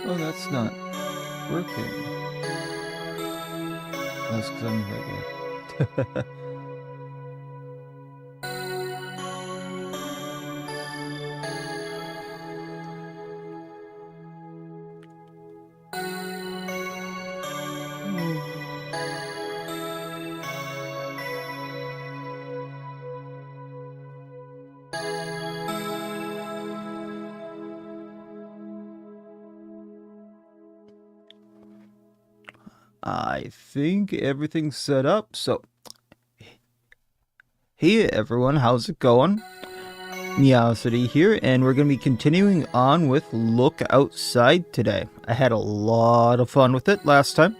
Oh, that's not working. That's because I'm right there. I think everything's set up, so... Hey everyone, how's it going? Miacidae here, and we're going to be continuing on with Look Outside today. I had a lot of fun with it last time.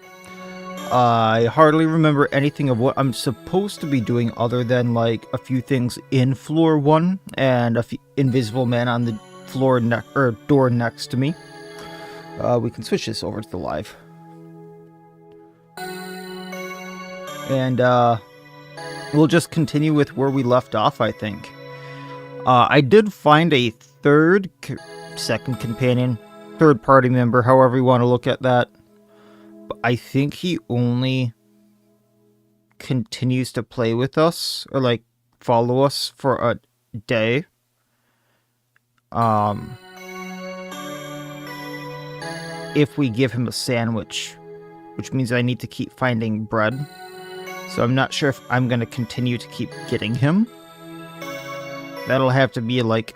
I hardly remember anything of what I'm supposed to be doing other than like a few things in floor 1 and a invisible man on the floor door next to me. We can switch this over to the live. And we'll just continue with where we left off, I think. I did find a second companion, third party member, however you want to look at that. But I think he only continues to play with us, or like follow us for a day. If we give him a sandwich, which means I need to keep finding bread. So I'm not sure if I'm going to continue to keep getting him. That'll have to be like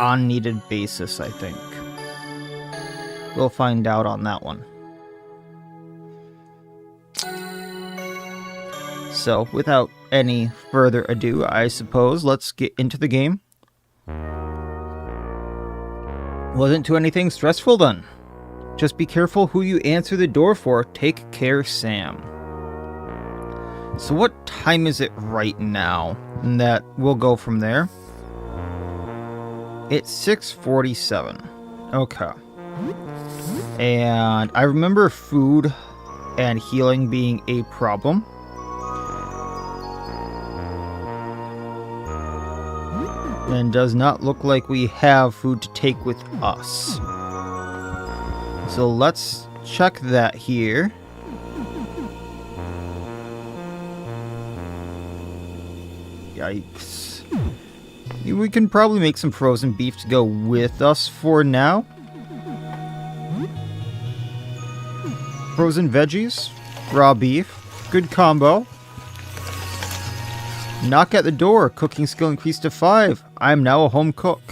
on needed basis, I think. We'll find out on that one. So without any further ado, I suppose, let's get into the game. Wasn't too anything stressful then. Just be careful who you answer the door for. Take care, Sam. So what time is it right now? And that we'll go from there. It's 6:47. Okay. And I remember food and healing being a problem. And does not look like we have food to take with us. So let's check that here. Yikes. We can probably make some frozen beef to go with us for now. Frozen veggies, raw beef, good combo. Knock at the door, cooking skill increased to 5. I am now a home cook.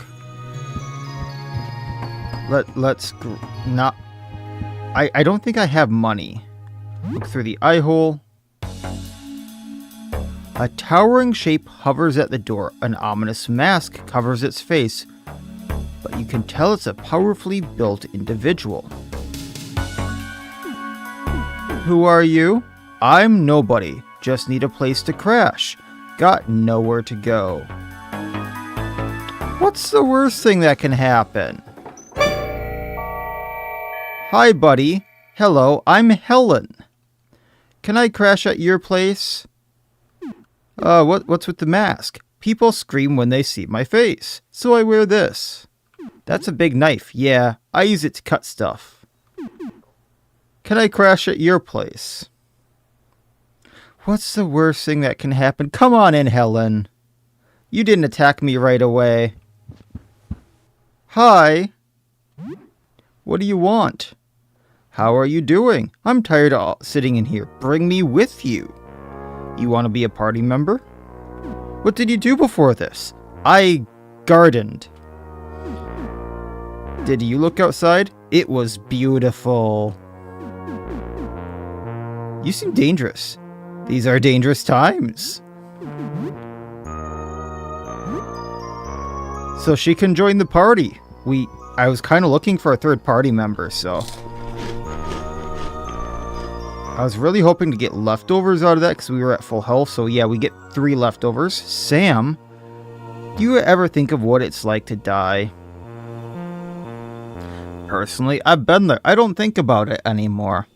Let's not... I don't think I have money. Look through the eye hole. A towering shape hovers at the door. An ominous mask covers its face, but you can tell it's a powerfully built individual. Who are you? I'm nobody. Just need a place to crash. Got nowhere to go. What's the worst thing that can happen? Hi, buddy. Hello, I'm Helen. Can I crash at your place? What's with the mask? People scream when they see my face, so I wear this. That's a big knife. Yeah, I use it to cut stuff. Can I crash at your place? What's the worst thing that can happen? Come on in, Helen. You didn't attack me right away. Hi. What do you want? How are you doing? I'm tired of sitting in here. Bring me with you. You want to be a party member? What did you do before this? I gardened. Did you look outside? It was beautiful. You seem dangerous. These are dangerous times. So she can join the party. I was kind of looking for a third party member, so... I was really hoping to get leftovers out of that because we were at full health. So yeah, we get 3 leftovers. Sam, do you ever think of what it's like to die? Personally, I've been there. I don't think about it anymore.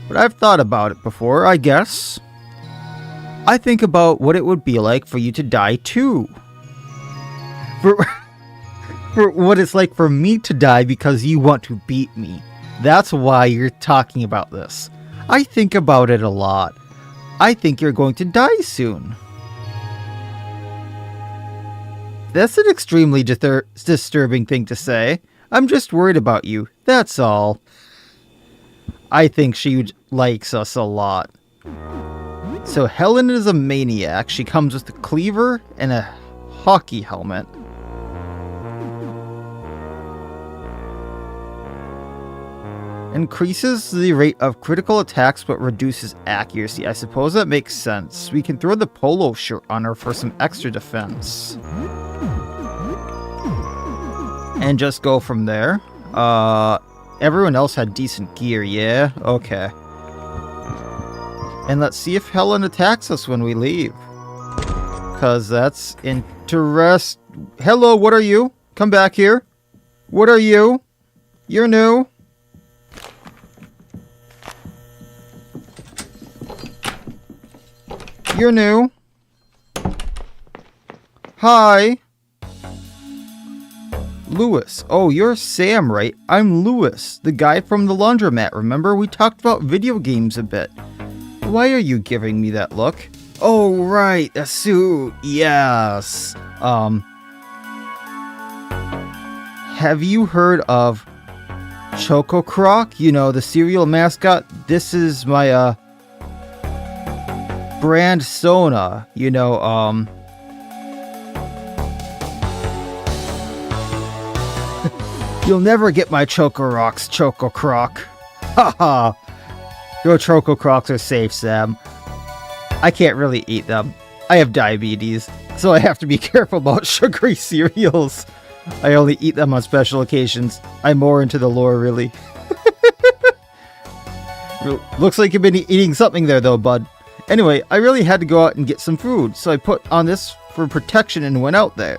But I've thought about it before, I guess. I think about what it would be like for you to die too. for what it's like for me to die because you want to beat me. That's why you're talking about this. I think about it a lot. I think you're going to die soon. That's an extremely disturbing thing to say. I'm just worried about you, that's all. I think she likes us a lot. So Helen is a maniac. She comes with a cleaver and a hockey helmet. Increases the rate of critical attacks but reduces accuracy. I suppose that makes sense. We can throw the polo shirt on her for some extra defense. And just go from there. Everyone else had decent gear, yeah? Okay. And let's see if Helen attacks us when we leave. Because that's interest. Hello, what are you? Come back here. What are you? You're new. You're new. Hi. Lewis. Oh, you're Sam, right? I'm Lewis, the guy from the laundromat, remember? We talked about video games a bit. Why are you giving me that look? Oh, right, a suit. Yes. Have you heard of Choco Croc? You know, the cereal mascot? This is my, brand Sona. You know, You'll never get my Choco Rocks, Choco Croc. Haha. Your Choco Crocs are safe, Sam. I can't really eat them. I have diabetes, so I have to be careful about sugary cereals. I only eat them on special occasions. I'm more into the lore, really. Looks like you've been eating something there, though, bud. Anyway, I really had to go out and get some food, so I put on this for protection and went out there.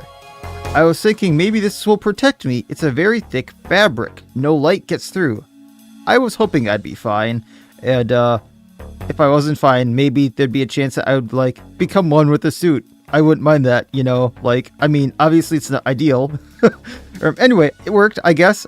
I was thinking maybe this will protect me. It's a very thick fabric. No light gets through. I was hoping I'd be fine. And, if I wasn't fine, maybe there'd be a chance that I would, like, become one with the suit. I wouldn't mind that, you know? Like, I mean, obviously it's not ideal. Anyway, it worked, I guess.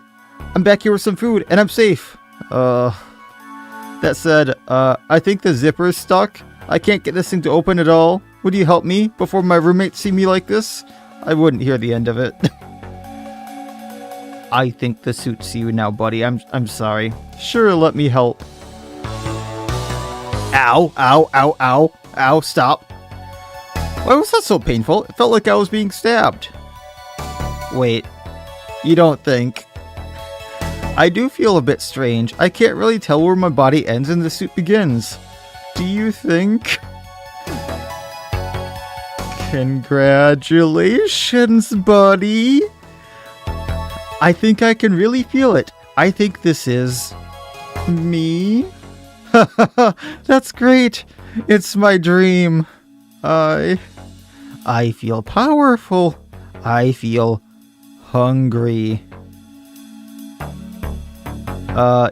I'm back here with some food, and I'm safe. That said, I think the zipper's stuck. I can't get this thing to open at all. Would you help me before my roommates see me like this? I wouldn't hear the end of it. I think the suits you now, buddy. I'm sorry. Sure, let me help. Ow, ow, ow, ow, ow, stop. Why was that so painful? It felt like I was being stabbed. Wait, you don't think? I do feel a bit strange. I can't really tell where my body ends and the suit begins. Do you think? Congratulations, buddy. I think I can really feel it. I think this is me. That's great. It's my dream. I feel powerful. I feel hungry.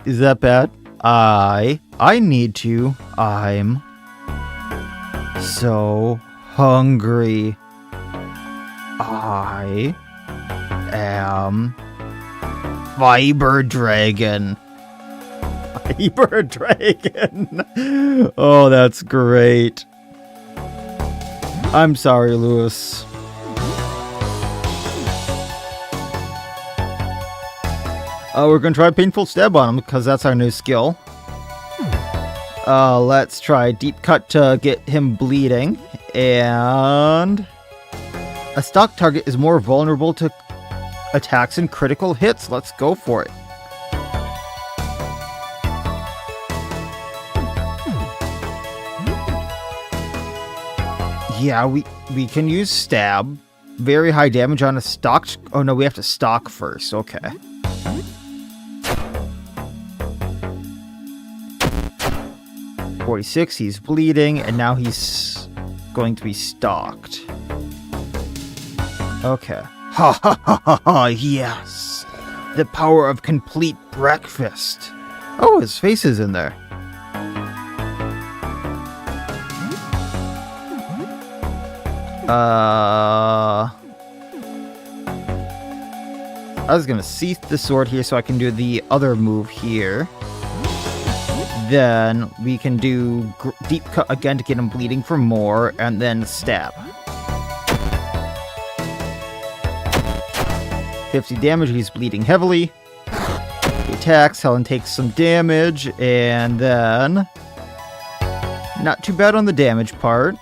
Is that bad? I need to. I'm so hungry. I am Fiber Dragon. Fiber Dragon. Oh, that's great. I'm sorry, Lewis. We're gonna try Painful Stab on him because that's our new skill. Let's try Deep Cut to get him bleeding. And a stock target is more vulnerable to attacks and critical hits. Let's go for it. Yeah, we can use stab. Very high damage on a stock. Oh no, we have to stock first. Okay. .46, he's bleeding, and now he's going to be stalked. Okay. Ha ha ha ha ha, yes! The power of complete breakfast. Oh, his face is in there. I was going to sheath the sword here so I can do the other move here. Then we can do deep cut again to get him bleeding for more, and then stab. 50 damage, he's bleeding heavily. He attacks, Helen takes some damage, and then... not too bad on the damage part.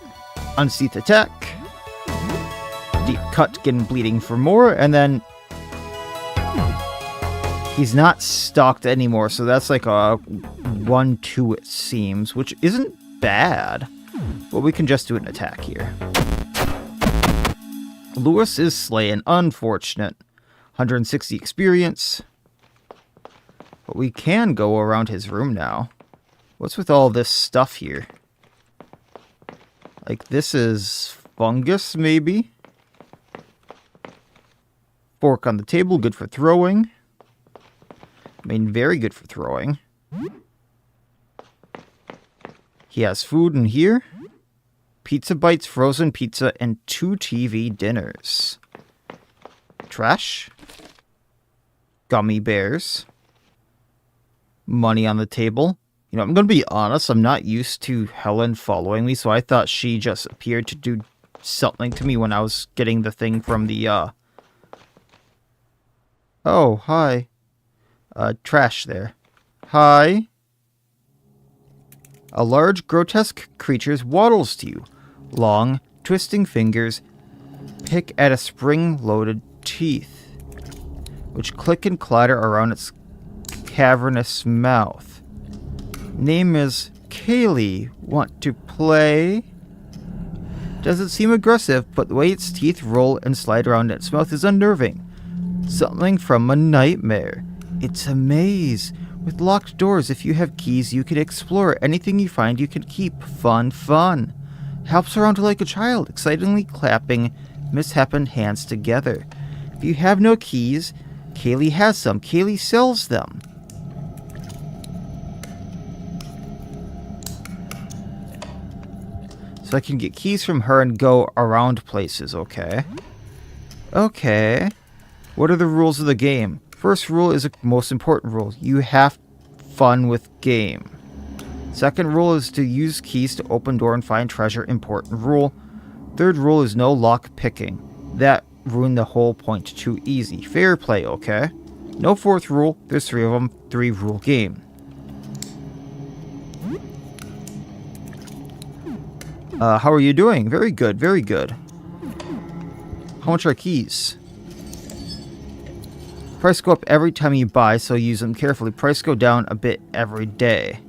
Unsheath attack. Deep cut, get him bleeding for more, and then... he's not stalked anymore, so that's like a 1-2 it seems, which isn't bad. But we can just do an attack here. Lewis is slain, unfortunate. 160 experience. But we can go around his room now. What's with all this stuff here? Like, this is fungus, maybe? Fork on the table, good for throwing. I mean, very good for throwing. He has food in here. Pizza bites, frozen pizza, and 2 TV dinners. Trash. Gummy bears. Money on the table. You know, I'm going to be honest, I'm not used to Helen following me, so I thought she just appeared to do something to me when I was getting the thing from the, Oh, hi. Trash there. Hi. A large, grotesque creature waddles to you. Long, twisting fingers pick at a spring-loaded teeth, which click and clatter around its cavernous mouth. Name is Kaylee. Want to play? Doesn't seem aggressive, but the way its teeth roll and slide around its mouth is unnerving. Something from a nightmare. It's a maze with locked doors. If you have keys, you can explore. Anything you find, you can keep. Fun, fun. Helps around like a child, excitingly clapping misshapen hands together. If you have no keys, Kaylee has some. Kaylee sells them. So I can get keys from her and go around places, okay? Okay. What are the rules of the game? First rule is the most important rule. You have fun with game. Second rule is to use keys to open door and find treasure. Important rule. Third rule is no lock picking. That ruined the whole point. Too easy. Fair play, okay? No fourth rule. There's 3 of them. 3 rule game. How are you doing? Very good, very good. How much are keys? Price go up every time you buy, so use them carefully. Price go down a bit every day.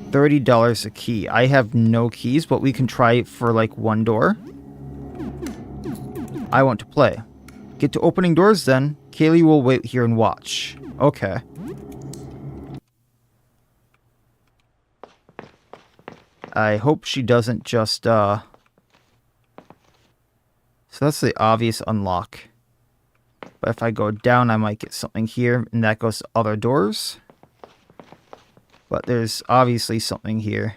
$30 a key. I have no keys, but we can try it for like 1 door. I want to play. Get to opening doors then. Kaylee will wait here and watch. Okay. I hope she doesn't just, So that's the obvious unlock. But if I go down, I might get something here, and that goes to other doors. But there's obviously something here.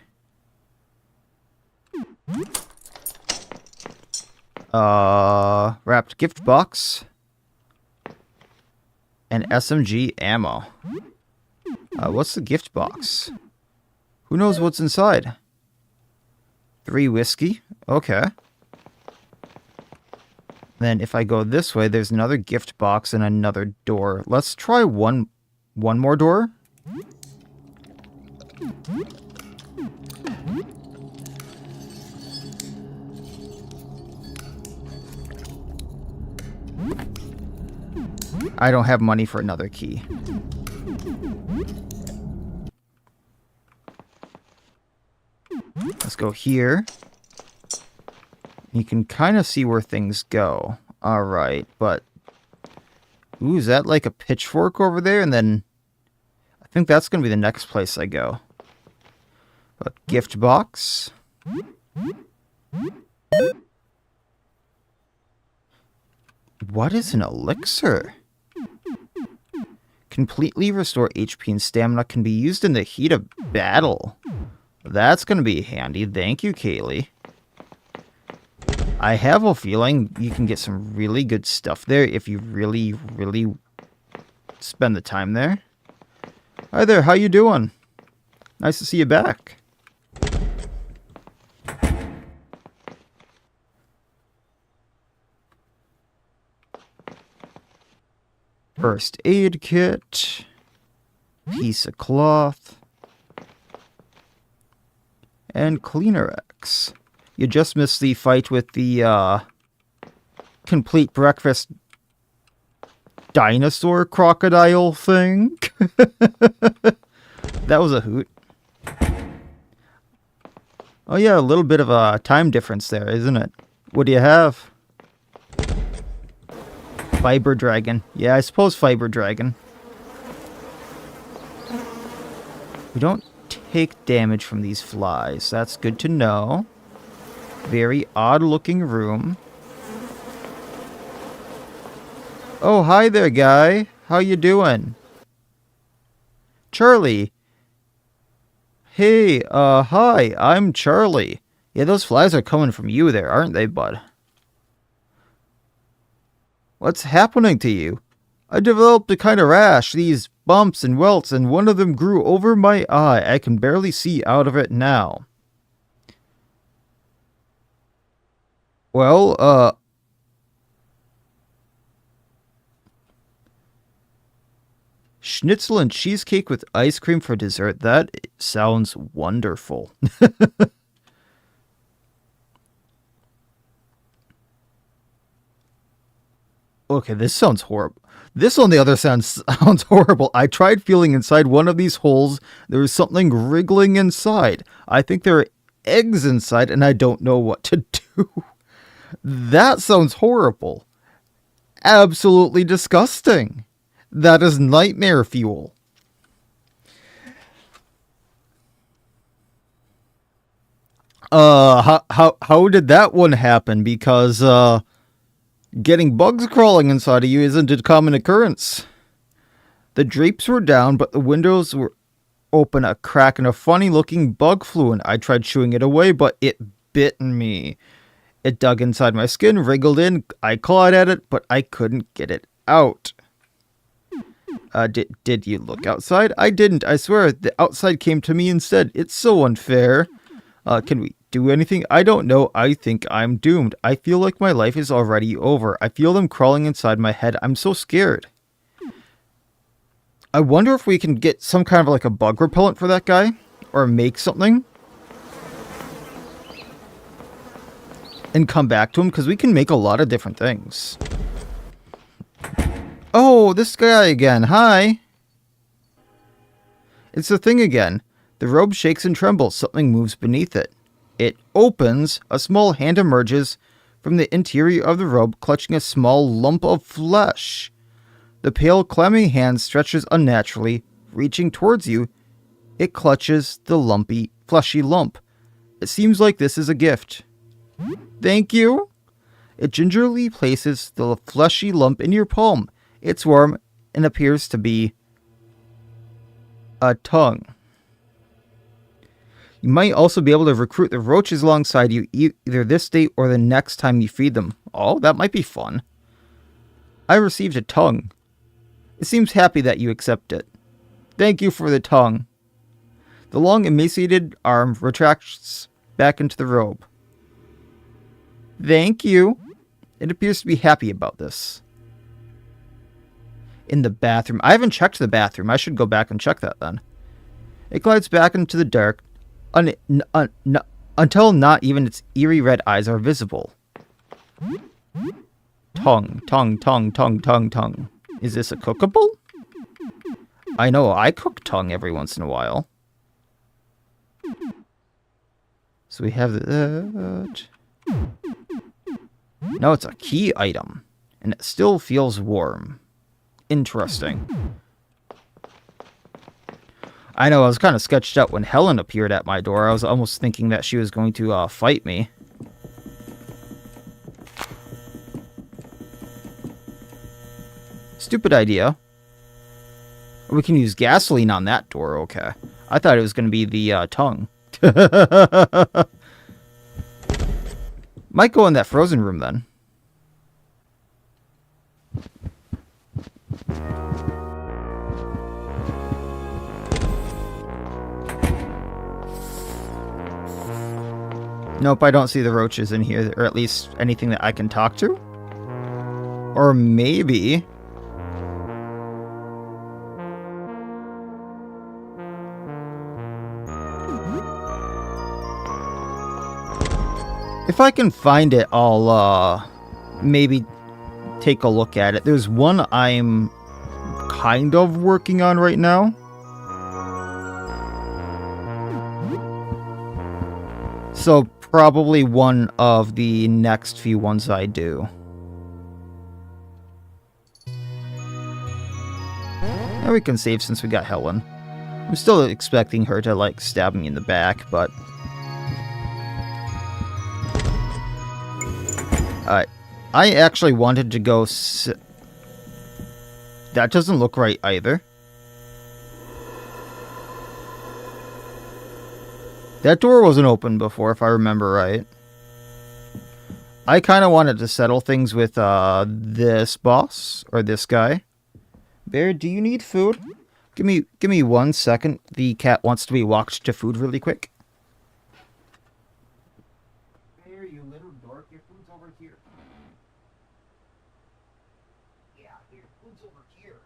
Wrapped gift box. And SMG ammo. What's the gift box? Who knows what's inside? 3 whiskey. Okay. Then if I go this way, there's another gift box and another door. Let's try one more door. I don't have money for another key. Let's go here. You can kind of see where things go. Alright, but... Ooh, is that like a pitchfork over there? And then... I think that's going to be the next place I go. But gift box. What is an elixir? Completely restore HP and stamina. Can be used in the heat of battle. That's going to be handy. Thank you, Kaylee. I have a feeling you can get some really good stuff there if you really, really spend the time there. Hi there, how you doing? Nice to see you back. First aid kit. Piece of cloth. And Cleaner-X. You just missed the fight with the, complete breakfast dinosaur crocodile thing. That was a hoot. Oh yeah, a little bit of a time difference there, isn't it? What do you have? Fiber Dragon. Yeah, I suppose Fiber Dragon. We don't take damage from these flies. That's good to know. Very odd looking room. Oh, hi there, guy. How you doing? Charlie. Hey, hi, I'm Charlie. Yeah, those flies are coming from you there, aren't they, bud? What's happening to you? I developed a kind of rash, these bumps and welts, and one of them grew over my eye. I can barely see out of it now. Well, schnitzel and cheesecake with ice cream for dessert. That sounds wonderful. Okay, this sounds horrible. This, on the other hand, sounds horrible. I tried feeling inside one of these holes. There was something wriggling inside. I think there are eggs inside, and I don't know what to do. That sounds horrible. Absolutely disgusting. That is nightmare fuel. How did that one happen? Because, getting bugs crawling inside of you isn't a common occurrence. The drapes were down, but the windows were open. A crack and a funny-looking bug flew in. I tried shooing it away, but it bit me. It dug inside my skin, wriggled in. I clawed at it, but I couldn't get it out. Did you look outside? I didn't. I swear, the outside came to me instead. It's so unfair. Can we do anything? I don't know. I think I'm doomed. I feel like my life is already over. I feel them crawling inside my head. I'm so scared. I wonder if we can get some kind of like a bug repellent for that guy, or make something and come back to him, because we can make a lot of different things. Oh, this guy again. Hi. It's the thing again. The robe shakes and trembles. Something moves beneath it. It opens. A small hand emerges from the interior of the robe, clutching a small lump of flesh. The pale, clammy hand stretches unnaturally, reaching towards you. It clutches the lumpy, fleshy lump. It seems like this is a gift. Thank you. It gingerly places the fleshy lump in your palm. It's warm and appears to be a tongue. You might also be able to recruit the roaches alongside you either this day or the next time you feed them. Oh, that might be fun. I received a tongue. It seems happy that you accept it. Thank you for the tongue. The long, emaciated arm retracts back into the robe. Thank you. It appears to be happy about this. In the bathroom. I haven't checked the bathroom. I should go back and check that then. It glides back into the dark until not even its eerie red eyes are visible. Tongue, tongue, tongue, tongue, tongue, tongue. Is this a cookable? I know I cook tongue every once in a while. So we have that. No, it's a key item. And it still feels warm. Interesting. I know, I was kind of sketched out when Helen appeared at my door. I was almost thinking that she was going to fight me. Stupid idea. We can use gasoline on that door, okay. I thought it was going to be the tongue. Might go in that frozen room then. Nope, I don't see the roaches in here, or at least anything that I can talk to. Or maybe... if I can find it, I'll maybe take a look at it. There's one I'm kind of working on right now. So probably one of the next few ones I do. And we can save since we got Helen. I'm still expecting her to, like, stab me in the back, but... I actually wanted to go that doesn't look right either. That door wasn't open before, if I remember right. I kind of wanted to settle things with this boss, or this guy. Bear, do you need food? Give me 1 second. The cat wants to be walked to food really quick. Bear, you little dork, your food's over here. Yeah, your food's over here.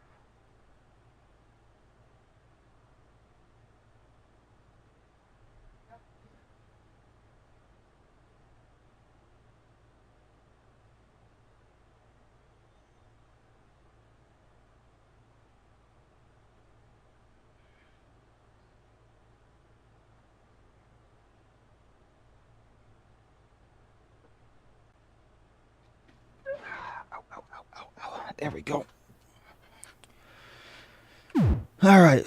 There we go. Alright.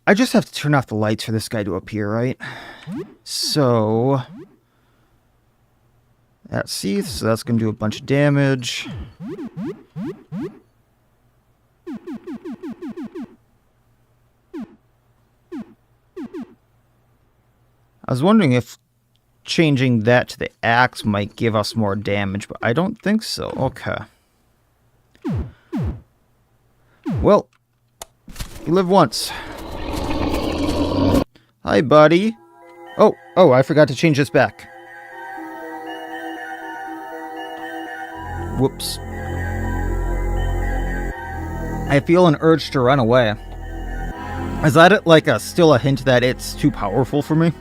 I just have to turn off the lights for this guy to appear, right? So... that seeth, so that's going to do a bunch of damage. I was wondering if changing that to the axe might give us more damage, but I don't think so. Okay. Well, you live once. Hi, buddy. Oh, I forgot to change this back. Whoops. I feel an urge to run away. Is that like still a hint that it's too powerful for me?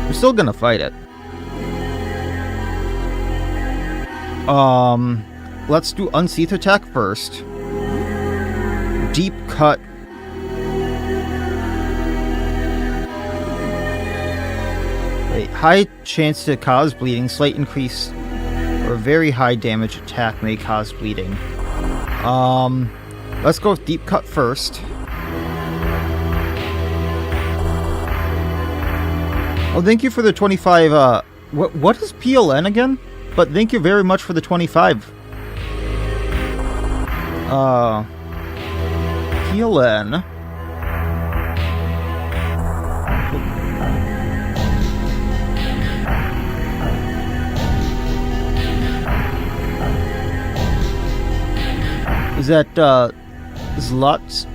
We're still gonna fight it. Let's do Unseath attack first. Deep cut. Wait, high chance to cause bleeding, slight increase, or very high damage attack may cause bleeding. Let's go with deep cut first. Oh, thank you for the 25, what is PLN again? But thank you very much for the 25. PLN. Is that, Zlotzi?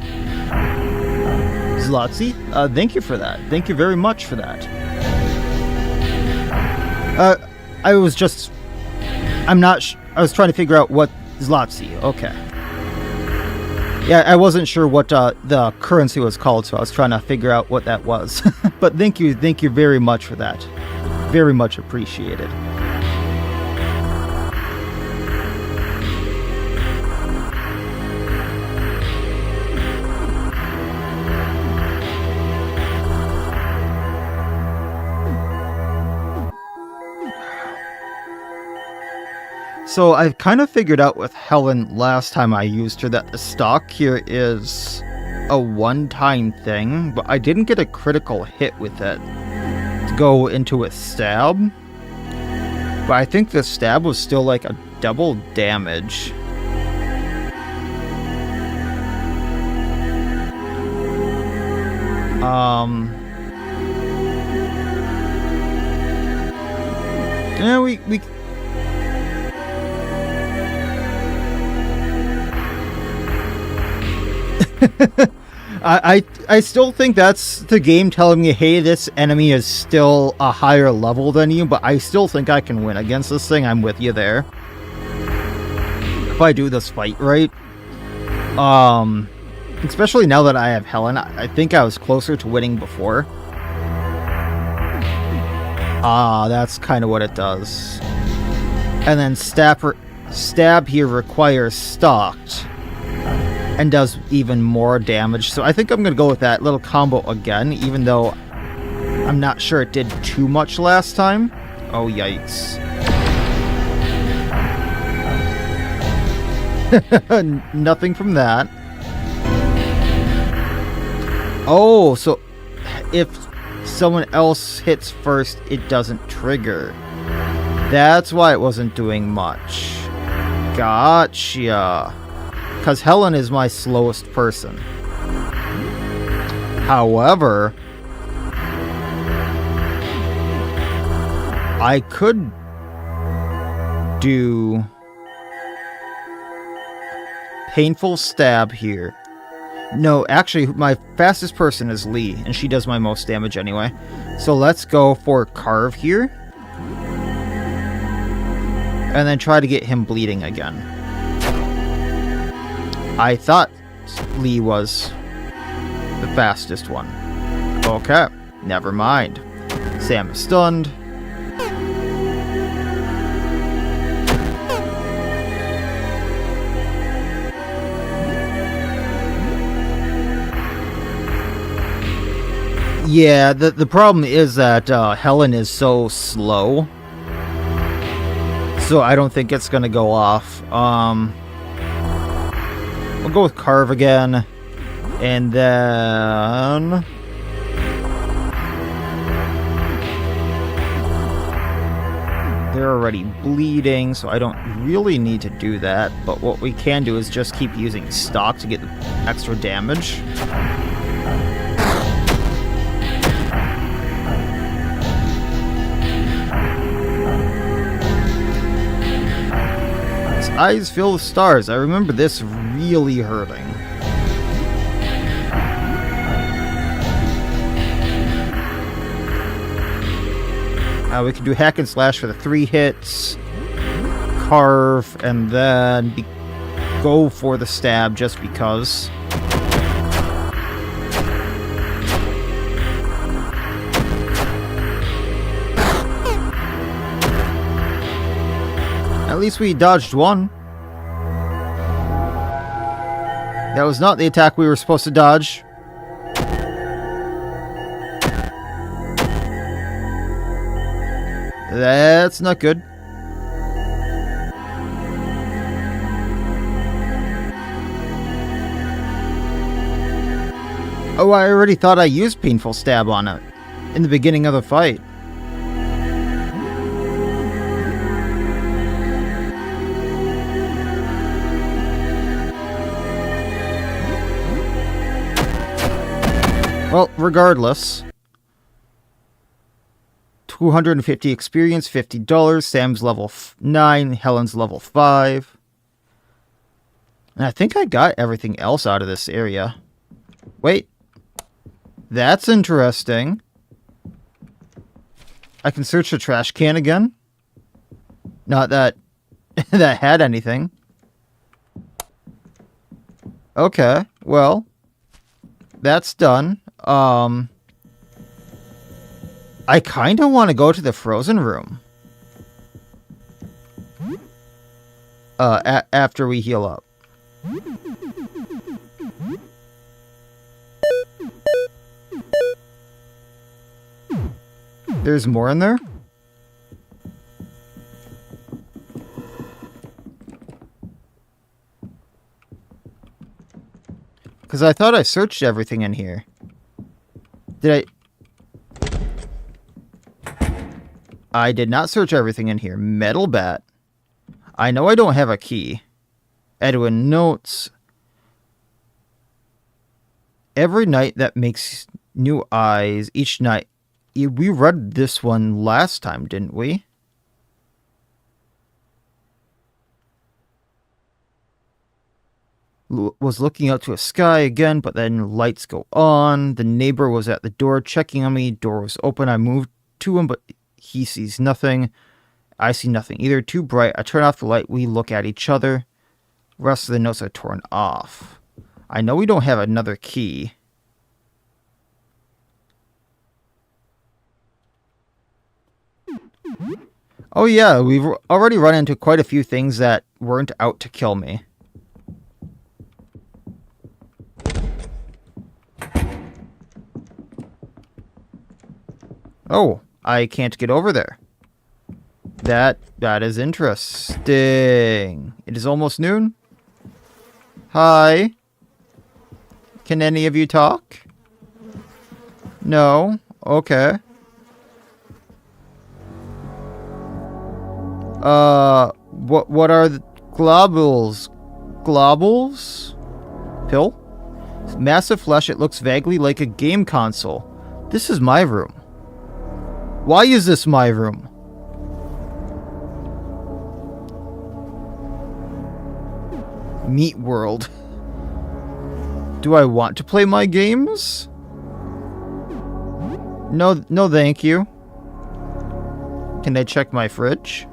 Thank you for that. Thank you very much for that. I was just... I was trying to figure out what Zlotzi. Okay. Yeah, I wasn't sure what the currency was called, so I was trying to figure out what that was. But thank you very much for that. Very much appreciated. So I've kind of figured out with Helen last time I used her that the stock here is a one-time thing, but I didn't get a critical hit with it to go into a stab. But I think the stab was still like a double damage. Yeah, we I still think that's the game telling me, hey, this enemy is still a higher level than you, but I still think I can win against this thing. I'm with you there. If I do this fight right. Especially now that I have Helen, I think I was closer to winning before. That's kind of what it does. And then stab here requires stalked. And does even more damage. So I think I'm going to go with that little combo again, even though I'm not sure it did too much last time. Oh, yikes. Nothing from that. Oh, so if someone else hits first, it doesn't trigger. That's why it wasn't doing much. Gotcha. Because Helen is my slowest person. However, I could do painful stab here. No, actually, my fastest person is Lee, and she does my most damage anyway. So let's go for carve here. And then try to get him bleeding again. I thought Lee was the fastest one. Okay, never mind. Sam is stunned. Yeah, the problem is that Helen is so slow. So I don't think it's going to go off. We'll go with carve again. And then... they're already bleeding, so I don't really need to do that. But what we can do is just keep using stock to get the extra damage. His eyes fill with stars. I remember this really hurting. We can do hack and slash for the 3 hits, carve, and then go for the stab just because. At least we dodged one. That was not the attack we were supposed to dodge. That's not good. Oh, I already thought I used painful stab on it in the beginning of the fight. Well, regardless. 250 experience, $50. Sam's level 9, Helen's level 5. And I think I got everything else out of this area. Wait. That's interesting. I can search the trash can again. Not that that had anything. Okay, well. That's done. I kind of want to go to the frozen room. After we heal up. There's more in there? Because I thought I searched everything in here. Did I did not search everything in here. Metal bat. I know I don't have a key. Edwin notes. Every night that makes new eyes. Each night. We read this one last time, didn't we? Was looking out to a sky again, but then lights go on. The neighbor was at the door checking on me. Door was open. I moved to him, but he sees nothing. I see nothing either. Too bright. I turn off the light. We look at each other. Rest of the notes are torn off. I know we don't have another key. Oh yeah, we've already run into quite a few things that weren't out to kill me. Oh, I can't get over there. That is interesting. It is almost noon. Hi. Can any of you talk? No? Okay. What are the globules? Globules? Pill? Massive flesh, it looks vaguely like a game console. This is my room. Why is this my room? Meat World. Do I want to play my games? No, thank you. Can I check my fridge?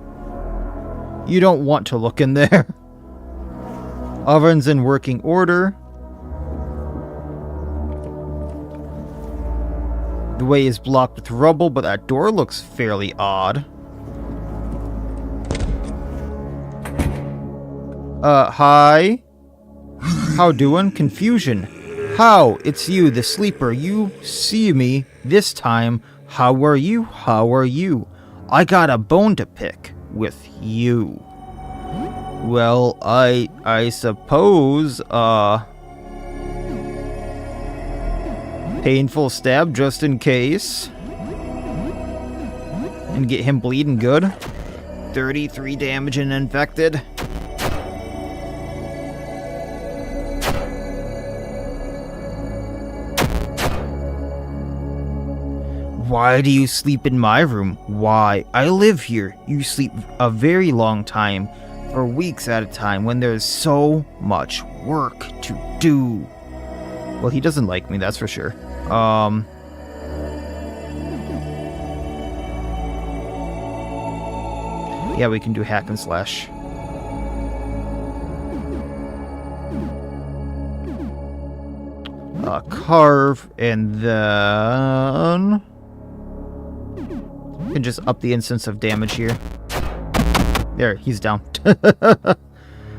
You don't want to look in there. Oven's in working order. The way is blocked with rubble, but that door looks fairly odd. Hi? How doing? Confusion. How? It's you, the sleeper. You see me this time. How are you? How are you? I got a bone to pick with you. Well, I suppose, painful stab just in case. And get him bleeding good. 33 damage and infected. Why do you sleep in my room? Why? I live here. You sleep a very long time, for weeks at a time, when there's so much work to do. Well, he doesn't like me, that's for sure. Yeah, we can do hack and slash. Carve, and then... can just up the instance of damage here. There, he's down.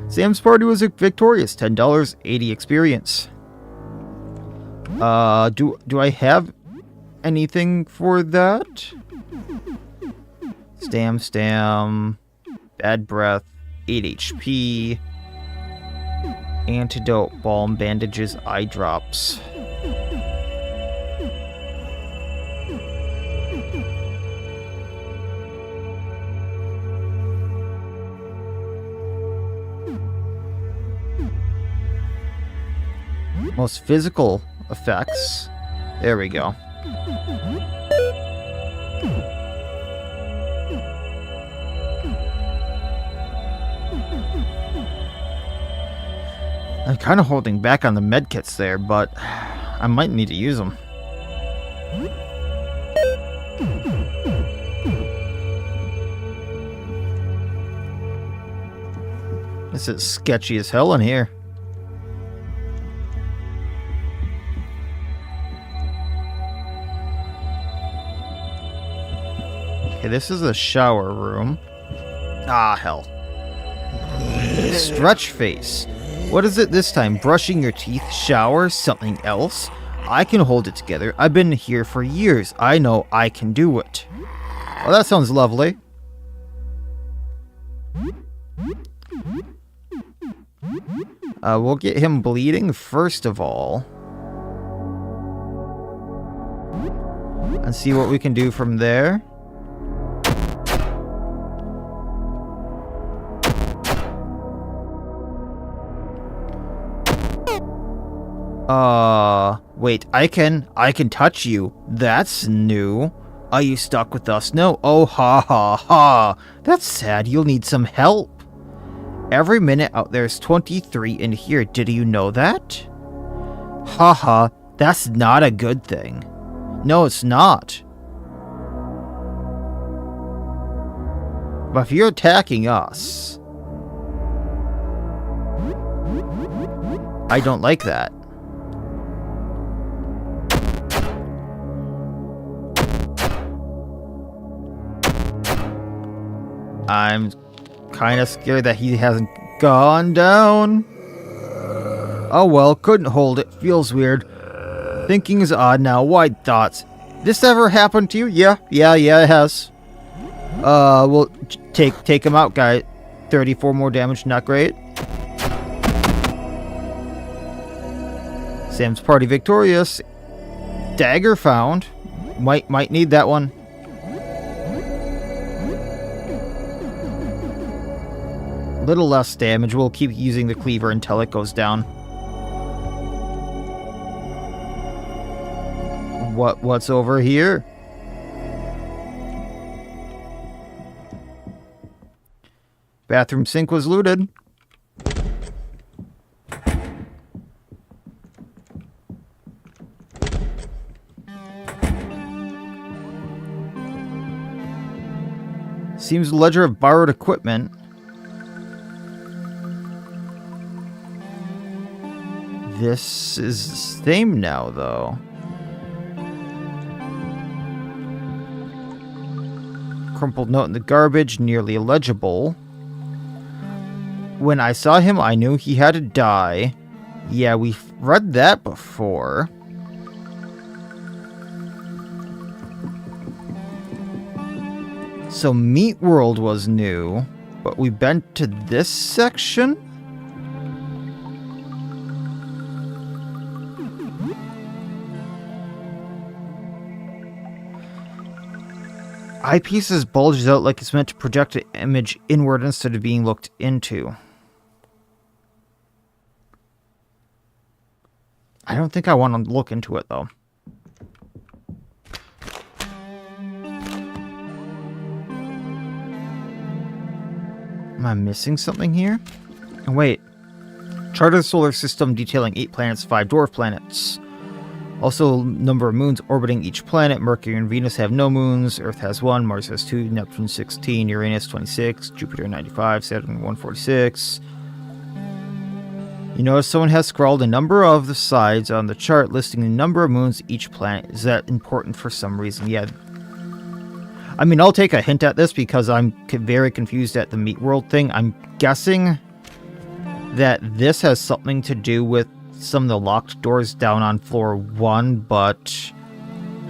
Sam's party was victorious. $10, 80 experience. Do I have anything for that? Stam. Bad breath. 8 HP. Antidote, balm, bandages, eye drops. Most physical effects. There we go. I'm kind of holding back on the medkits there, but I might need to use them. This is sketchy as hell in here. Okay, this is the shower room. Ah, hell. Stretch face. What is it this time? Brushing your teeth? Shower? Something else? I can hold it together. I've been here for years. I know I can do it. Well, that sounds lovely. We'll get him bleeding first of all. And see what we can do from there. Wait, I can touch you. That's new. Are you stuck with us? No. Oh, ha ha ha. That's sad. You'll need some help. Every minute out there is 23 in here. Did you know that? Haha, that's not a good thing. No, it's not. But if you're attacking us, I don't like that. I'm kind of scared that he hasn't gone down. Oh well, couldn't hold it. Feels weird. Thinking is odd now. Wide thoughts. This ever happened to you? Yeah, it has. We'll take him out, guy. 34 more damage, not great. Sam's party victorious. Dagger found. Might need that one. Little less damage. We'll keep using the cleaver until it goes down. What's over here? Bathroom sink was looted. Seems a ledger of borrowed equipment. This is the same now, though. Crumpled note in the garbage, nearly illegible. When I saw him, I knew he had to die. Yeah, we've read that before. So Meat World was new, but we've been to this section? Eyepieces bulges out like it's meant to project an image inward instead of being looked into. I don't think I want to look into it, though. Am I missing something here? Oh, wait. Chart of the solar system detailing 8 planets, 5 dwarf planets. Also, number of moons orbiting each planet. Mercury and Venus have no moons. Earth has 1. Mars has 2. Neptune 16. Uranus 26. Jupiter 95. Saturn 146. You notice someone has scrawled a number of the sides on the chart listing the number of moons each planet. Is that important for some reason? Yeah. I mean, I'll take a hint at this because I'm very confused at the Meat World thing. I'm guessing that this has something to do with some of the locked doors down on floor 1, but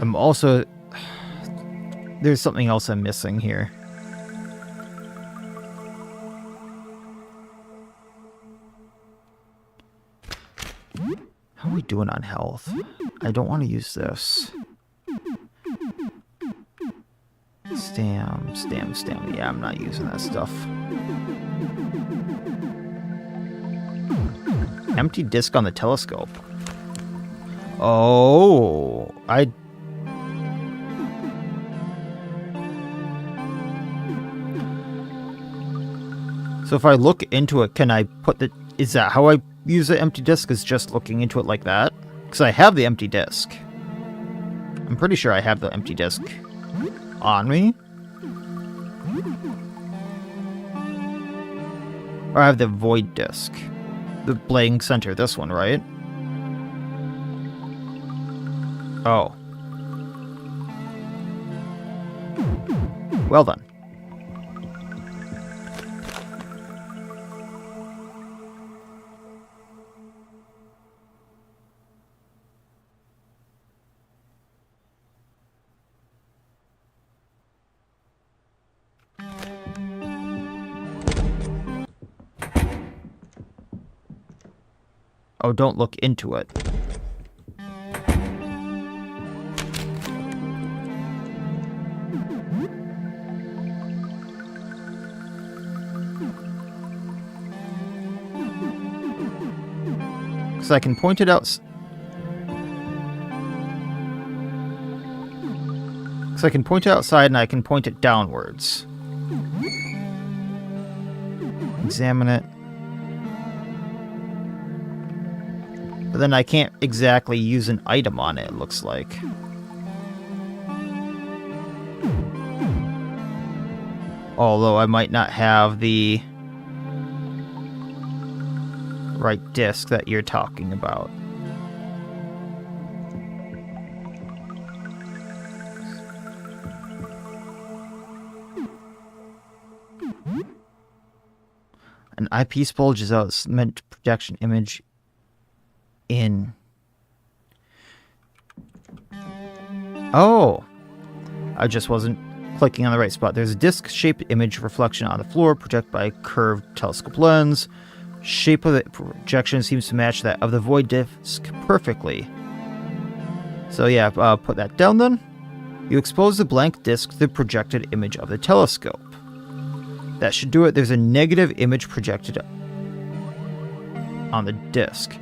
I'm also... There's something else I'm missing here. How are we doing on health? I don't want to use this. Stam. Yeah, I'm not using that stuff. Empty disc on the telescope. Oh, So if I look into it, can I put the... Is that how I use the empty disc? Is just looking into it like that? Because I have the empty disc. I'm pretty sure I have the empty disc on me. Or I have the void disc. The blank center, this one, right? Oh. Well done. Oh, don't look into it. Because I can point it out. Because I can point it outside and I can point it downwards. examine it. But then I can't exactly use an item on it, it looks like. Although I might not have the right disc that you're talking about. An eyepiece bulges out its meant projection image in. Oh! I just wasn't clicking on the right spot. There's a disc-shaped image reflection on the floor projected by a curved telescope lens. Shape of the projection seems to match that of the void disc perfectly. So yeah, put that down then. You expose the blank disc to the projected image of the telescope. That should do it. There's a negative image projected on the disc.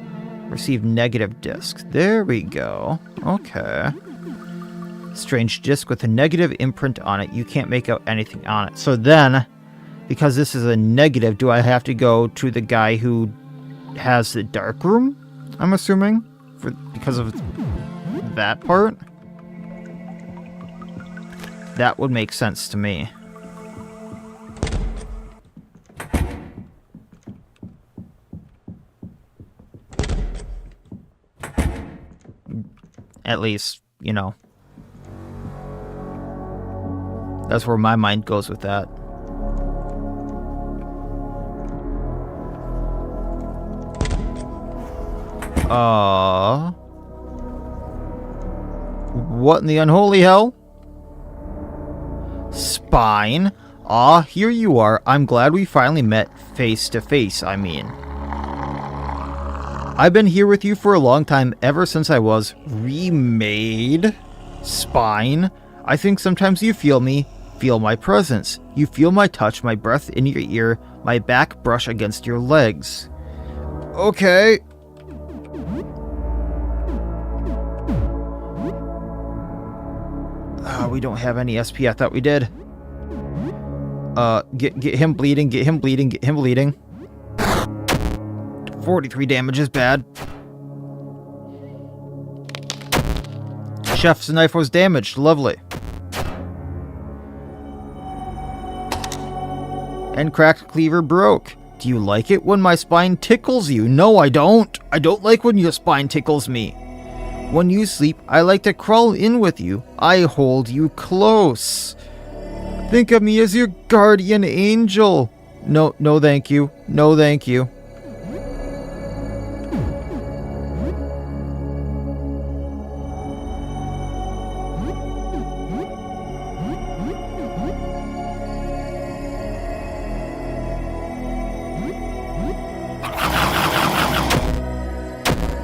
Receive negative disc. There we go. Okay. Strange disc with a negative imprint on it. You can't make out anything on it. So then, because this is a negative, do I have to go to the guy who has the dark room? I'm assuming? Because of that part? That would make sense to me. At least, you know. That's where my mind goes with that. What in the unholy hell? Spine? Aw, here you are. I'm glad we finally met face to face, I mean. I've been here with you for a long time, ever since I was remade. Spine? I think sometimes you feel me, feel my presence. You feel my touch, my breath in your ear, my back brush against your legs. Okay. We don't have any SP. I thought we did. Get him bleeding, get him bleeding, get him bleeding. 43 damage is bad. Chef's knife was damaged. Lovely. And cracked cleaver broke. Do you like it when my spine tickles you? No, I don't. I don't like when your spine tickles me. When you sleep, I like to crawl in with you. I hold you close. Think of me as your guardian angel. No, no thank you. No thank you.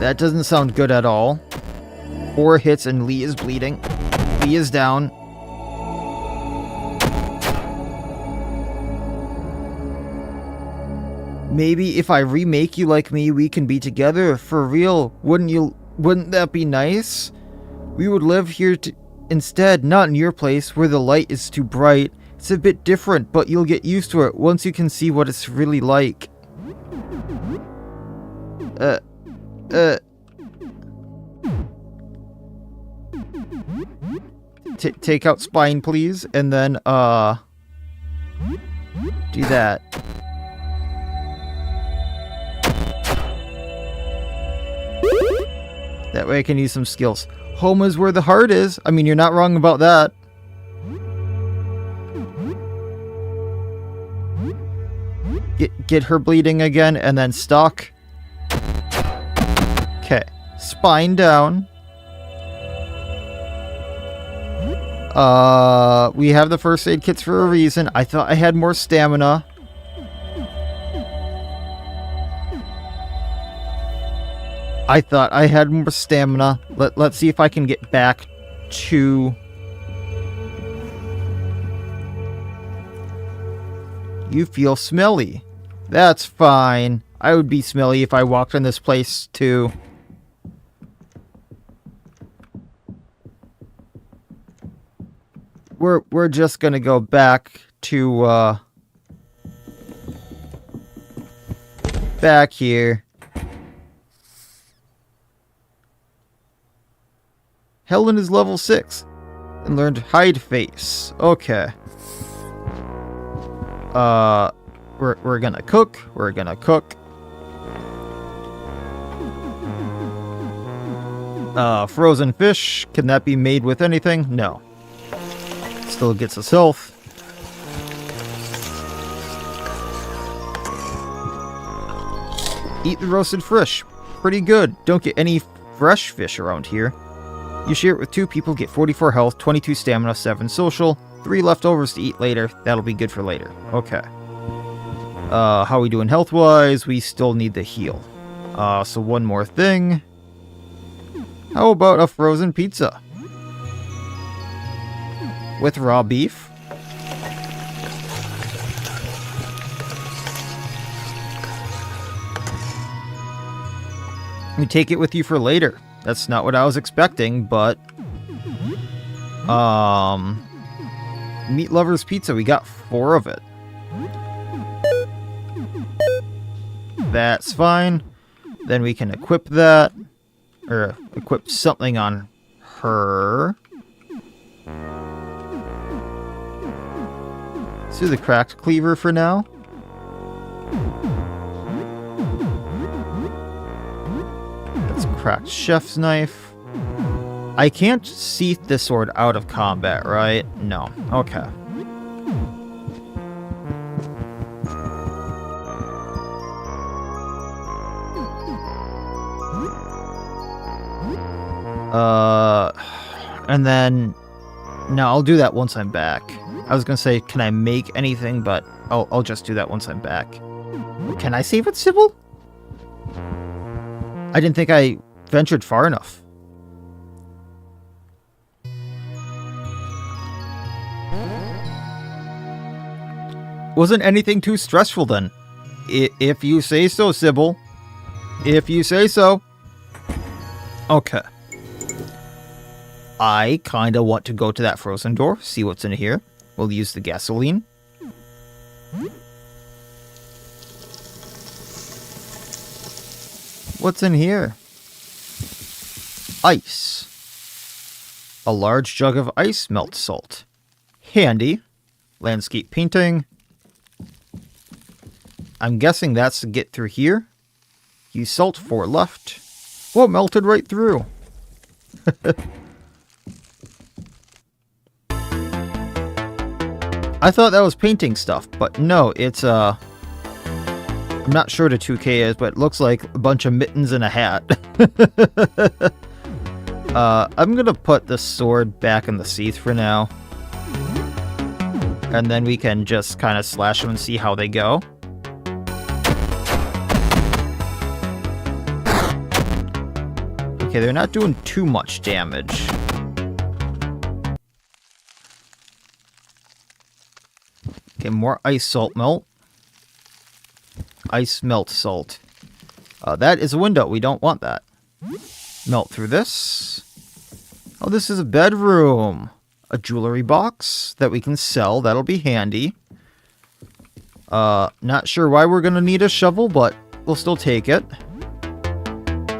That doesn't sound good at all. 4 hits and Lee is bleeding. Lee is down. Maybe if I remake you like me, we can be together for real. Wouldn't that be nice? We would live here instead, not in your place where the light is too bright. It's a bit different, but you'll get used to it once you can see what it's really like. Take out spine, please, and then, do that. That way I can use some skills. Home is where the heart is. I mean, you're not wrong about that. Get her bleeding again, and then stock. Okay. Spine down. We have the first aid kits for a reason. I thought I had more stamina. I thought I had more stamina. Let's see if I can get back to... You feel smelly. That's fine. I would be smelly if I walked in this place too. We're just gonna go back to back here. Helen is level 6 and learned hide face. Okay. We're gonna cook. We're gonna cook. Frozen fish. Can that be made with anything? No. Still gets us health. Eat the roasted fish. Pretty good. Don't get any fresh fish around here. You share it with 2 people, get 44 health, 22 stamina, 7 social, 3 leftovers to eat later. That'll be good for later. Okay. How we doing health-wise? We still need the heal. So one more thing. How about a frozen pizza? With raw beef? You take it with you for later. That's not what I was expecting, but... Meat Lover's Pizza, we got 4 of it. That's fine. Then we can equip that. Or equip something on her. Let's do the cracked cleaver for now. That's cracked chef's knife. I can't sheath this sword out of combat, right? No. Okay. And then... No, I'll do that once I'm back. I was gonna say, can I make anything, but I'll just do that once I'm back. Can I save it, Sybil? I didn't think I ventured far enough. Wasn't anything too stressful then. If you say so, Sybil. If you say so. Okay. I kinda want to go to that frozen door, see what's in here. We'll use the gasoline. What's in here? Ice. A large jug of ice melt salt. Handy. Landscape painting. I'm guessing that's to get through here. Use salt 4 left. Well, melted right through. I thought that was painting stuff, but no, it's I'm not sure what a 2K is, but it looks like a bunch of mittens and a hat. I'm gonna put the sword back in the sheath for now. And then we can just kind of slash them and see how they go. Okay, they're not doing too much damage. Okay, more ice salt melt. Ice melt salt. That is a window. We don't want that. Melt through this. Oh, this is a bedroom. A jewelry box that we can sell. That'll be handy. Not sure why we're going to need a shovel, but we'll still take it.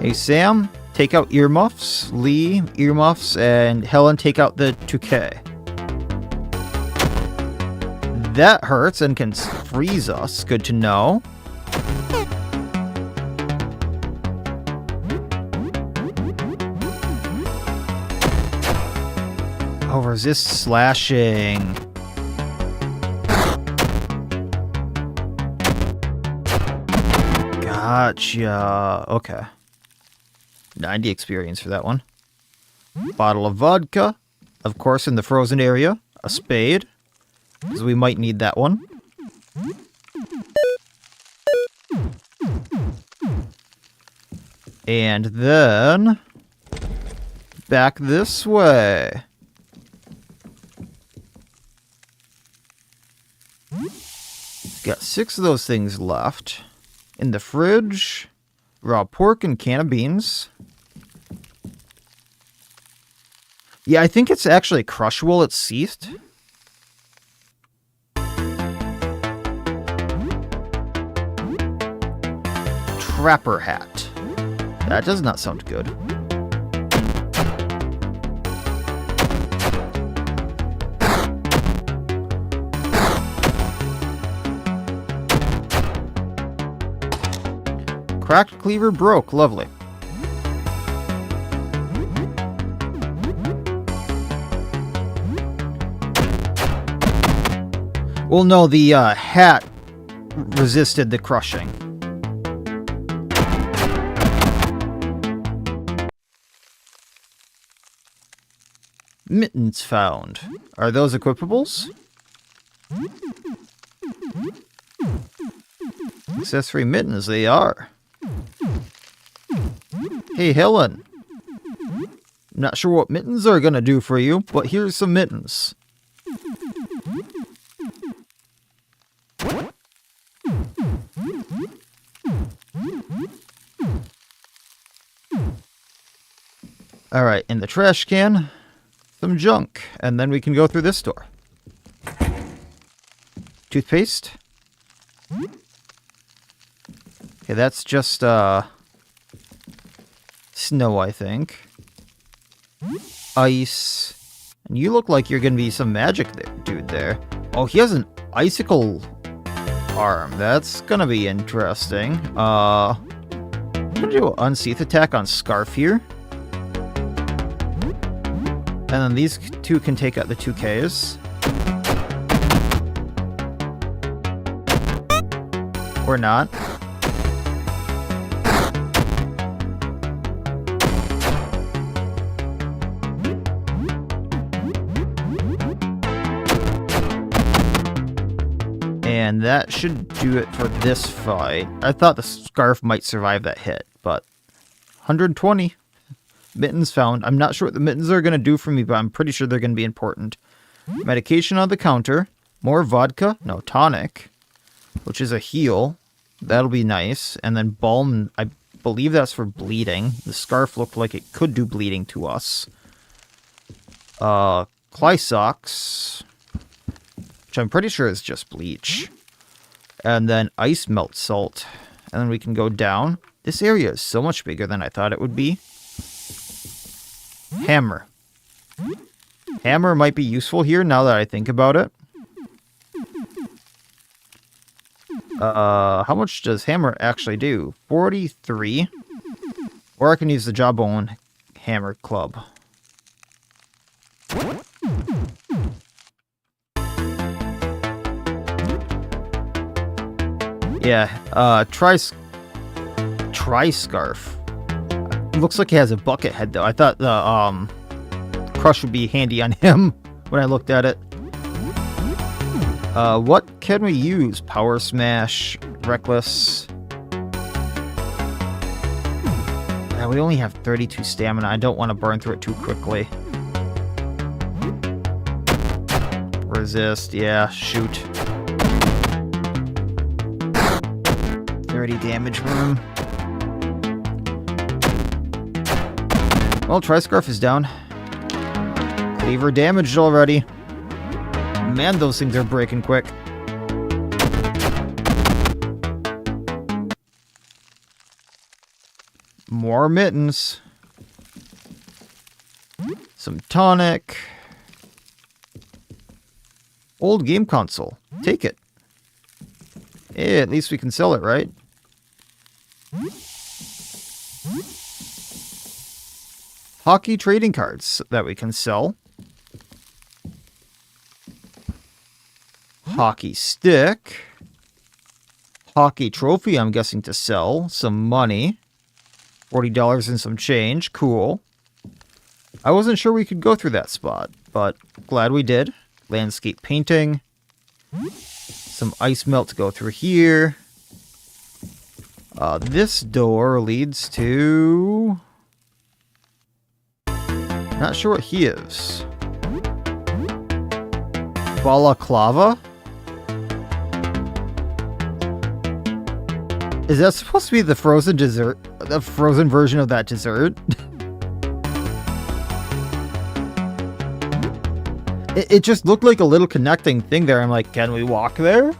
Hey, Sam, take out earmuffs. Lee, earmuffs. And Helen, take out the touquet. That hurts and can freeze us. Good to know. Oh, resist slashing. Gotcha. Okay. 90 experience for that one. Bottle of vodka. Of course, in the frozen area. A spade. Because we might need that one. And then... back this way. Got 6 of those things left. In the fridge. Raw pork and can of beans. Yeah, I think it's actually crushable. It's seethed. scrapper hat. That does not sound good. Cracked cleaver broke. Lovely. Well, no, the hat resisted the crushing. Mittens found. Are those equipables? Accessory mittens, they are. Hey, Helen. Not sure what mittens are gonna do for you, but here's some mittens. Alright, in the trash can, some junk, and then we can go through this door. Toothpaste. Okay, that's just, snow, I think. Ice. And you look like you're gonna be some magic dude there. Oh, he has an icicle arm. That's gonna be interesting. I'm gonna do an unseath attack on Scarf here. And then these two can take out the 2Ks. Or not. And that should do it for this fight. I thought the scarf might survive that hit, but 120 mittens found. I'm not sure what the mittens are going to do for me, but I'm pretty sure they're going to be important. Medication on the counter. More vodka. No, tonic. Which is a heal. That'll be nice. And then balm. I believe that's for bleeding. The scarf looked like it could do bleeding to us. Clysox. Which I'm pretty sure is just bleach. And then ice melt salt. And then we can go down. This area is so much bigger than I thought it would be. Hammer. Hammer might be useful here now that I think about it. How much does hammer actually do? 43. Or I can use the Jawbone Hammer Club. Yeah, Tri-Scarf. Looks like he has a bucket head, though. I thought the crush would be handy on him when I looked at it. What can we use? Power Smash, Reckless. Yeah, we only have 32 stamina. I don't want to burn through it too quickly. Resist, yeah, shoot. 30 damage from him. Well, Tri-Scarf is down. Cleaver damaged already. Man, those things are breaking quick. More mittens. Some tonic. Old game console. Take it. Hey, at least we can sell it, right? Hockey trading cards that we can sell. Hockey stick. Hockey trophy, I'm guessing, to sell. Some money. $40 and some change. Cool. I wasn't sure we could go through that spot, but glad we did. Landscape painting. Some ice melt to go through here. This door leads to... Not sure what he is. Balaclava? Is that supposed to be the frozen dessert? The frozen version of that dessert? It just looked like a little connecting thing there. I'm like, can we walk there?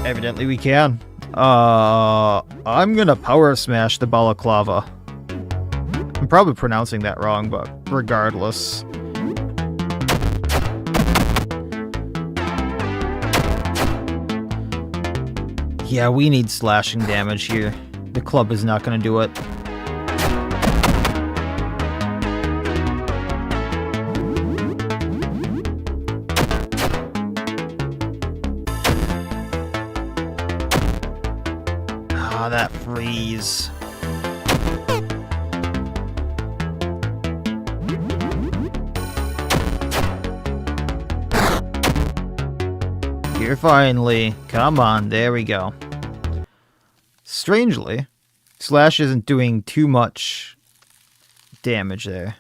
Evidently we can. I'm gonna power smash the balaclava. I'm probably pronouncing that wrong, but regardless. Yeah, we need slashing damage here. The club is not gonna do it. Ah, that freeze. Here finally. Come on, there we go. Strangely, Slash isn't doing too much damage there.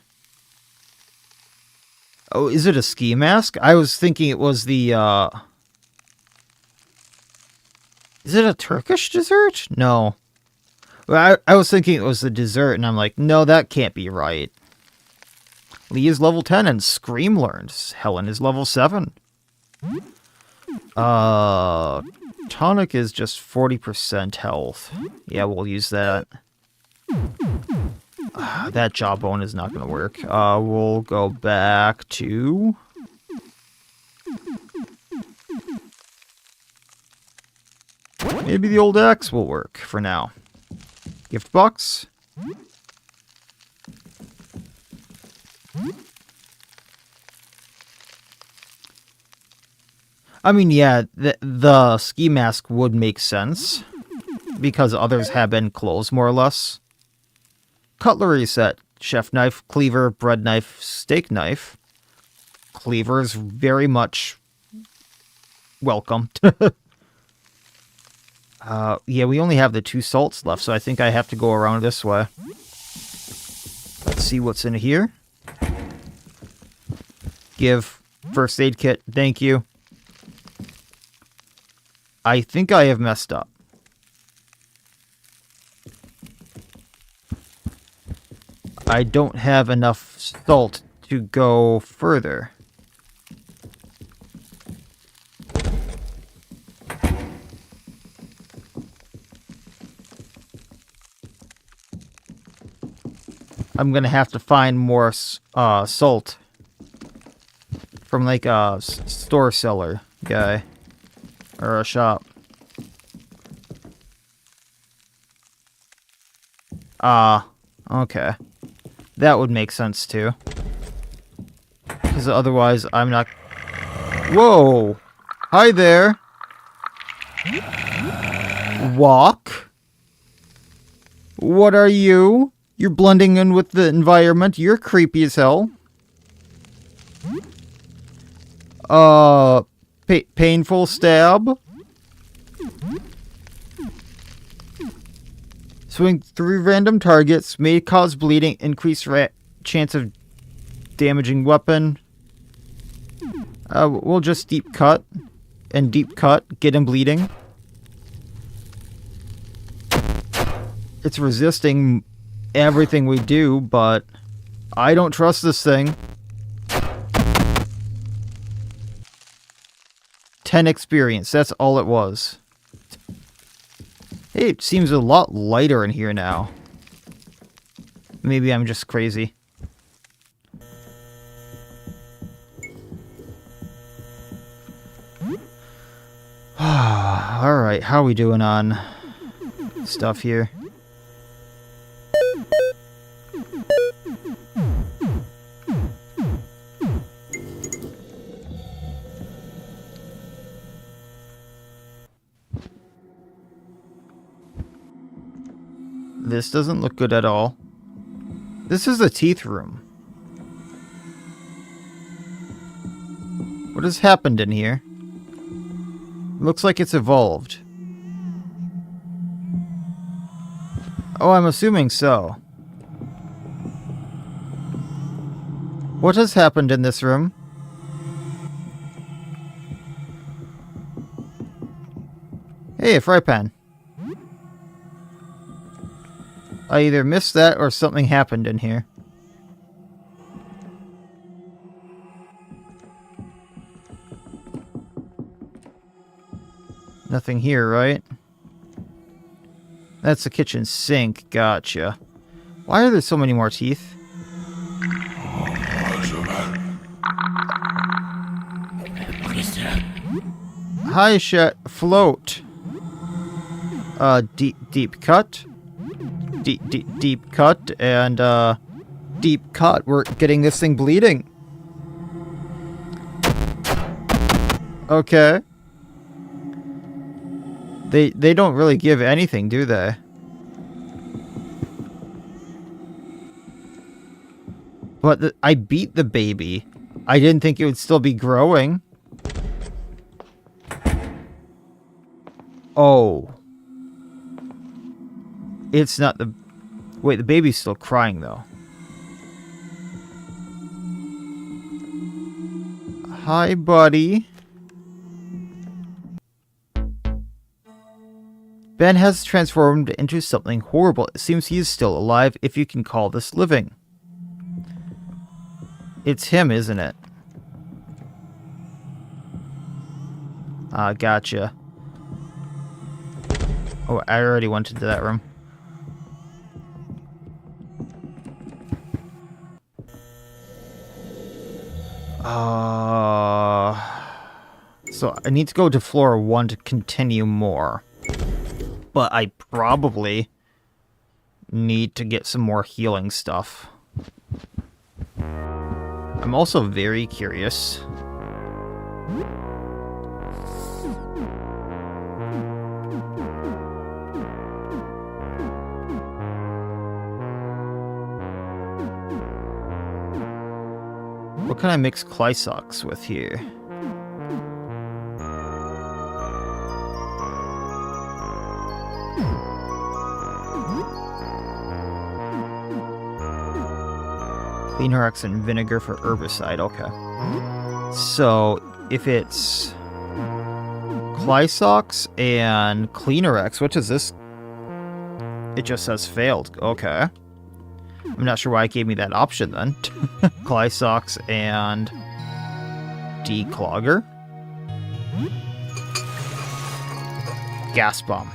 Oh, is it a ski mask? I was thinking it was the, Is it a Turkish dessert? No. I was thinking it was the dessert, and I'm like, no, that can't be right. Lee is level 10, and Scream learned. Helen is level 7. Tonic is just 40% health. Yeah, we'll use that. That jawbone is not going to work. We'll go back to... Maybe the old axe will work for now. Gift box. I mean, yeah, the ski mask would make sense, because others have been closed, more or less. Cutlery set. Chef knife, cleaver, bread knife, steak knife. Cleaver is very much welcome. Yeah, we only have the 2 salts left, so I think I have to go around this way. Let's see what's in here. Give first aid kit, thank you. I think I have messed up. I don't have enough salt to go further. I'm gonna have to find more salt from like a store seller guy or a shop. Okay. That would make sense too. Because otherwise I'm not... Whoa! Hi there! Walk? What are you? You're blending in with the environment. You're creepy as hell. Painful stab. Swing through random targets. May cause bleeding. Increase chance of damaging weapon. We'll just deep cut. And deep cut. Get him bleeding. It's resisting everything we do, but I don't trust this thing. 10 experience, that's all it was. Hey, it seems a lot lighter in here now. Maybe I'm just crazy. Alright, how are we doing on stuff here? This doesn't look good at all. This is the teeth room. What has happened in here? Looks like it's evolved. Oh, I'm assuming so. What has happened in this room? Hey, a fry pan. I either missed that or something happened in here. Nothing here, right? That's the kitchen sink. Gotcha. Why are there so many more teeth? Hi, float. Deep cut. Deep cut, and, deep cut. We're getting this thing bleeding. Okay. They don't really give anything, do they? But I beat the baby. I didn't think it would still be growing. Oh. It's not the... Wait, the baby's still crying, though. Hi, buddy. Ben has transformed into something horrible. It seems he is still alive, if you can call this living. It's him, isn't it? Gotcha. Oh, I already went into that room. So I need to go to floor 1 to continue more. But I probably need to get some more healing stuff. I'm also very curious. What can I mix Clysox with here? Cleanerex and vinegar for herbicide, okay. So, if it's Clysox and Cleanerex, which is this? It just says failed, okay. I'm not sure why it gave me that option then. Clysox and Declogger. Gas bomb.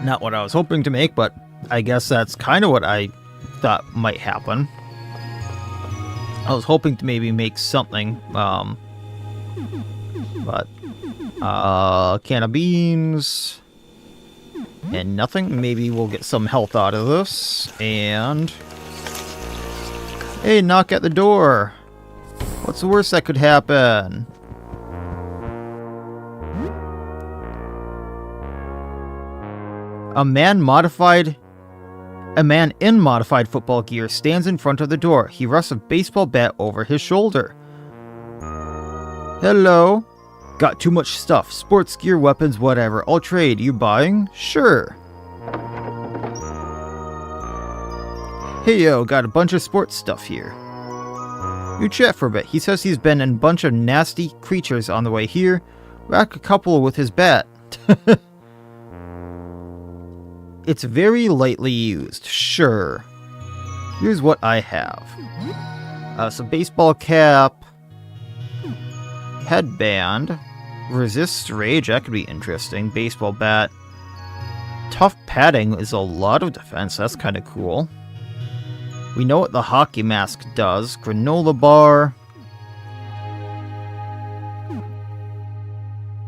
Not what I was hoping to make, but I guess that's kind of what I thought might happen. I was hoping to maybe make something, but can of beans and nothing. Maybe we'll get some health out of this. And hey, knock at the door. What's the worst that could happen? A man in modified football gear stands in front of the door. He rests a baseball bat over his shoulder. Hello. Got too much stuff. Sports gear, weapons, whatever. I'll trade. You buying? Sure. Hey yo, got a bunch of sports stuff here. You chat for a bit. He says he's been in a bunch of nasty creatures on the way here. Whack a couple with his bat. It's very lightly used, sure. Here's what I have. Some baseball cap, headband, resist rage, that could be interesting, baseball bat. Tough padding is a lot of defense, that's kind of cool. We know what the hockey mask does, granola bar.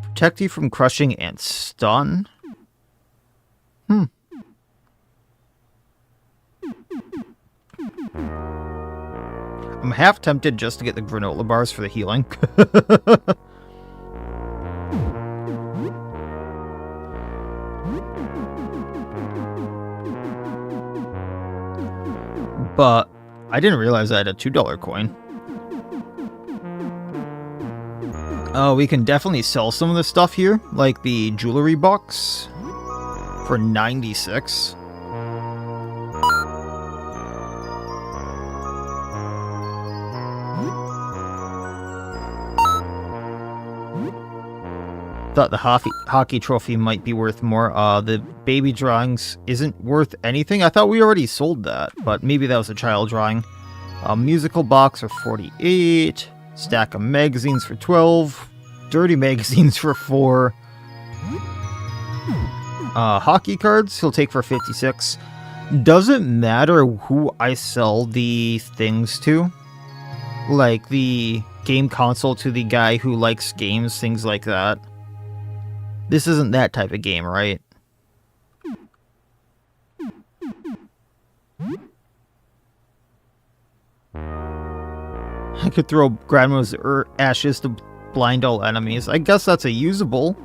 Protect you from crushing and stun. I'm half tempted just to get the granola bars for the healing. But I didn't realize I had a $2 coin. Oh, we can definitely sell some of the stuff here, like the jewelry box for 96. Thought the hockey trophy might be worth more. The baby drawings isn't worth anything. I thought we already sold that, but maybe that was a child drawing. Musical box for 48. Stack of magazines for 12. Dirty magazines for 4. Hockey cards, he'll take for 56. Doesn't matter who I sell the things to. Like the game console to the guy who likes games, things like that. This isn't that type of game, right? I could throw Grandma's ashes to blind all enemies. I guess that's a usable.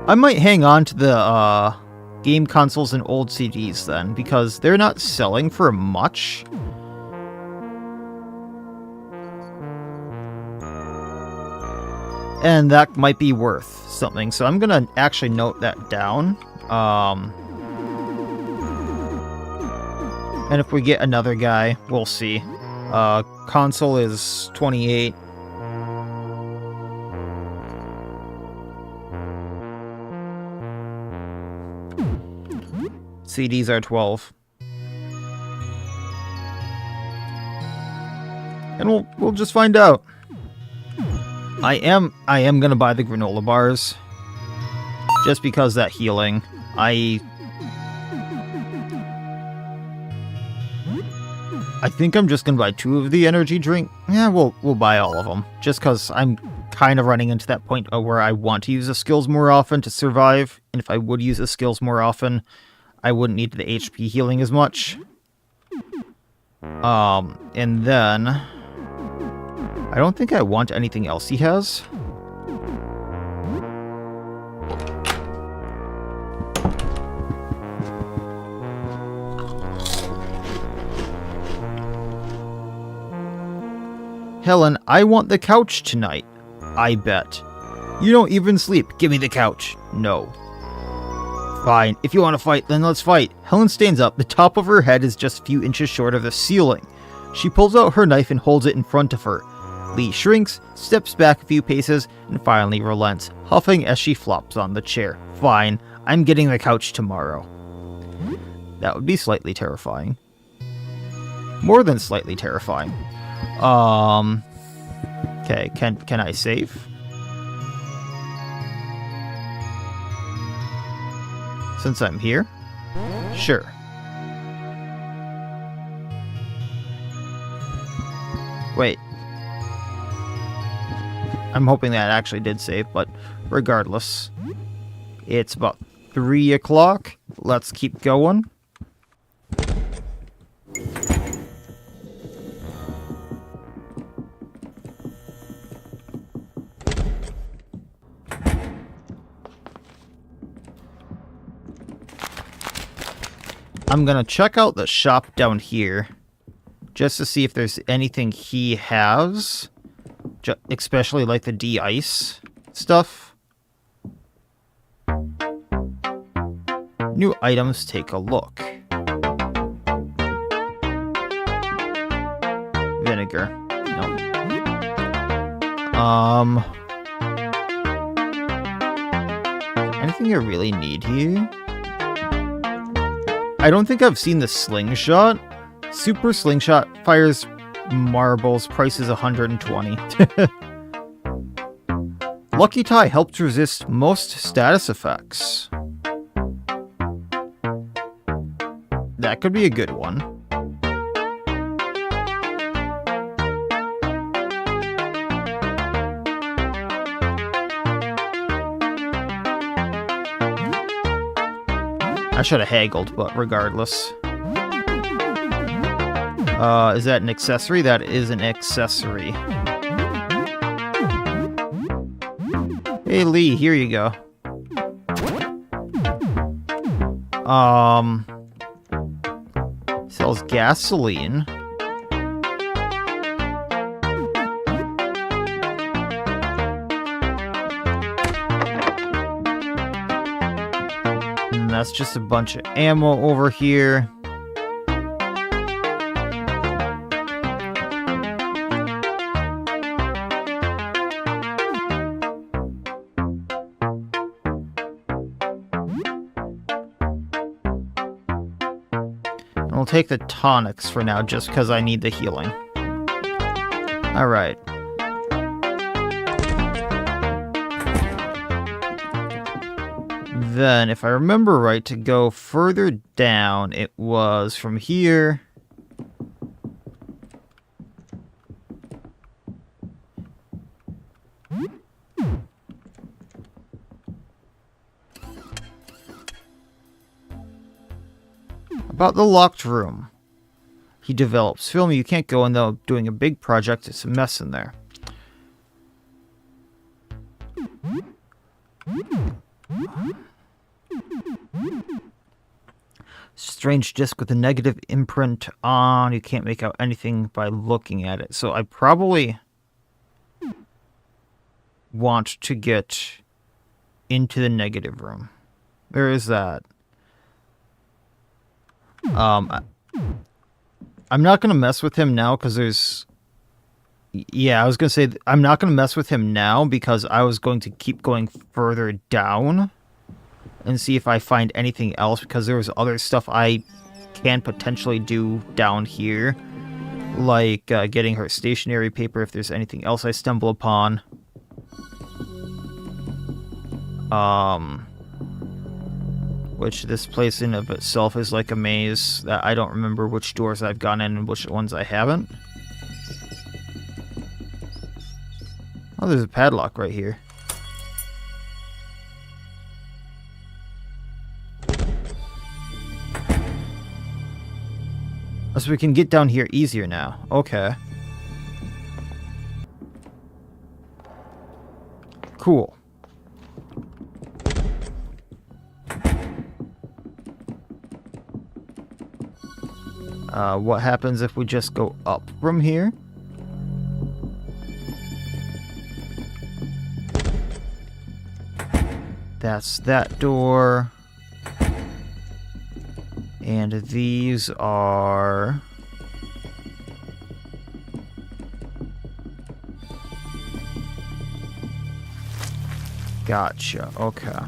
I might hang on to the game consoles and old CDs then, because they're not selling for much. And that might be worth something, so I'm gonna actually note that down. And if we get another guy, we'll see. Console is 28. CDs are 12. And we'll just find out. I am gonna buy the granola bars. Just because that healing. I think I'm just gonna buy 2 of the energy drink. Yeah, we'll buy all of them. Just because I'm kind of running into that point where I want to use the skills more often to survive. And if I would use the skills more often, I wouldn't need the HP healing as much. And then I don't think I want anything else he has. Helen, I want the couch tonight. I bet. You don't even sleep. Give me the couch. No. Fine. If you want to fight, then let's fight. Helen stands up. The top of her head is just a few inches short of the ceiling. She pulls out her knife and holds it in front of her. Lee shrinks, steps back a few paces, and finally relents, huffing as she flops on the chair. Fine. I'm getting the couch tomorrow. That would be slightly terrifying. More than slightly terrifying. Okay, can I save? Since I'm here? Sure. Wait. I'm hoping that actually did save, but regardless. It's about 3 o'clock. Let's keep going. I'm gonna check out the shop down here, just to see if there's anything he has, especially like the de-ice stuff. New items, take a look. Vinegar, no. Anything I really need here? I don't think I've seen the slingshot. Super slingshot fires marbles. Price is 120. Lucky Tie helps resist most status effects. That could be a good one. I should have haggled, but regardless. Is that an accessory? That is an accessory. Hey Lee, here you go. Sells gasoline. That's just a bunch of ammo over here. And we'll take the tonics for now, just because I need the healing. Alright. then, if I remember right, to go further down, it was from here. About the locked room. He develops film. You can't go in though doing a big project. It's a mess in there. Strange disc with a negative imprint on. You can't make out anything by looking at it. So I probably want to get into the negative room. There is that. I'm not going to mess with him now because there's... Yeah, I was going to say I'm not going to mess with him now because I was going to keep going further down and see if I find anything else because there was other stuff I can potentially do down here. Like getting her stationery paper if there's anything else I stumble upon. Which this place in of itself is like a maze that I don't remember which doors I've gone in and which ones I haven't. Oh, there's a padlock right here. Oh, so we can get down here easier now. Okay. Cool. What happens if we just go up from here? That's that door. And these are... Gotcha, okay.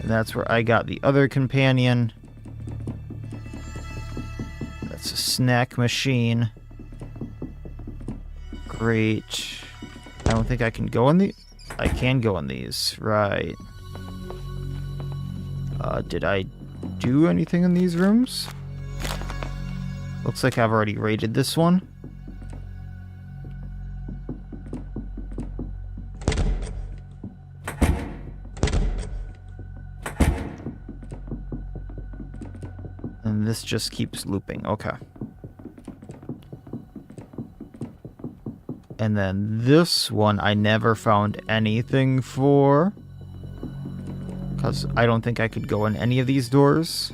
And that's where I got the other companion. That's a snack machine. Great. I don't think I can go in the... I can go in these, right. Did I do anything in these rooms? Looks like I've already raided this one. And this just keeps looping, okay. And then this one I never found anything for. Because I don't think I could go in any of these doors.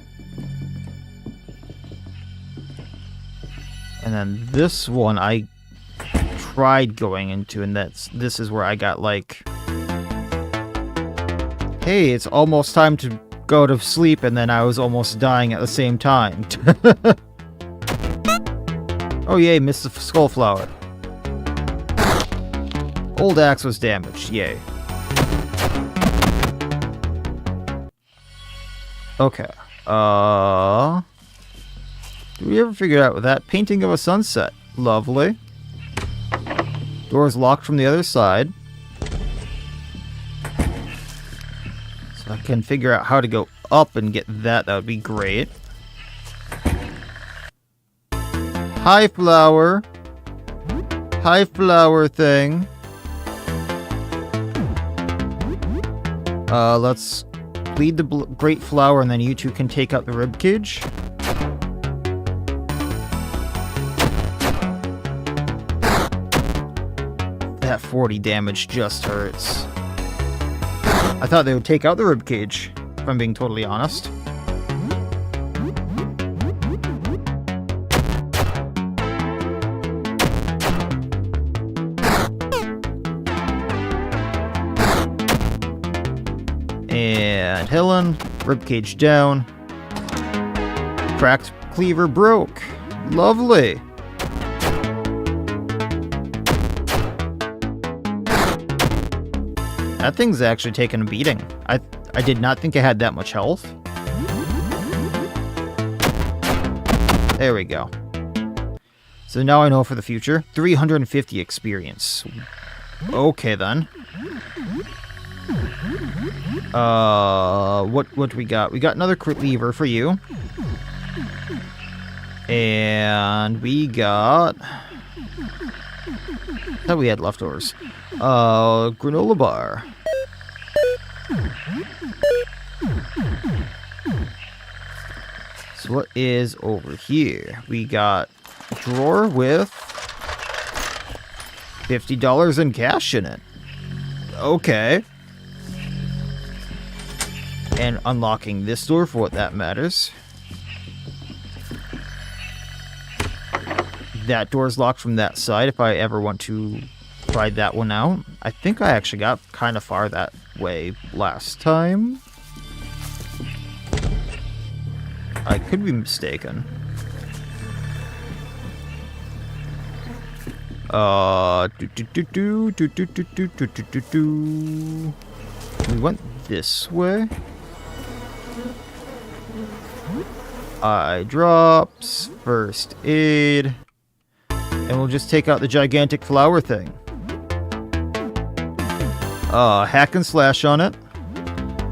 And then this one I tried going into, and this is where I got like... Hey, it's almost time to go to sleep, and then I was almost dying at the same time. Oh yay, missed the skull flower. Old axe was damaged, yay. Okay, did we ever figure out that? Painting of a sunset. Lovely. Door's locked from the other side. So I can figure out how to go up and get that. That would be great. Hi, flower. Hi, flower thing. Let's lead the great flower, and then you two can take out the ribcage. That 40 damage just hurts. I thought they would take out the ribcage, if I'm being totally honest. And Helen, ribcage down. Cracked cleaver broke. Lovely. That thing's actually taken a beating. I did not think it had that much health. There we go. So now I know for the future. 350 experience. Okay then. What do we got? We got another crit lever for you. And we got... I thought we had leftovers. Granola bar. So what is over here? We got a drawer with $50 in cash in it. Okay. And unlocking this door for what that matters. That door's locked from that side if I ever want to try that one out. I think I actually got kind of far that way last time. I could be mistaken. We went this way. Eye drops, first aid, and we'll just take out the gigantic flower thing. Hack and slash on it.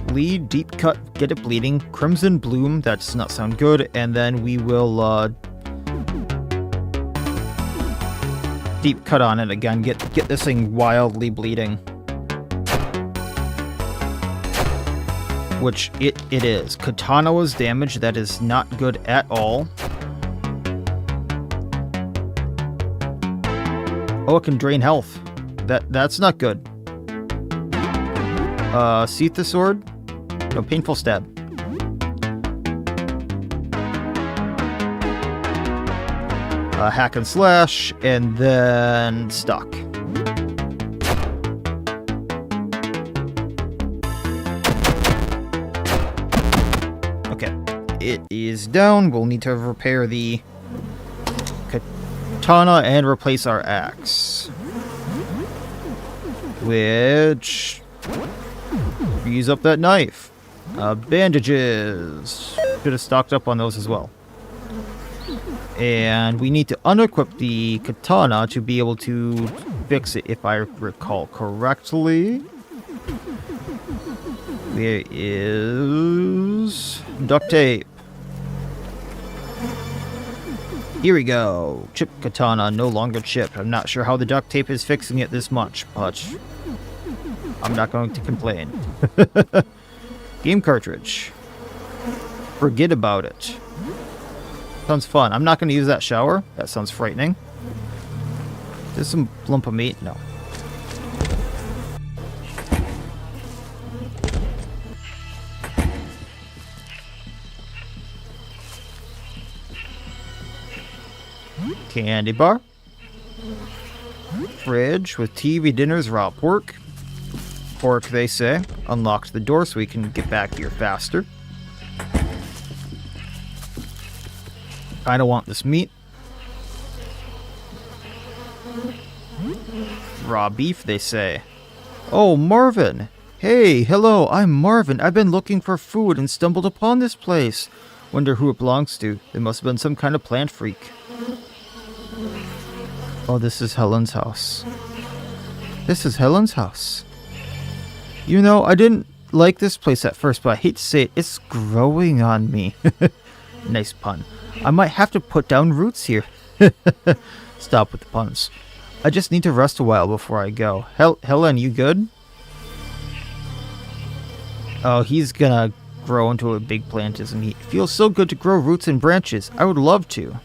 Bleed, deep cut, get it bleeding. Crimson bloom, that does not sound good. And then we will deep cut on it again. Get this thing wildly bleeding. Which it is. Katana was damaged. That is not good at all. Oh, it can drain health. That's not good. Seeth the sword. No, painful stab. Hack and slash, and then stock. Okay, it is down. We'll need to repair the katana and replace our axe. Which... use up that knife. Bandages. Should have stocked up on those as well. And we need to unequip the katana to be able to fix it, if I recall correctly. There is duct tape. Here we go. Chip katana, no longer chipped. I'm not sure how the duct tape is fixing it this much, but I'm not going to complain. Game cartridge. Forget about it. Sounds fun. I'm not going to use that shower. That sounds frightening. There's some lump of meat? No. Candy bar. Fridge with TV dinners, raw pork. Pork, they say. Unlocked the door so we can get back here faster. Kinda want this meat. Raw beef, they say. Oh, Marvin! Hey, hello, I'm Marvin. I've been looking for food and stumbled upon this place. Wonder who it belongs to. It must have been some kind of plant freak. Oh, this is Helen's house. This is Helen's house. You know, I didn't like this place at first, but I hate to say it, it's growing on me. Nice pun. I might have to put down roots here. Stop with the puns. I just need to rest a while before I go. Helen, you good? Oh, he's gonna grow into a big plant, isn't he? It feels so good to grow roots and branches. I would love to.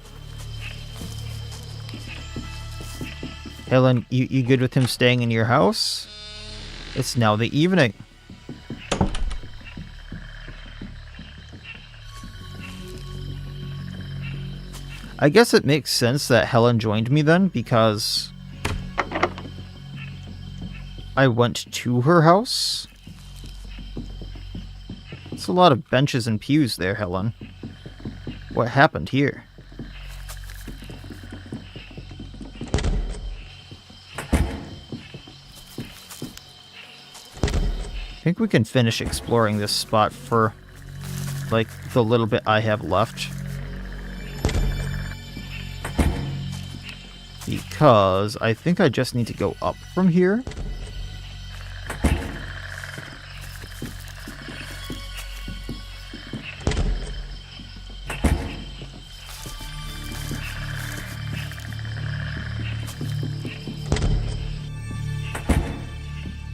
Helen, you good with him staying in your house? It's now the evening. I guess it makes sense that Helen joined me then, because I went to her house. It's a lot of benches and pews there, Helen. What happened here? I think we can finish exploring this spot for, like, the little bit I have left. Because I think I just need to go up from here.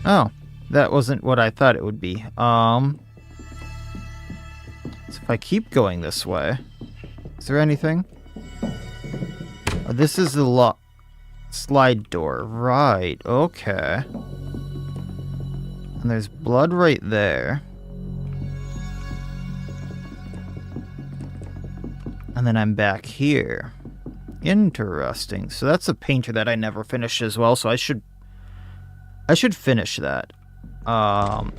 Oh, that wasn't what I thought it would be. So if I keep going this way, is there anything? Oh, this is the slide door. Right, okay. And there's blood right there. And then I'm back here. Interesting. So that's a painter that I never finished as well, so I should finish that.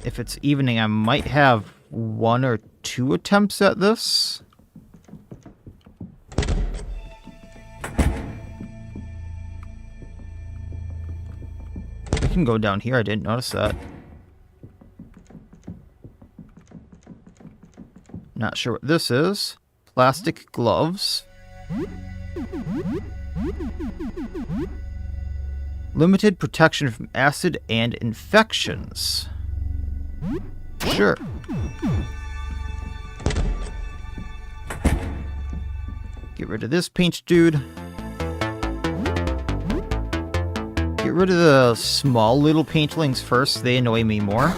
If it's evening, I might have 1 or 2 attempts at this. We can go down here. I didn't notice that. Not sure what this is. Plastic gloves. Limited protection from acid and infections. Sure. Get rid of this paint dude. Get rid of the small little paintlings first. They annoy me more.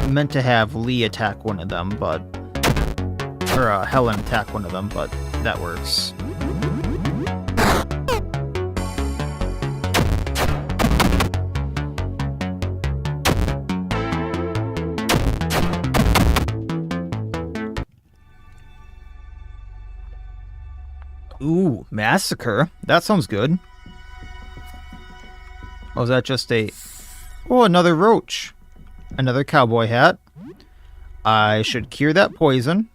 Meant to have Lee attack one of them, but... Or Helen attack one of them, but that works. Ooh, massacre. That sounds good. Oh, is that just a... Oh, another roach. Another cowboy hat. I should cure that poison.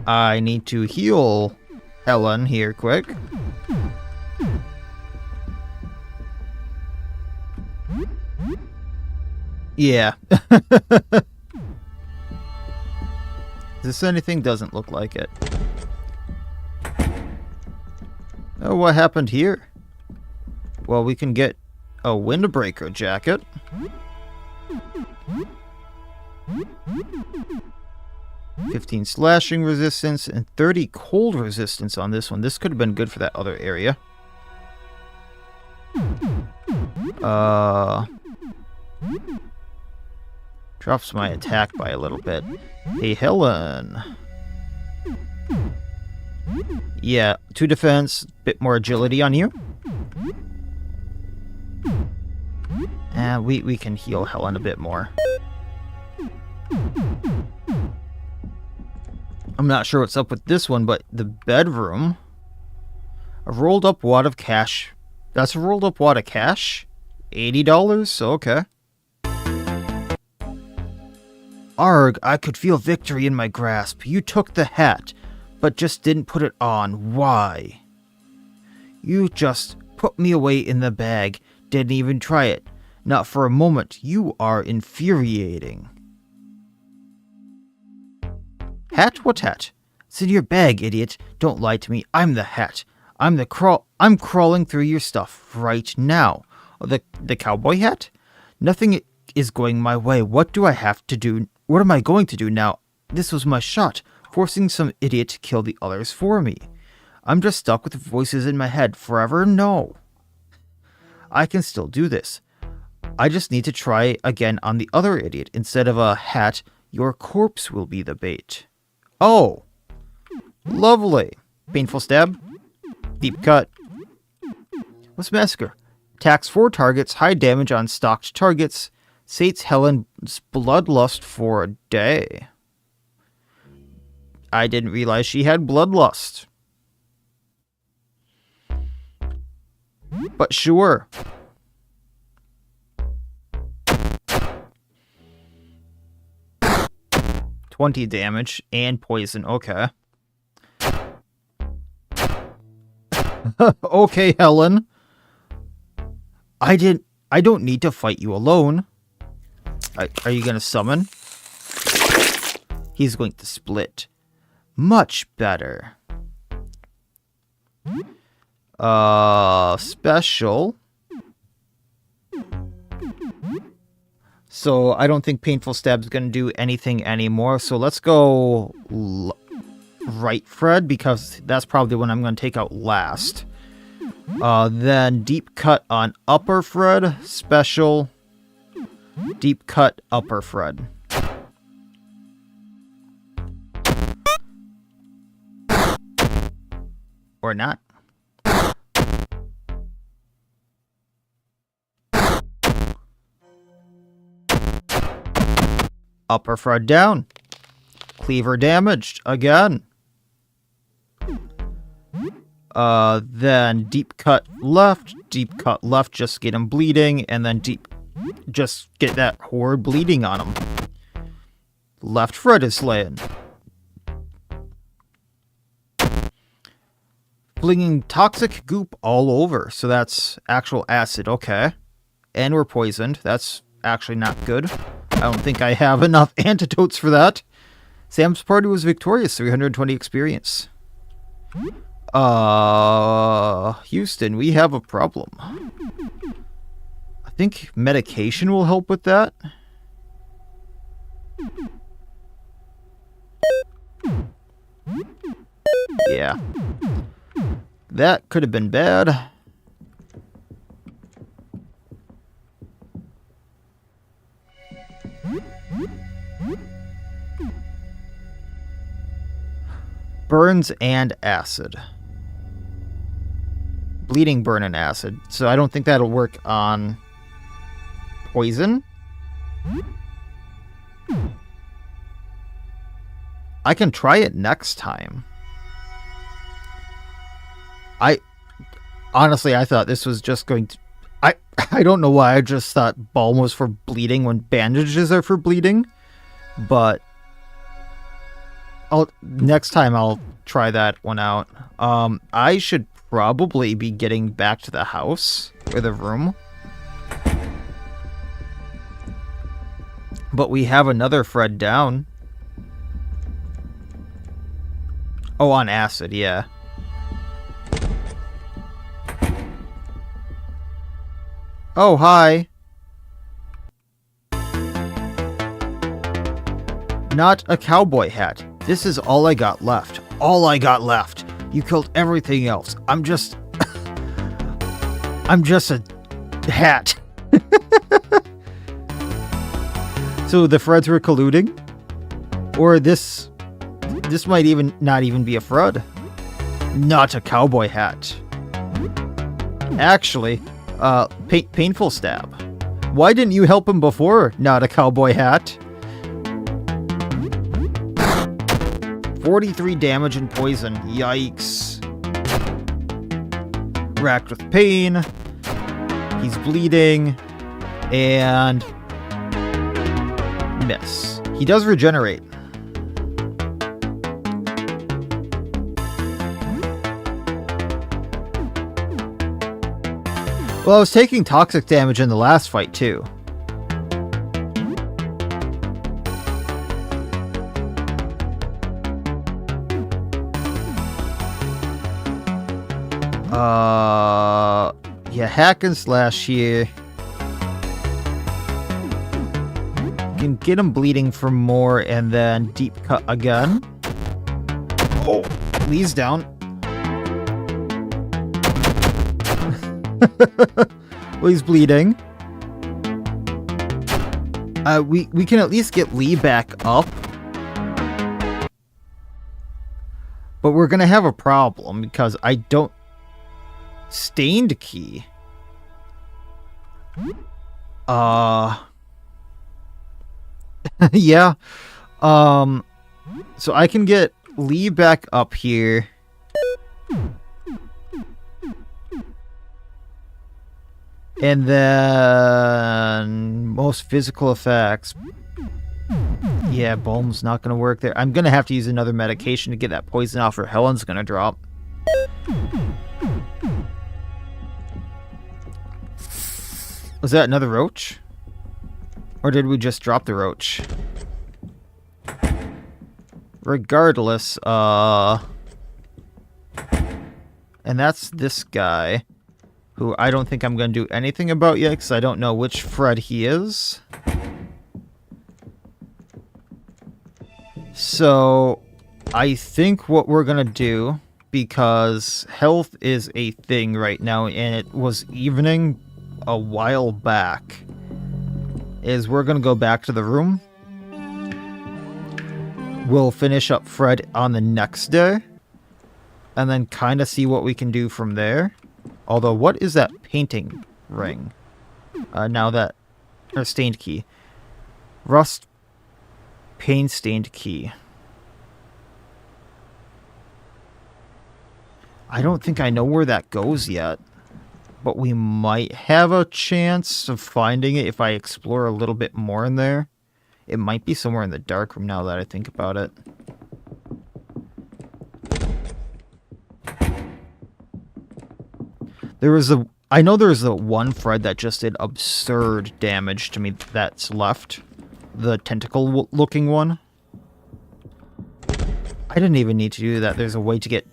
I need to heal Helen here quick. Yeah. Is this anything? Doesn't look like it. Oh, what happened here? Well, we can get a windbreaker jacket. 15 slashing resistance and 30 cold resistance on this one. This could have been good for that other area. Drops my attack by a little bit. Hey, Helen. Yeah, 2 defense, bit more agility on you. And we can heal Helen a bit more. I'm not sure what's up with this one, but the bedroom. A rolled up wad of cash. That's a rolled up wad of cash? $80? Okay. Arg, I could feel victory in my grasp. You took the hat, but just didn't put it on. Why? You just put me away in the bag. Didn't even try it. Not for a moment. You are infuriating. Hat? What hat? It's in your bag, idiot. Don't lie to me. I'm the hat. I'm crawling through your stuff right now. Oh, the cowboy hat? Nothing is going my way. What do I have to do? What am I going to do now? This was my shot, forcing some idiot to kill the others for me. I'm just stuck with voices in my head forever? No. I can still do this. I just need to try again on the other idiot. Instead of a hat, your corpse will be the bait. Oh. Lovely. Painful stab. Deep cut. What's massacre? Attacks 4 targets, high damage on stocked targets. Sates Helen's bloodlust for a day. I didn't realize she had bloodlust. But sure. $20 damage and poison. Okay. Okay, Helen. I don't need to fight you alone. Are you gonna summon? He's going to split. Much better. So I don't think Painful Stab's going to do anything anymore. So let's go right Fred, because that's probably what I'm going to take out last. Then Deep Cut on Upper Fred. Special. Deep Cut Upper Fred. Or not. Upper Fred down. Cleaver damaged again. Then Deep Cut left. Deep Cut left, just get him bleeding. And then just get that horde bleeding on him. Left Fred is slaying. Flinging toxic goop all over. So that's actual acid. Okay. And we're poisoned. That's actually not good. I don't think I have enough antidotes for that. Sam's party was victorious. 320 experience. Houston, we have a problem. I think medication will help with that. Yeah. That could have been bad. Burns and acid. Bleeding, burn, and acid. So I don't think that'll work on poison. I can try it next time. Honestly, I thought this was just going to... I don't know why I just thought balm was for bleeding when bandages are for bleeding. But... next time I'll try that one out. I should probably be getting back to the house, or the room. But we have another Fred down. Oh, on acid, yeah. Oh, hi. Not a cowboy hat. This is all I got left. All I got left. You killed everything else. I'm just a hat. So the Freds were colluding? Or this might even not even be a Fred. Not a cowboy hat. Actually, Painful Stab. Why didn't you help him before? Not a cowboy hat. 43 damage and poison. Yikes. Racked with pain. He's bleeding. And... miss. He does regenerate. Well, I was taking toxic damage in the last fight, too. Yeah, hack and slash here. Can get him bleeding for more, and then deep cut again. Oh, Lee's down. Well, he's bleeding. We can at least get Lee back up. But we're gonna have a problem because I don't... Stained key. Yeah. So I can get Lee back up here. And then most physical effects. Yeah, Balm's not going to work there. I'm going to have to use another medication to get that poison off, or Helen's going to drop. Was that another roach? Or did we just drop the roach? Regardless, and that's this guy, who I don't think I'm going to do anything about yet, because I don't know which Fred he is. So, I think what we're gonna do, because health is a thing right now, and it was evening a while back, is we're gonna go back to the room. We'll finish up Fred on the next day, and then kind of see what we can do from there. Although, what is that painting ring? Or stained key. Rust paint stained key. I don't think I know where that goes yet, but we might have a chance of finding it if I explore a little bit more in there. It might be somewhere in the dark room now that I think about it. I know there's the one Fred that just did absurd damage to me that's left. The tentacle-looking one. I didn't even need to do that. There's a way to get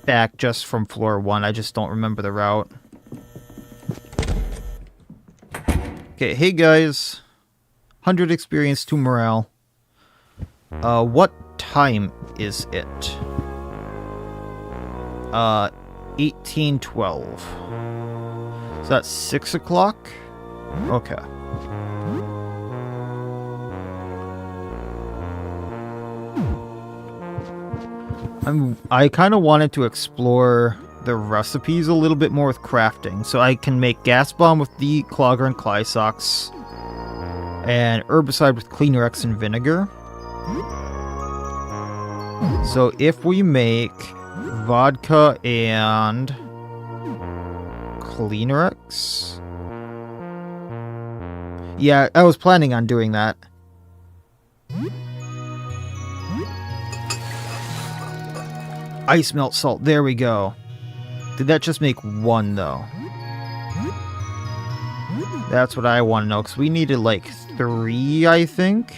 back just from floor 1. I just don't remember the route. Okay, hey guys. 100 experience to morale. What time is it? 1812. So that's 6 o'clock? Okay. I kind of wanted to explore the recipes a little bit more with crafting. So I can make gas bomb with the clogger and Clysox, and herbicide with Cleanerex and vinegar. So if we make vodka and Cleanerex... Yeah, I was planning on doing that. Ice melt salt, there we go. Did that just make 1 though? That's what I want to know, because we needed like 3, I think.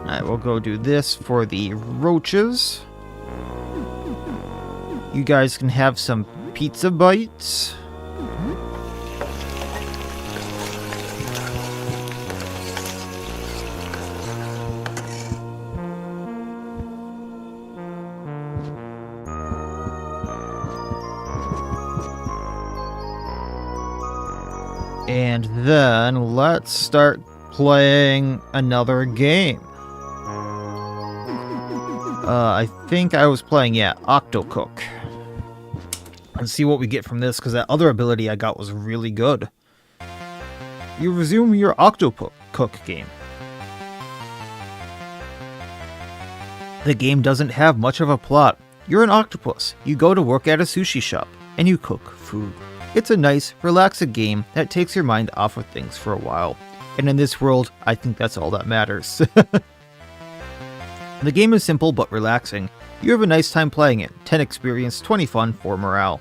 Alright, we'll go do this for the roaches. You guys can have some pizza bites. And then let's start playing another game. I think I was playing, Octocook. And see what we get from this, because that other ability I got was really good. You resume your Octocook game. The game doesn't have much of a plot. You're an octopus. You go to work at a sushi shop, and you cook food. It's a nice, relaxing game that takes your mind off of things for a while. And in this world, I think that's all that matters. The game is simple but relaxing. You have a nice time playing it. 10 experience, 20 fun, 4 morale.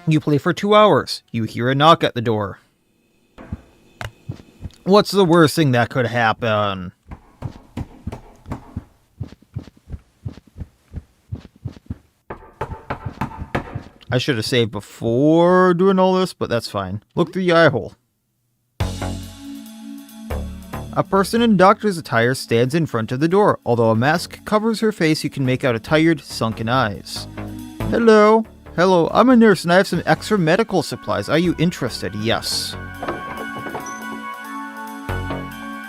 You play for 2 hours. You hear a knock at the door. What's the worst thing that could happen? I should have saved before doing all this, but that's fine. Look through the eye hole. A person in doctor's attire stands in front of the door. Although a mask covers her face, you can make out a tired, sunken eyes. Hello. Hello, I'm a nurse and I have some extra medical supplies. Are you interested? Yes.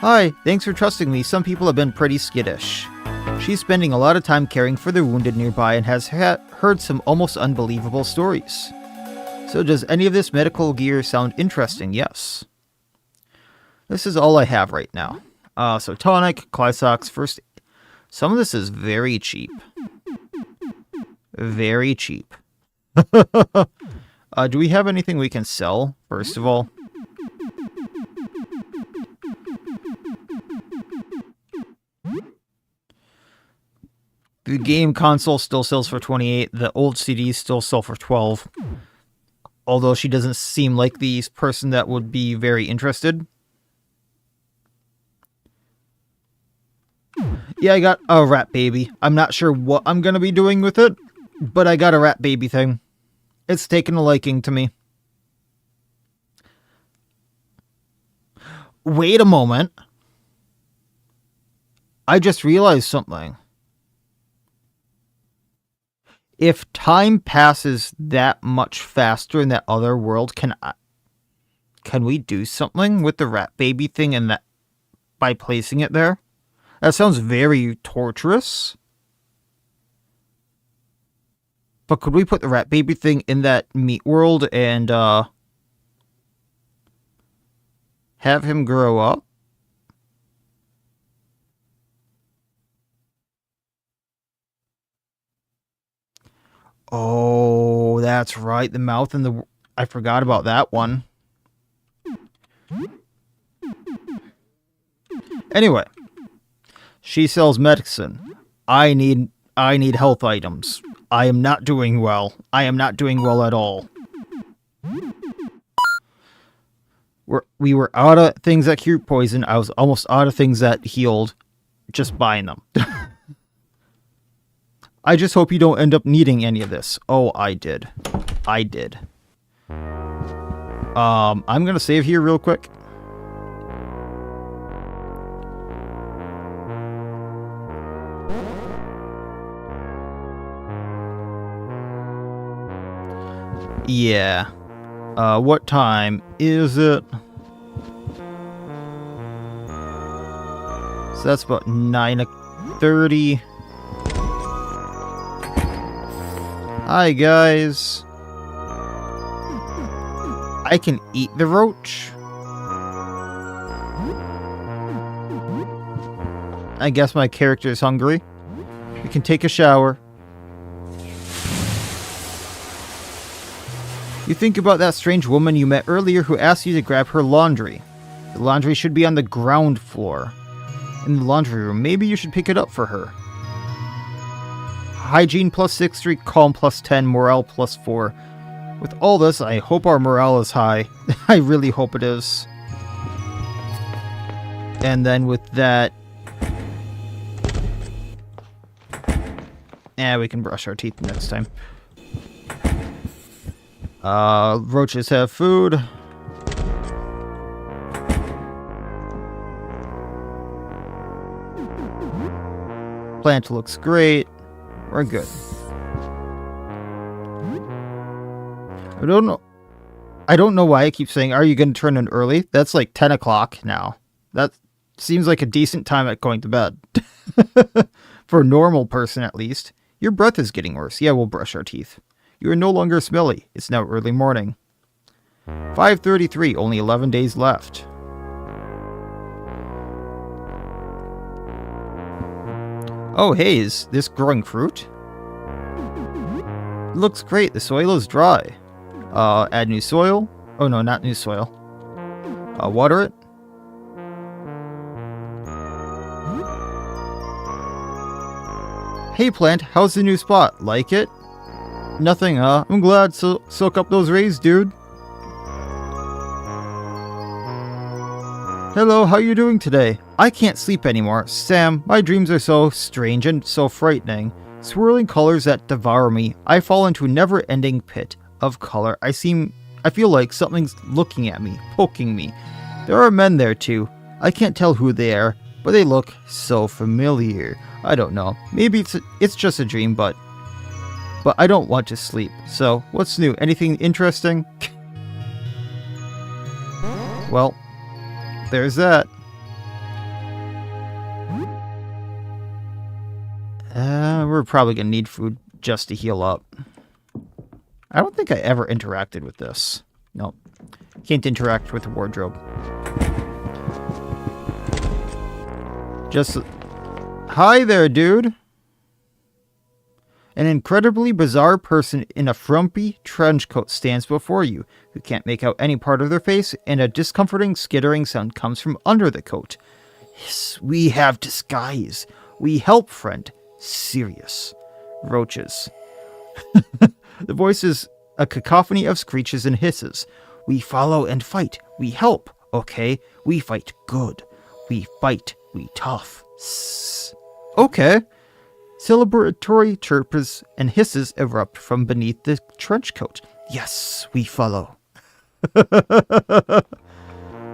Hi, thanks for trusting me. Some people have been pretty skittish. She's spending a lot of time caring for the wounded nearby and has heard some almost unbelievable stories. So does any of this medical gear sound interesting? Yes. This is all I have right now. So tonic, Clysox, first... Some of this is very cheap. Very cheap. Do we have anything we can sell, first of all? The game console still sells for $28. The old CDs still sell for $12. Although she doesn't seem like the person that would be very interested. Yeah, I got a rat baby. I'm not sure what I'm going to be doing with it, but I got a rat baby thing. It's taken a liking to me. Wait a moment. I just realized something. If time passes that much faster in that other world, can we do something with the rat baby thing and that by placing it there? That sounds very torturous. But could we put the rat baby thing in that meat world and have him grow up? Oh, that's right. The mouth and the... I forgot about that one. Anyway. She sells medicine. I need health items. I am not doing well. I am not doing well at all. We were out of things that cured poison. I was almost out of things that healed. Just buying them. I just hope you don't end up needing any of this. Oh, I did. I did. I'm gonna save here real quick. Yeah. What time is it? So that's about 9:30. Hi, guys. I can eat the roach. I guess my character is hungry. We can take a shower. You think about that strange woman you met earlier who asked you to grab her laundry. The laundry should be on the ground floor. In the laundry room. Maybe you should pick it up for her. Hygiene +63, calm +10, morale +4. With all this, I hope our morale is high. I really hope it is. And then with that... we can brush our teeth next time. Roaches have food. Plant looks great. We're good. I don't know why I keep saying, are you going to turn in early? That's like 10 o'clock now. That seems like a decent time at going to bed. For a normal person, at least. Your breath is getting worse. Yeah, we'll brush our teeth. You are no longer smelly. It's now early morning. 5:33, only 11 days left. Oh, hey, is this growing fruit? It looks great. The soil is dry. Add new soil. Oh, no, not new soil. Water it. Hey, plant, how's the new spot? Like it? Nothing, huh? I'm glad. Soak up those rays, dude. Hello, how you doing today? I can't sleep anymore. Sam, my dreams are so strange and so frightening. Swirling colors that devour me. I fall into a never-ending pit of color. I feel like something's looking at me, poking me. There are men there too. I can't tell who they are, but they look so familiar. I don't know. Maybe it's just a dream, but I don't want to sleep. So, what's new? Anything interesting? Well, there's that. We're probably gonna need food just to heal up. I don't think I ever interacted with this. Nope. Can't interact with the wardrobe. Just... Hi there, dude! An incredibly bizarre person in a frumpy trench coat stands before you, who can't make out any part of their face, and a discomforting skittering sound comes from under the coat. Yes, we have disguise. We help, friend. Serious. Roaches. The voice is a cacophony of screeches and hisses. We follow and fight. We help. Okay? We fight good. We fight. We tough. Sss. Okay. Celebratory chirps and hisses erupt from beneath the trench coat. Yes, we follow.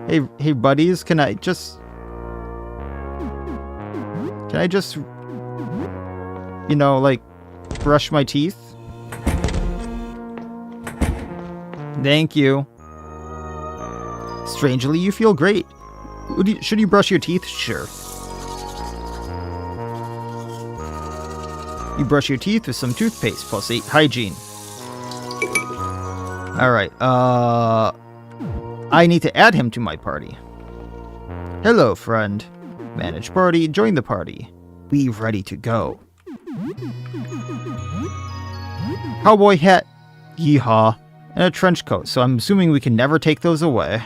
Hey buddies, can I just, you know, like, brush my teeth? Thank you. Strangely, you feel great. Should you brush your teeth? Sure. You brush your teeth with some toothpaste plus 8 hygiene. Alright, I need to add him to my party. Hello, friend. Manage party, join the party. We ready to go. Cowboy hat, yeehaw, and a trench coat, so I'm assuming we can never take those away.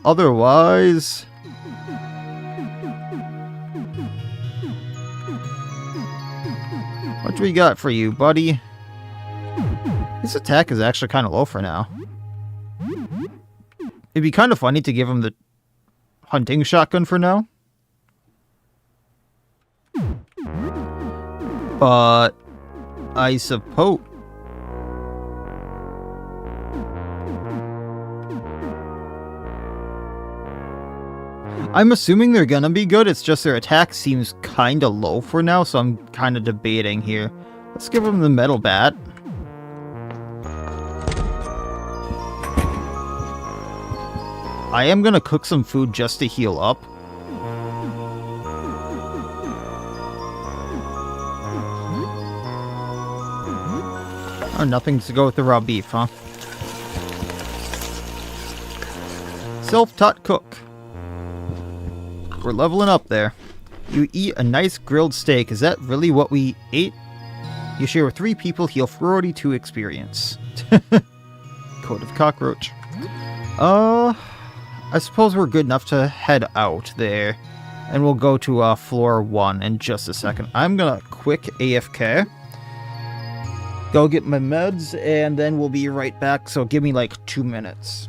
Otherwise... what do we got for you, buddy? His attack is actually kind of low for now. It'd be kind of funny to give him the hunting shotgun for now. But I suppose... I'm assuming they're gonna be good, it's just their attack seems kinda low for now, so I'm kinda debating here. Let's give them the metal bat. I am gonna cook some food just to heal up. Oh, nothing to go with the raw beef, huh? Self-taught cook. We're leveling up there. You eat a nice grilled steak. Is that really what we ate? You share with 3 people, heal 42 experience. Coat of cockroach. I suppose we're good enough to head out there. And we'll go to floor 1 in just a second. I'm gonna quick AFK. Go get my meds, and then we'll be right back. So give me like 2 minutes.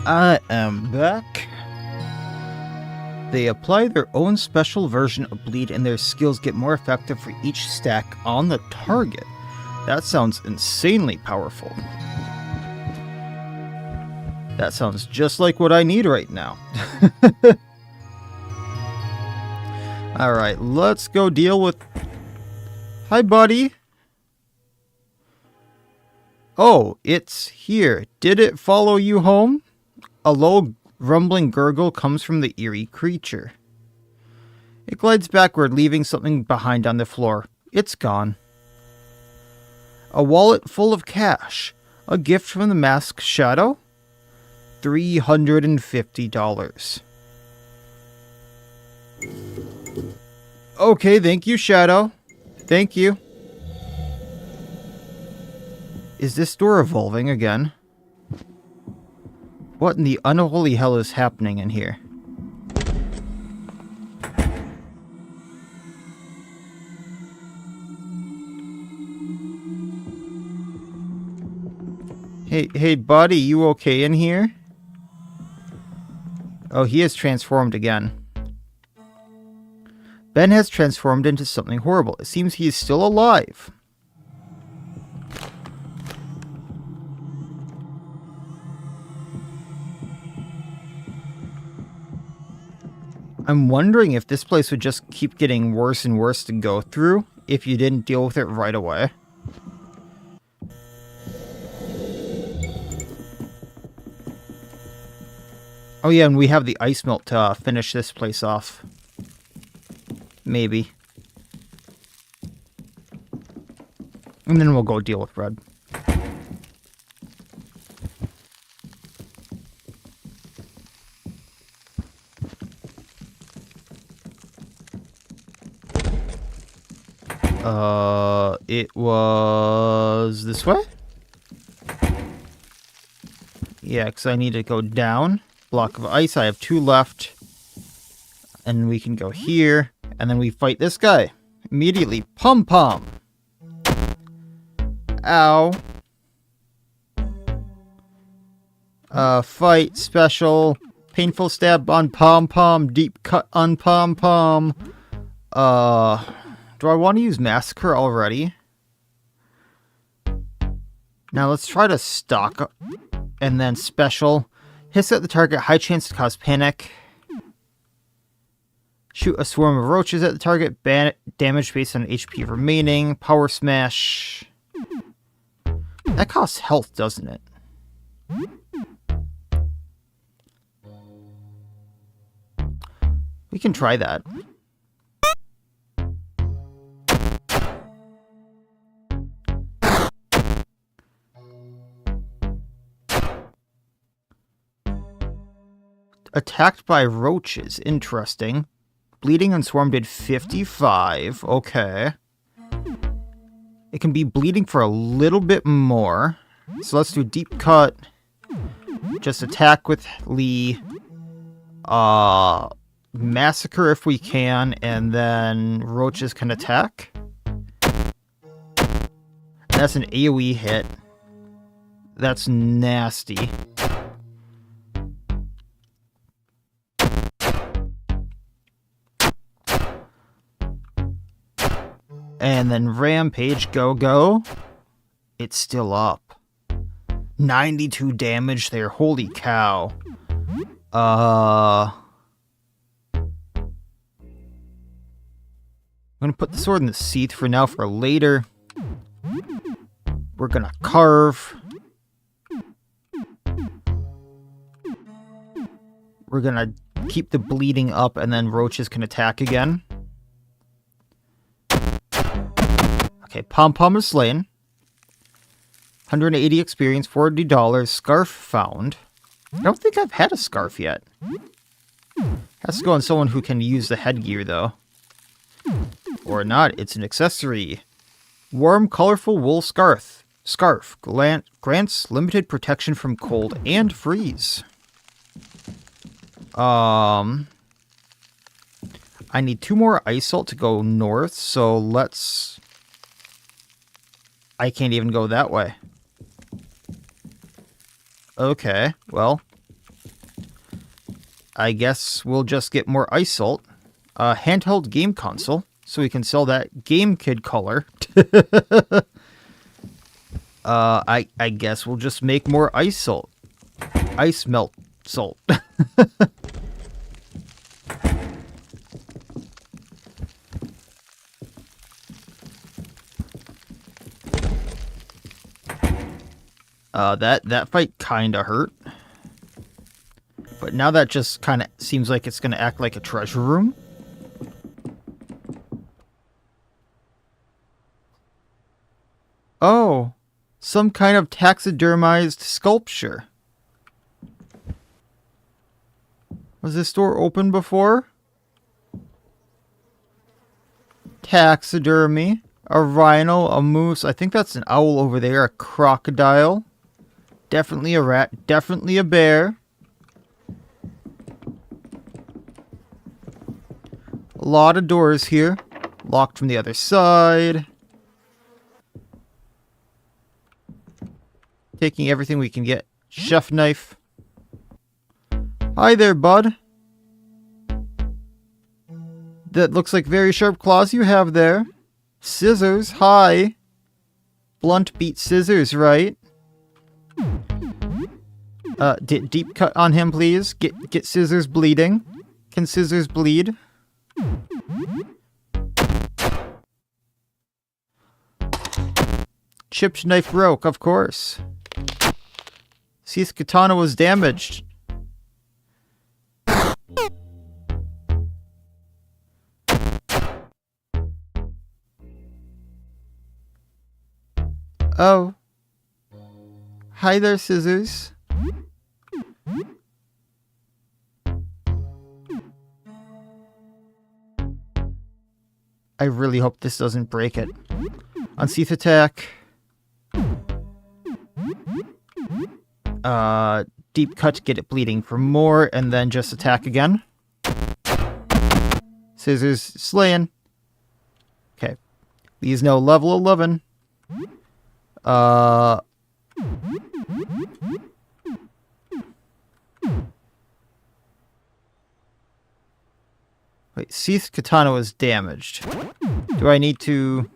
I am back. They apply their own special version of bleed and their skills get more effective for each stack on the target. That sounds insanely powerful. That sounds just like what I need right now. Alright, let's go deal with... Hi, buddy. Oh, it's here. Did it follow you home? A low rumbling gurgle comes from the eerie creature. It glides backward, leaving something behind on the floor. It's gone. A wallet full of cash. A gift from the masked shadow? $350. Okay, thank you, Shadow. Thank you. Is this door evolving again? What in the unholy hell is happening in here? Hey, buddy, you okay in here? Oh, he has transformed again. Ben has transformed into something horrible. It seems he is still alive. I'm wondering if this place would just keep getting worse and worse to go through if you didn't deal with it right away. Oh yeah, and we have the ice melt to finish this place off. Maybe. And then we'll go deal with Red. It was this way? Yeah, because I need to go down. Block of ice, I have 2 left. And we can go here. And then we fight this guy. Immediately. Pom-pom. Ow. Fight, special. Painful stab on pom-pom. Deep cut on pom-pom. Do I want to use Massacre already? Now let's try to stalk. And then special. Hiss at the target. High chance to cause panic. Shoot a swarm of roaches at the target. Damage based on HP remaining. Power smash. That costs health, doesn't it? We can try that. Attacked by roaches. Interesting. Bleeding and Swarm did 55. Okay. It can be bleeding for a little bit more. So let's do Deep Cut. Just attack with Lee. Massacre if we can. And then roaches can attack. That's an AoE hit. That's nasty. And then Rampage, go. It's still up. 92 damage there. Holy cow. I'm gonna put the sword in the sheath for now for later. We're gonna carve. We're gonna keep the bleeding up and then roaches can attack again. Okay, Pom-Pom is slain. 180 experience, $40. Scarf found. I don't think I've had a scarf yet. Has to go on someone who can use the headgear, though. Or not, it's an accessory. Warm, colorful wool scarf. Grants limited protection from cold and freeze. I need 2 more ice salt to go north, so let's... I can't even go that way. Okay, well, I guess we'll just get more ice salt. A handheld game console, so we can sell that Game Kid color. I guess we'll just make more ice salt. Ice melt salt. That fight kinda hurt. But now that just kinda seems like it's gonna act like a treasure room. Oh, some kind of taxidermized sculpture. Was this door open before? Taxidermy. A rhino, a moose. I think that's an owl over there. A crocodile. Definitely a rat. Definitely a bear. A lot of doors here. Locked from the other side. Taking everything we can get. Chef knife. Hi there, bud. That looks like very sharp claws you have there. Scissors, hi. Blunt beats scissors, right? Deep cut on him, please. Get scissors bleeding. Can scissors bleed? Chipped knife broke, of course. Cease katana was damaged. Oh. Hi there, scissors. I really hope this doesn't break it. Unseath attack. Deep cut to get it bleeding for more, and then just attack again. Scissors slaying. Okay. These now level 11. Wait, Seath Katana was damaged. Do I need to...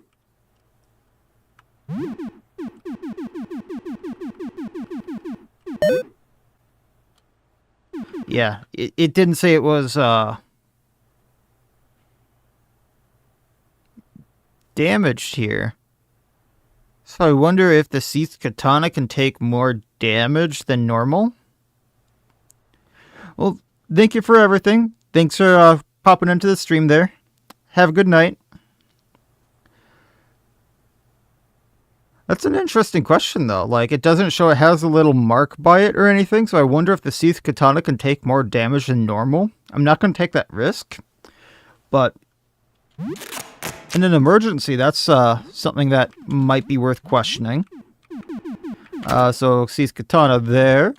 Yeah, it didn't say it was, damaged here. So I wonder if the Seath Katana can take more damage than normal? Well, thank you for everything. Thanks for, popping into the stream there. Have a good night. That's an interesting question, though. Like, it doesn't show it has a little mark by it or anything, so I wonder if the Seath Katana can take more damage than normal. I'm not going to take that risk, but in an emergency, that's something that might be worth questioning. So, Seath Katana there.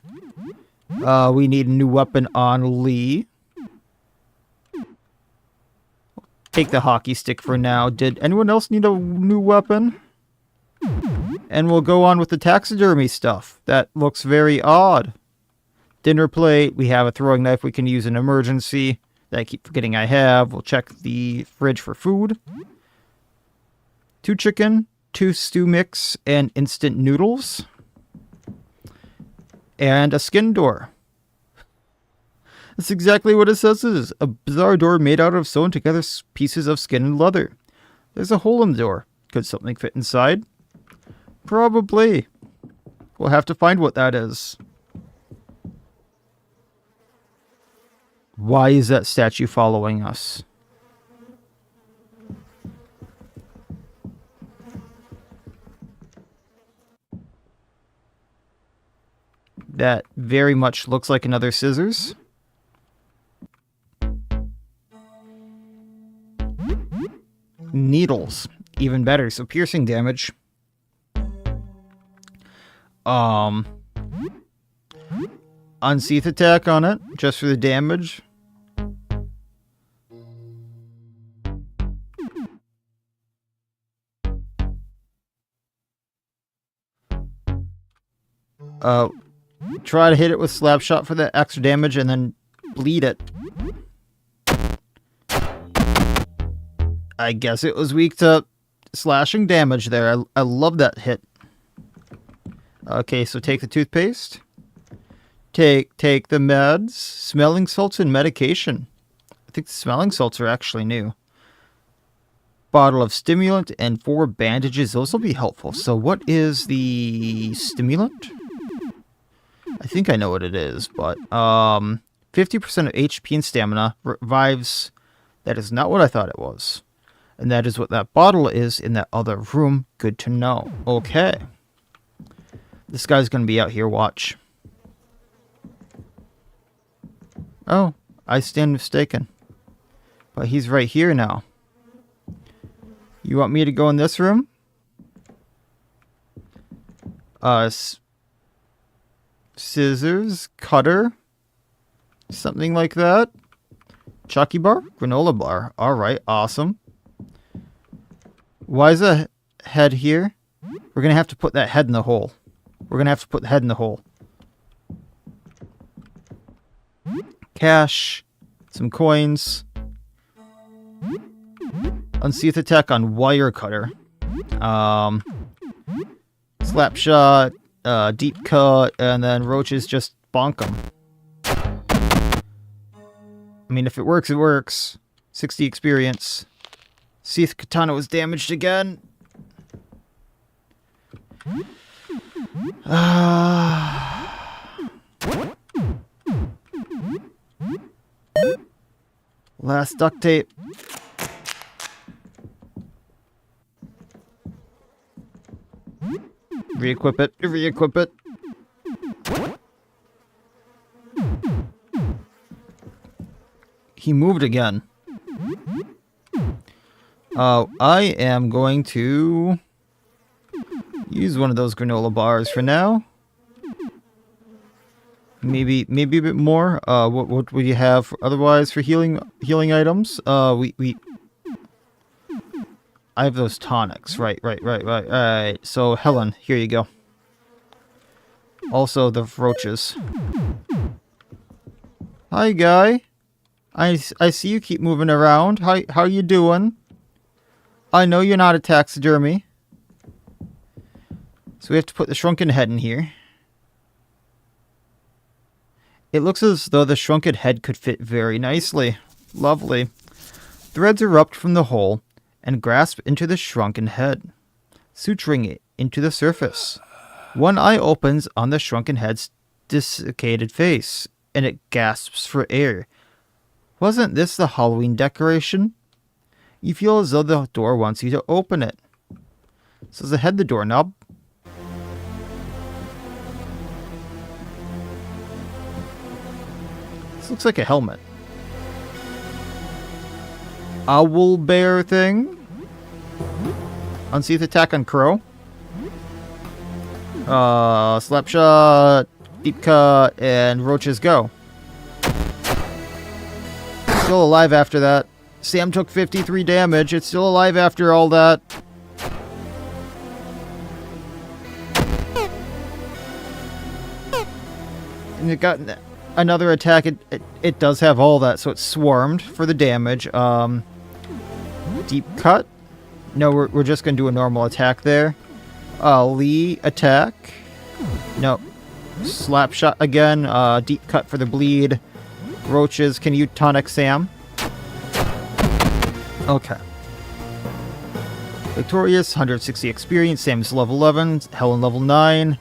We need a new weapon on Lee. Take the hockey stick for now. Did anyone else need a new weapon? And we'll go on with the taxidermy stuff. That looks very odd. Dinner plate. We have a throwing knife we can use in emergency. That I keep forgetting I have. We'll check the fridge for food. 2 chicken, 2 stew mix, and instant noodles. And a skin door. That's exactly what it says it is. A bizarre door made out of sewn together pieces of skin and leather. There's a hole in the door. Could something fit inside? Probably. We'll have to find what that is. Why is that statue following us? That very much looks like another scissors. Needles. Even better, so piercing damage. Unseath attack on it, just for the damage. Try to hit it with slap shot for the extra damage, and then bleed it. I guess it was weak to slashing damage there. I love that hit. Okay, so take the toothpaste. Take the meds. Smelling salts and medication. I think the smelling salts are actually new. Bottle of stimulant and 4 bandages. Those will be helpful. So what is the stimulant? I think I know what it is, but 50% of HP and stamina revives. That is not what I thought it was. And that is what that bottle is in that other room. Good to know. Okay. This guy's going to be out here. Watch. Oh, I stand mistaken. But he's right here now. You want me to go in this room? Scissors, cutter, something like that. Chucky bar? Granola bar. Alright, awesome. Why is a head here? We're going to have to put that head in the hole. We're going to have to put the head in the hole. Cash. Some coins. Unsheath attack on wire cutter. Slap shot. Deep cut. And then roaches just bonk them. I mean, if it works, it works. 60 experience. Sheath katana was damaged again. Last duct tape. Re-equip it. Re-equip it. He moved again. I am going to use one of those granola bars for now. Maybe a bit more. What would you have otherwise for healing items? I have those tonics. Right. So Helen, here you go. Also the roaches. Hi, guy. I see you keep moving around. How you doing? I know you're not a taxidermy. So we have to put the shrunken head in here. It looks as though the shrunken head could fit very nicely. Lovely. Threads erupt from the hole and grasp into the shrunken head, suturing it into the surface. One eye opens on the shrunken head's desiccated face, and it gasps for air. Wasn't this the Halloween decoration? You feel as though the door wants you to open it. So is the head the doorknob? This looks like a helmet. Owl bear thing. Unsheath attack on crow. Slap shot, deep cut, and roaches go. Still alive after that. Sam took 53 damage. It's still alive after all that. And it got another attack. It does have all that, so it's swarmed for the damage. Deep cut. No, we're just going to do a normal attack there. Lee attack. No. Slap shot again. Deep cut for the bleed. Roaches, can you tonic Sam? Okay. Victorious, 160 experience. Sam's level 11. Helen level 9.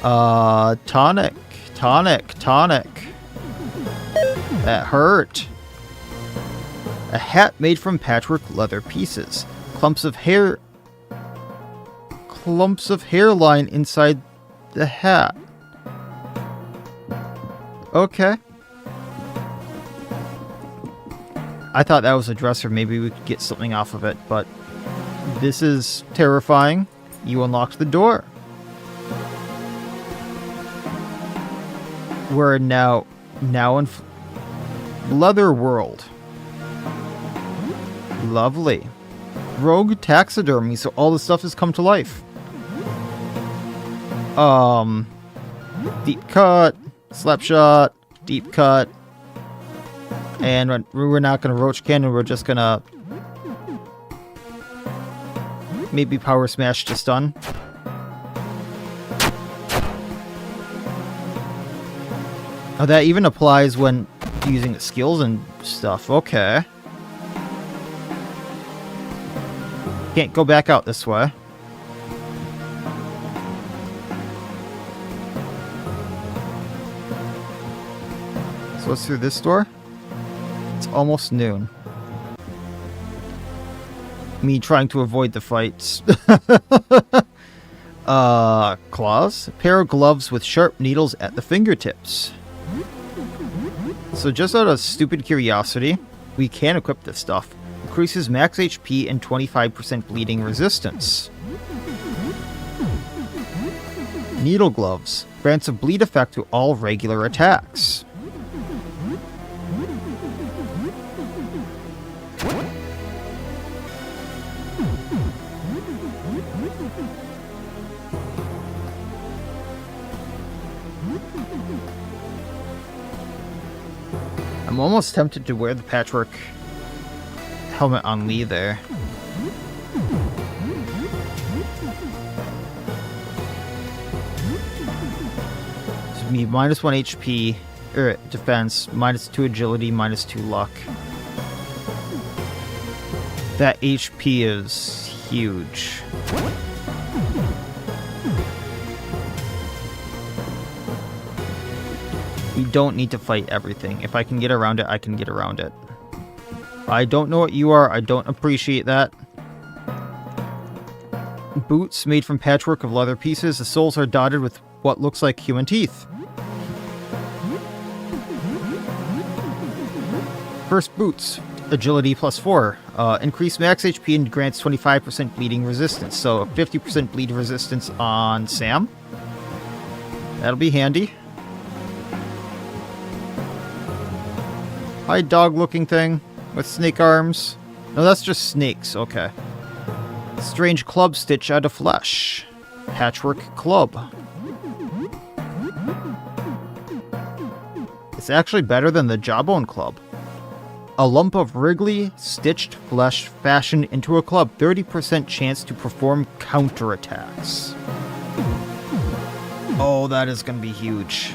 Tonic. That hurt. A hat made from patchwork leather pieces. Clumps of hairline inside the hat. Okay. I thought that was a dresser. Maybe we could get something off of it, but this is terrifying. You unlocked the door. We're now in Leather World. Lovely. Rogue taxidermy, so all the stuff has come to life. Deep cut, slap shot, deep cut, And we're not going to Roach Cannon, we're just going to maybe Power Smash to stun. Oh, that even applies when using skills and stuff. Okay. Can't go back out this way. So what's through this door? It's almost noon. Me trying to avoid the fights. Claws? A pair of gloves with sharp needles at the fingertips. So just out of stupid curiosity, we can equip this stuff. Increases max HP and 25% bleeding resistance. Needle gloves. Grants a bleed effect to all regular attacks. I'm almost tempted to wear the patchwork helmet on Lee there. So me minus 1 HP, or defense, minus 2 agility, minus 2 luck. That HP is huge. We don't need to fight everything. If I can get around it, I can get around it. I don't know what you are. I don't appreciate that. Boots made from patchwork of leather pieces. The soles are dotted with what looks like human teeth. First boots. Agility plus 4. Increase max HP and grants 25% bleeding resistance. So 50% bleed resistance on Sam. That'll be handy. Hi, dog-looking thing with snake arms. No, that's just snakes. Okay. Strange club stitch out of flesh. Patchwork club. It's actually better than the Jawbone club. A lump of wriggly, stitched flesh fashioned into a club. 30% chance to perform counterattacks. Oh, that is going to be huge.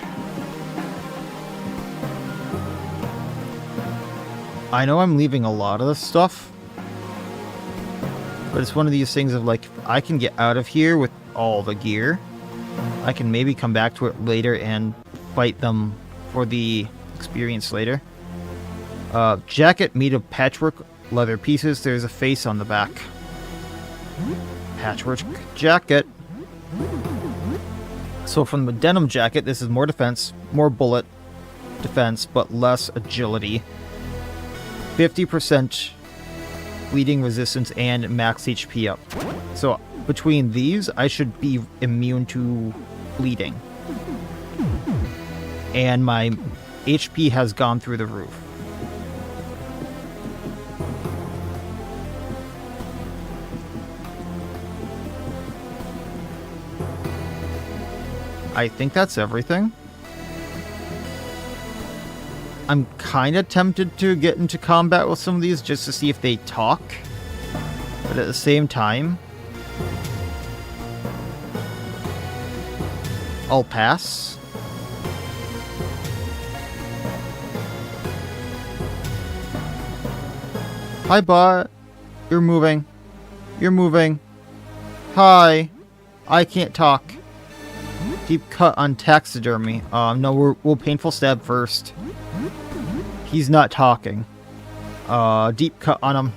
I know I'm leaving a lot of this stuff, but it's one of these things of like, if I can get out of here with all the gear, I can maybe come back to it later and fight them for the experience later. Jacket made of patchwork leather pieces. There's a face on the back. Patchwork jacket. So from the denim jacket, this is more defense, more bullet defense, but less agility. 50% bleeding resistance and max HP up. So between these, I should be immune to bleeding. And my HP has gone through the roof. I think that's everything. I'm kind of tempted to get into combat with some of these just to see if they talk. But at the same time, I'll pass. Hi, bot. You're moving. You're moving. Hi. I can't talk. Deep cut on taxidermy. No, we'll painful stab first. He's not talking. Deep cut on him.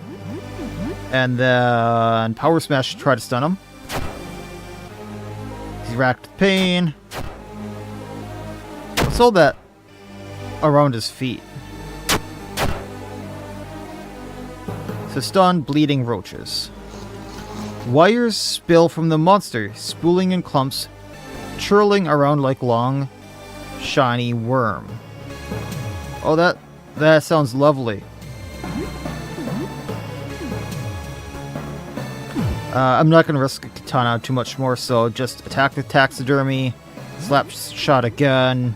And then power smash to try to stun him. He's racked with pain. What's all that around his feet? So stun, bleeding roaches. Wires spill from the monster, spooling in clumps, churling around like long, shiny worm. Oh, that sounds lovely. I'm not going to risk a katana too much more, so just attack with taxidermy, slap shot again.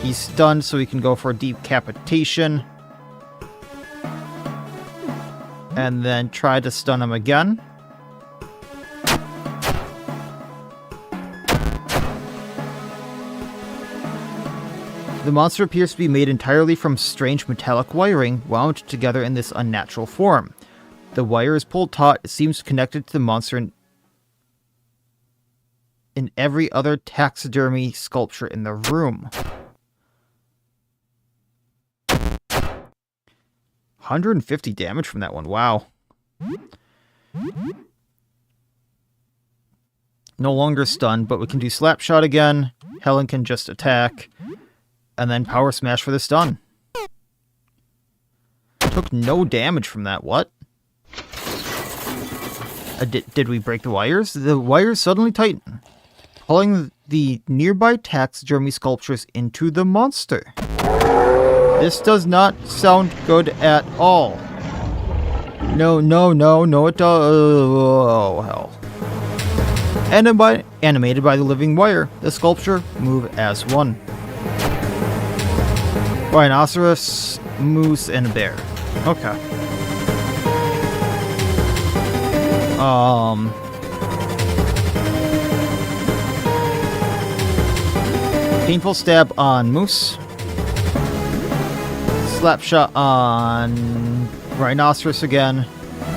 He's stunned, so he can go for a decapitation. And then try to stun him again. The monster appears to be made entirely from strange metallic wiring wound together in this unnatural form. The wire is pulled taut. It seems connected to the monster in every other taxidermy sculpture in the room. 150 damage from that one. Wow. No longer stunned, but we can do slap shot again. Helen can just attack. And then power smash for the stun. Took no damage from that. What? Did we break the wires? The wires suddenly tighten, pulling the nearby taxidermy sculptures into the monster. This does not sound good at all. No, it does. Oh, hell. Animated by the living wire, the sculpture move as one. Rhinoceros, moose, and a bear. Okay. Painful stab on moose. Slap shot on rhinoceros again.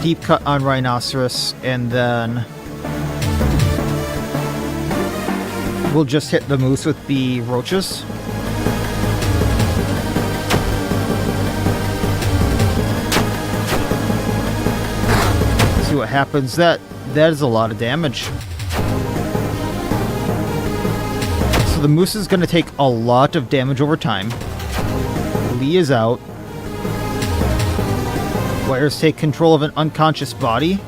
Deep cut on rhinoceros, and then we'll just hit the moose with the roaches. See what happens. That is a lot of damage. So the moose is going to take a lot of damage over time. Lee is out. Wires take control of an unconscious body.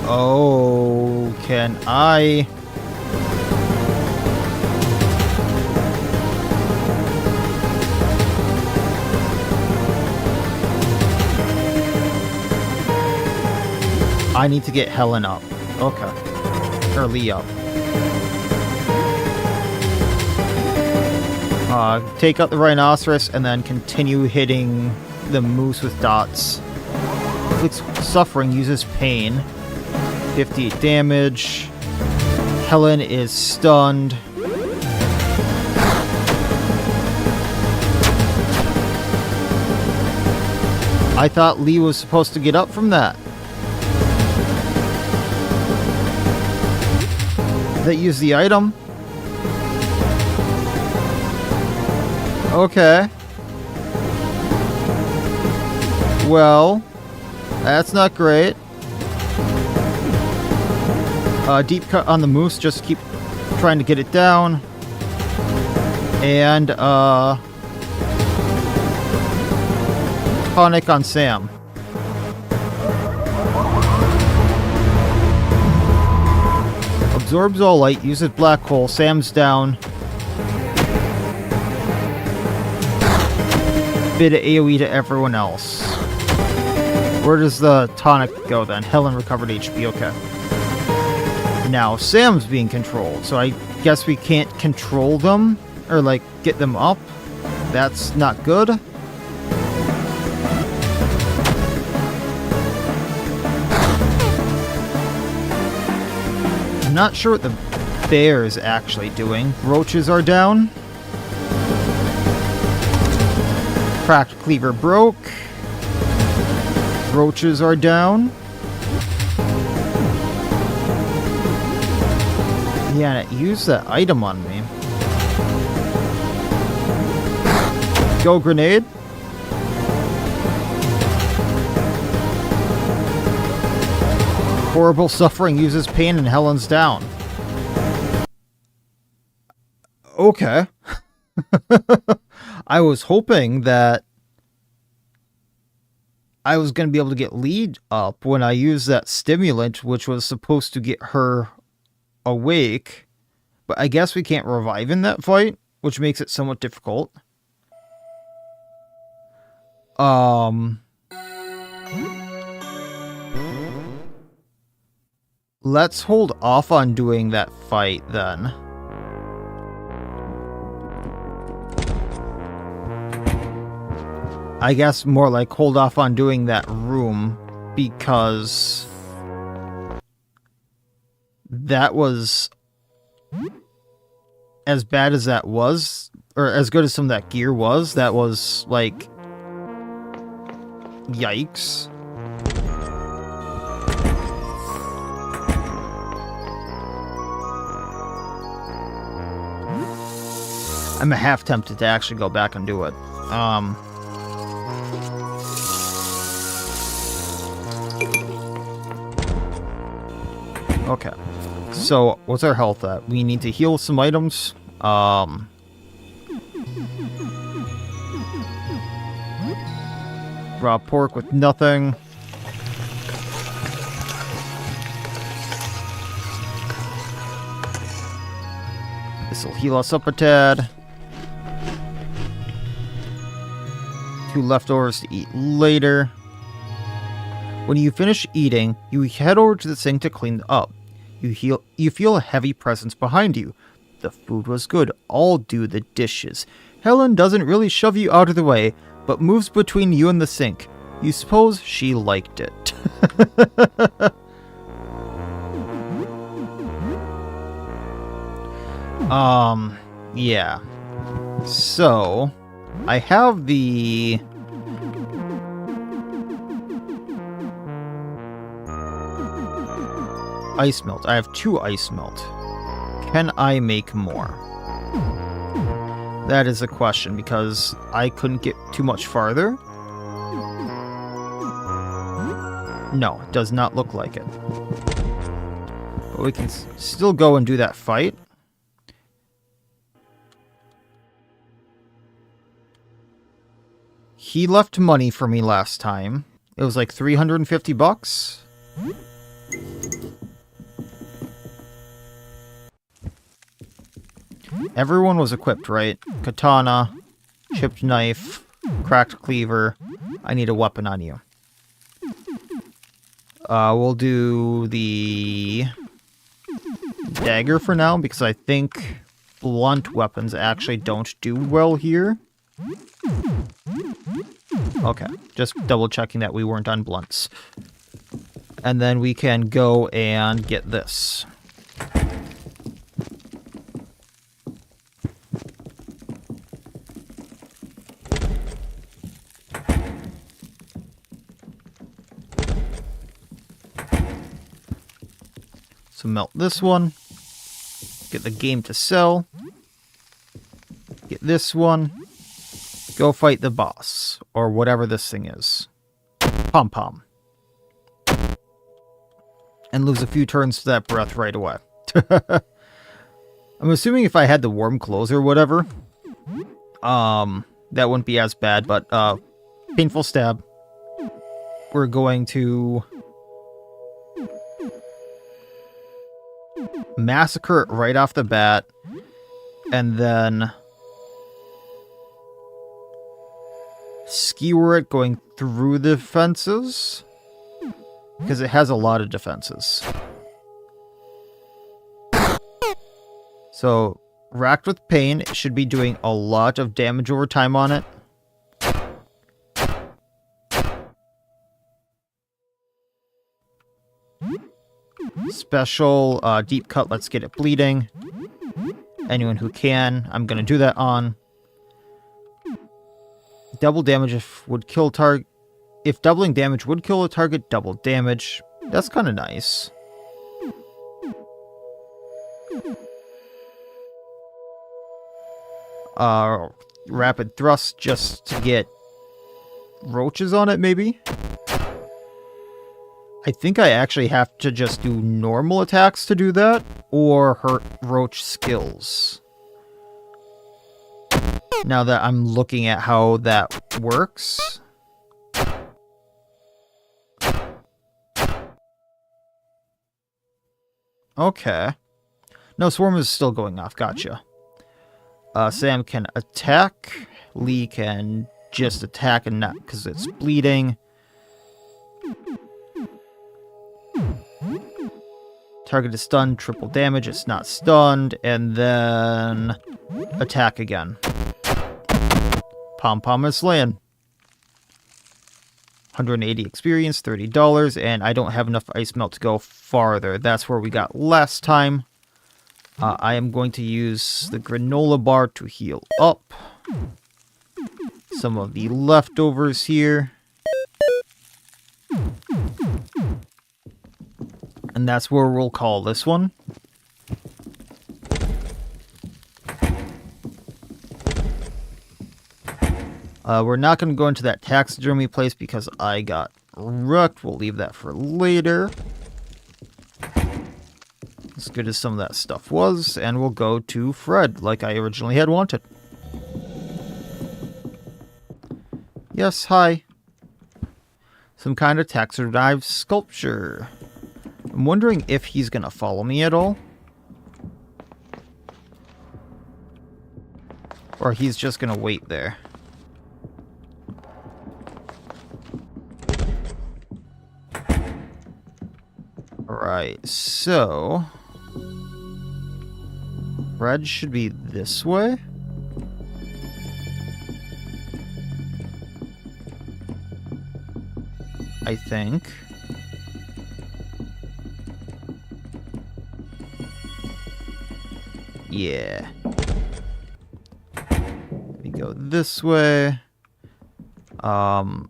Oh, can I... I need to get Helen up. Okay. Or Lee up. Take out the rhinoceros and then continue hitting the moose with dots. Inflicts suffering, uses pain. 58 damage. Helen is stunned. I thought Lee was supposed to get up from that. That use the item. Okay. Well, that's not great. Deep cut on the moose, just keep trying to get it down. And tonic on Sam. Absorbs all light, uses black hole. Sam's down. Bit of AoE to everyone else. Where does the tonic go then? Helen recovered HP, okay. Now Sam's being controlled, so I guess we can't control them, or like get them up. That's not good. I'm not sure what the bear is actually doing. Roaches are down. Cracked cleaver broke. Roaches are down. Yeah, use that item on me. Go grenade. Horrible suffering, uses pain, and Helen's down. Okay. I was hoping that I was going to be able to get Lead up when I used that stimulant, which was supposed to get her awake. But I guess we can't revive in that fight, which makes it somewhat difficult. Let's hold off on doing that fight then. I guess more like hold off on doing that room because that was as bad as that was, or as good as some of that gear was, that was like yikes. I'm half tempted to actually go back and do it. Okay. So, what's our health at? We need to heal some items. Raw pork with nothing. This will heal us up a tad. 2 leftovers to eat later. When you finish eating, you head over to the sink to clean up. You feel a heavy presence behind you. The food was good. I'll do the dishes. Helen doesn't really shove you out of the way, but moves between you and the sink. You suppose she liked it. Yeah. So, I have the ice melt. I have 2 ice melt. Can I make more? That is a question, because I couldn't get too much farther. No, it does not look like it. But we can still go and do that fight. He left money for me last time. It was like 350 bucks. Everyone was equipped, right? Katana, chipped knife, cracked cleaver. I need a weapon on you. We'll do the dagger for now, because I think blunt weapons actually don't do well here. Okay, just double checking that we weren't on blunts. And then we can go and get this. So melt this one. Get the game to sell. Get this one. Go fight the boss, or whatever this thing is. Pom-pom. And lose a few turns to that breath right away. I'm assuming if I had the warm clothes or whatever, that wouldn't be as bad, but, painful stab. We're going to massacre it right off the bat, and then skewer it going through the defenses, because it has a lot of defenses. So, racked with pain, it should be doing a lot of damage over time on it. Special deep cut, let's get it bleeding. Anyone who can, I'm gonna do that on. Double damage would kill target. If doubling damage would kill a target, double damage. That's kind of nice. Rapid thrust just to get roaches on it, maybe? I think I actually have to just do normal attacks to do that, or hurt roach skills. Now that I'm looking at how that works. Okay. No, Swarm is still going off. Gotcha. Sam can attack. Lee can just attack and not because it's bleeding. Target is stunned, triple damage, it's not stunned, and then attack again. Pom-pom is slaying. 180 experience, $30, and I don't have enough ice melt to go farther. That's where we got last time. I am going to use the granola bar to heal up. Some of the leftovers here. And that's where we'll call this one. We're not going to go into that taxidermy place because I got wrecked. We'll leave that for later. As good as some of that stuff was. And we'll go to Fred, like I originally had wanted. Yes, hi. Some kind of taxidermy sculpture. I'm wondering if he's going to follow me at all. Or he's just going to wait there. Alright, so... Red should be this way? I think. Yeah. We go this way. And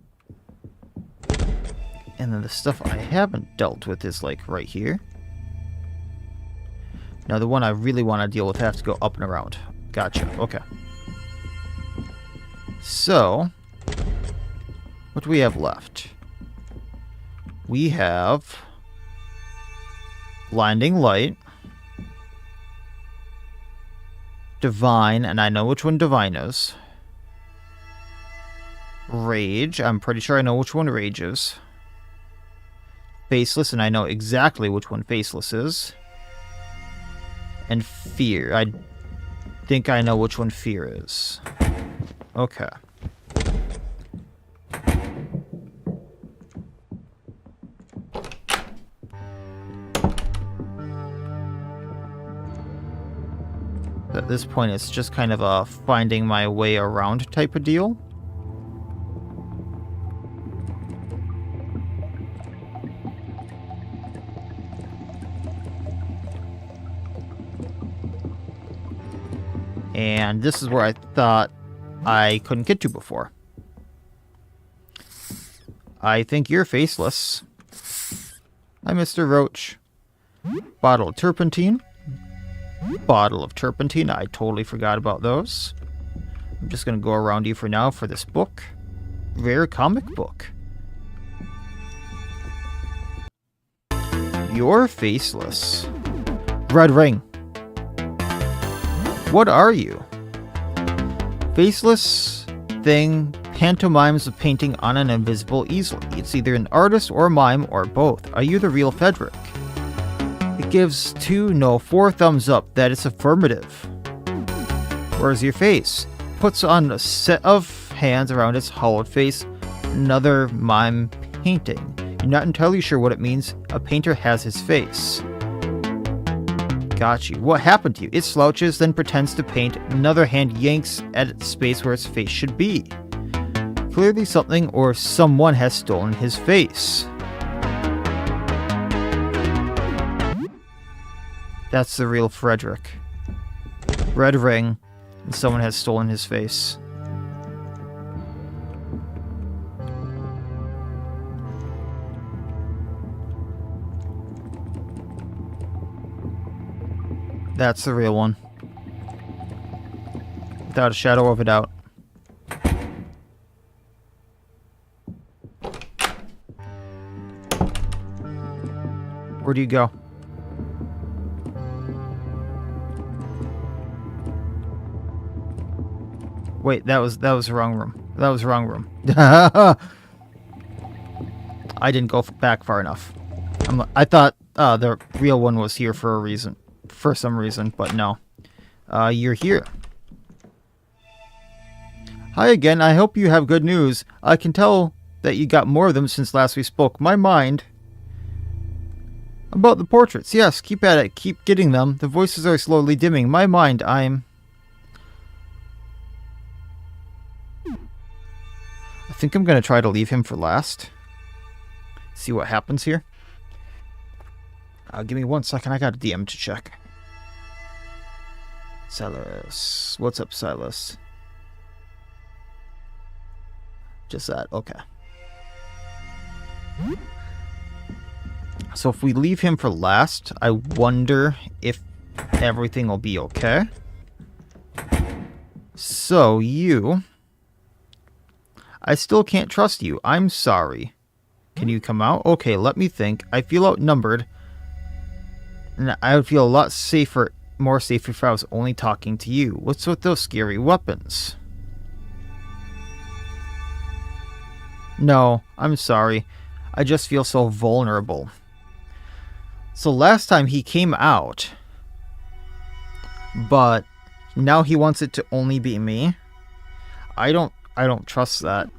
then the stuff I haven't dealt with is like right here. Now the one I really want to deal with has to go up and around. Gotcha. Okay. So, what do we have left? We have Blinding Light, Divine, and I know which one Divine is. Rage, I'm pretty sure I know which one Rage is. Faceless, and I know exactly which one Faceless is. And Fear, I think I know which one Fear is. Okay. At this point, it's just kind of a finding my way around type of deal. And this is where I thought I couldn't get to before. I think you're faceless. Hi, Mr. Roach. Bottle of turpentine. Bottle of turpentine. I totally forgot about those. I'm just going to go around you for now for this book. Rare comic book. You're faceless. Red ring. What are you? Faceless thing pantomimes a painting on an invisible easel. It's either an artist or a mime or both. Are you the real Frederick? It gives 2, no, 4 thumbs up. That is affirmative. Where's your face? Puts on a set of hands around its hollowed face. Another mime painting. You're not entirely sure what it means. A painter has his face. Got you. What happened to you? It slouches, then pretends to paint. Another hand yanks at its space where its face should be. Clearly something or someone has stolen his face. That's the real Frederick. Red ring, and someone has stolen his face. That's the real one. Without a shadow of a doubt. Where do you go? Wait, that was the wrong room. That was the wrong room. I didn't go back far enough. I thought the real one was here for a reason. For some reason, but no. You're here. Hi again, I hope you have good news. I can tell that you got more of them since last we spoke. My mind... About the portraits, yes, keep at it, keep getting them. The voices are slowly dimming. My mind, I think I'm gonna try to leave him for last. See what happens here. Give me 1 second. I got a DM to check. Silas. What's up, Silas? Just that. Okay. So if we leave him for last, I wonder if everything will be okay. So you... I still can't trust you. I'm sorry. Can you come out? Okay, let me think. I feel outnumbered. And I would feel a lot safer, more safe if I was only talking to you. What's with those scary weapons? No, I'm sorry. I just feel so vulnerable. So last time he came out, but now he wants it to only be me. I don't trust that.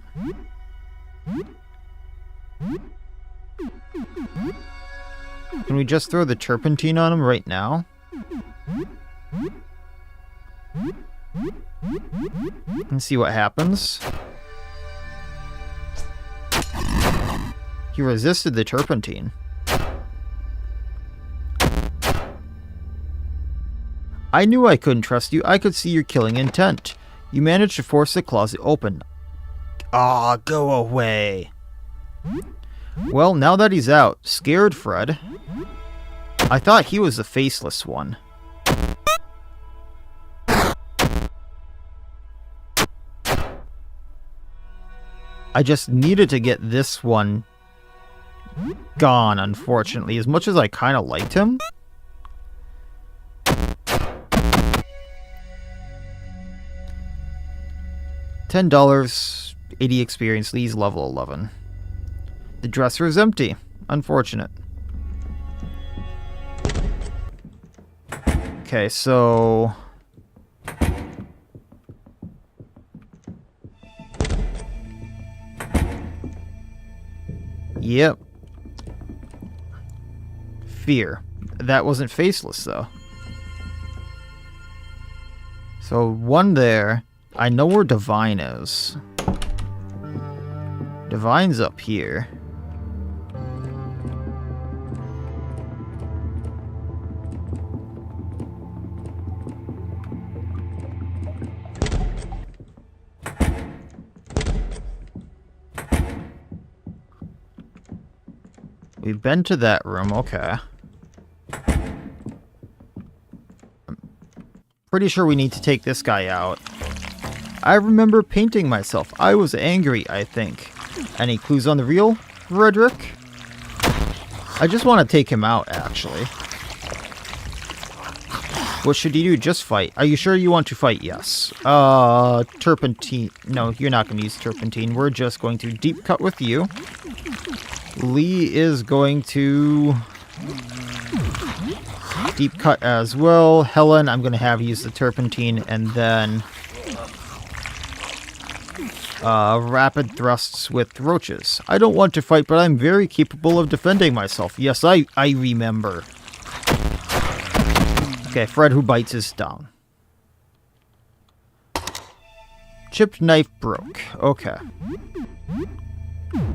Can we just throw the turpentine on him right now? And see what happens. He resisted the turpentine. I knew I couldn't trust you. I could see your killing intent. You managed to force the closet open. Aw, go away. Well, now that he's out, scared Fred. I thought he was the faceless one. I just needed to get this one gone, unfortunately. As much as I kind of liked him. $10, 80 experience, Lee's level 11. The dresser is empty. Unfortunate. Okay, so... Yep. Fear. That wasn't faceless, though. So, one there. I know where Divine is. Divine's up here. We've been to that room, okay. I'm pretty sure we need to take this guy out. I remember painting myself. I was angry, I think. Any clues on the real Frederick? I just want to take him out, actually. What should you do? Just fight. Are you sure you want to fight? Yes. Turpentine. No, you're not going to use turpentine. We're just going to deep cut with you. Lee is going to deep cut as well. Helen, I'm going to have use the turpentine, and then rapid thrusts with roaches. I don't want to fight, but I'm very capable of defending myself. Yes, I remember. Okay, Fred who bites is down. Chipped knife broke. Okay.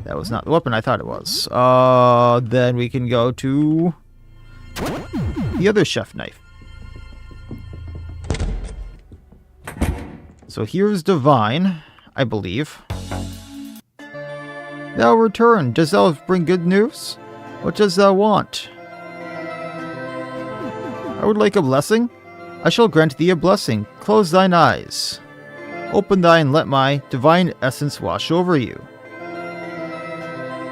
That was not the weapon I thought it was. Then we can go to the other chef knife. So here's Divine, I believe. Thou return. Does thou bring good news? What does thou want? I would like a blessing. I shall grant thee a blessing. Close thine eyes. Open thine, let my divine essence wash over you.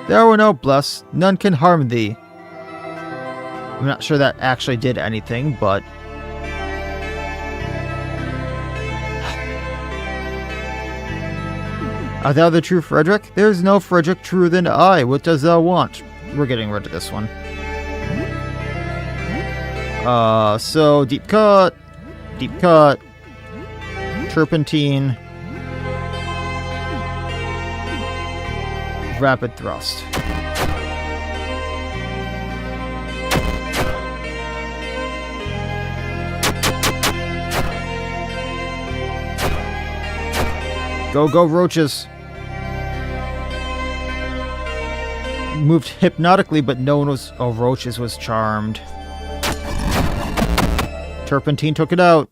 Thou art now blessed, none can harm thee. I'm not sure that actually did anything, but... Art thou the true Frederick? There is no Frederick truer than I. What does thou want? We're getting rid of this one. So deep cut, turpentine, rapid thrust. Go, go, roaches. moved hypnotically, but no one was... Oh, Roaches was charmed. Turpentine took it out.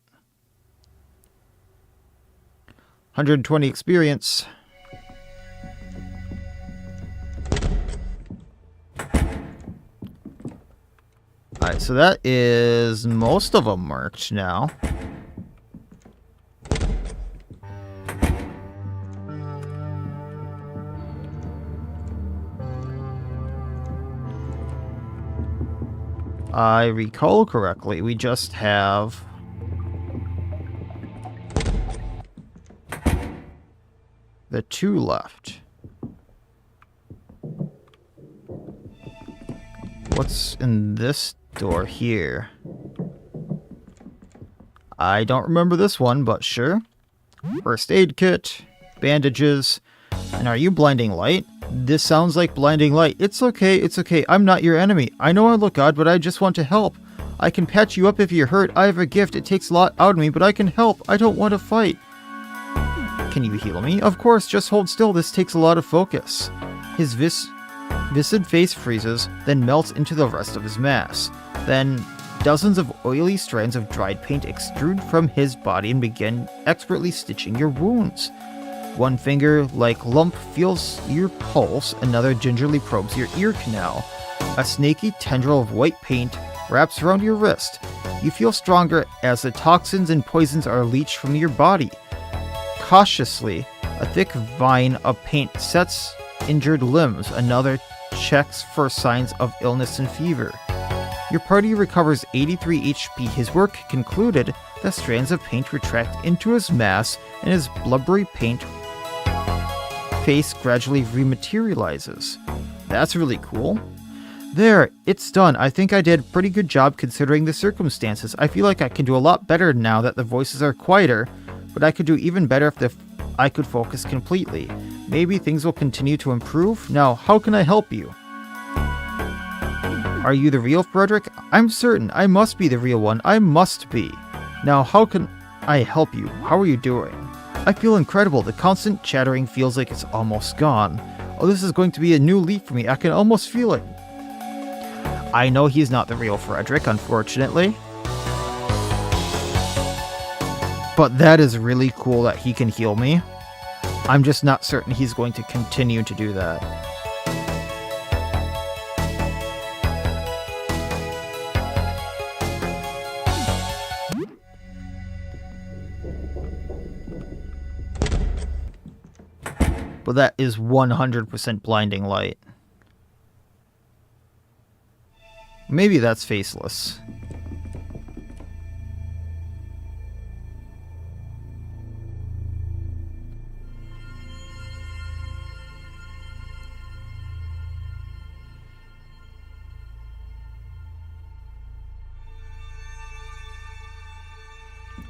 120 experience. Alright, so that is most of them marked now. I recall correctly, we just have the 2 left. What's in this door here? I don't remember this one, but sure. First aid kit, bandages, and are you blinding light? This sounds like blinding light. It's okay, it's okay. I'm not your enemy. I know I look odd, but I just want to help. I can patch you up if you're hurt. I have a gift. It takes a lot out of me, but I can help. I don't want to fight. Can you heal me? Of course, just hold still. This takes a lot of focus. His viscid face freezes, then melts into the rest of his mass. Then, dozens of oily strands of dried paint extrude from his body and begin expertly stitching your wounds. One finger, like lump, feels your pulse, another gingerly probes your ear canal. A snaky tendril of white paint wraps around your wrist. You feel stronger as the toxins and poisons are leached from your body. Cautiously, a thick vine of paint sets injured limbs, another checks for signs of illness and fever. Your party recovers 83 HP. His work concluded, the strands of paint retract into his mass, and his blubbery paint face gradually rematerializes. That's really cool. There, it's done. I think I did a pretty good job considering the circumstances. I feel like I can do a lot better now that the voices are quieter, but I could do even better if I could focus completely. Maybe things will continue to improve. Now, how can I help you? Are you the real Frederick? I'm certain. I must be the real one. I must be. Now, how can I help you? How are you doing? I feel incredible. The constant chattering feels like it's almost gone. Oh, this is going to be a new leap for me. I can almost feel it. I know he's not the real Frederick, unfortunately. But that is really cool that he can heal me. I'm just not certain he's going to continue to do that. But that is 100% blinding light. Maybe that's faceless.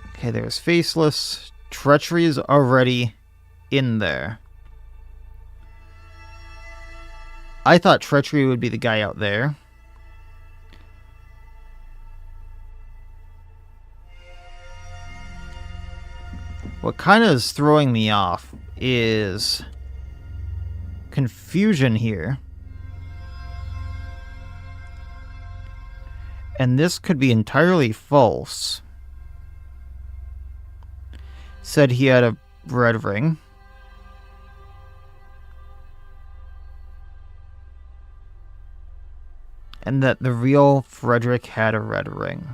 Okay, there's faceless. Treachery is already in there. I thought Treachery would be the guy out there. What kind of is throwing me off is confusion here. And this could be entirely false. Said he had a red ring. And that the real Frederick had a red ring.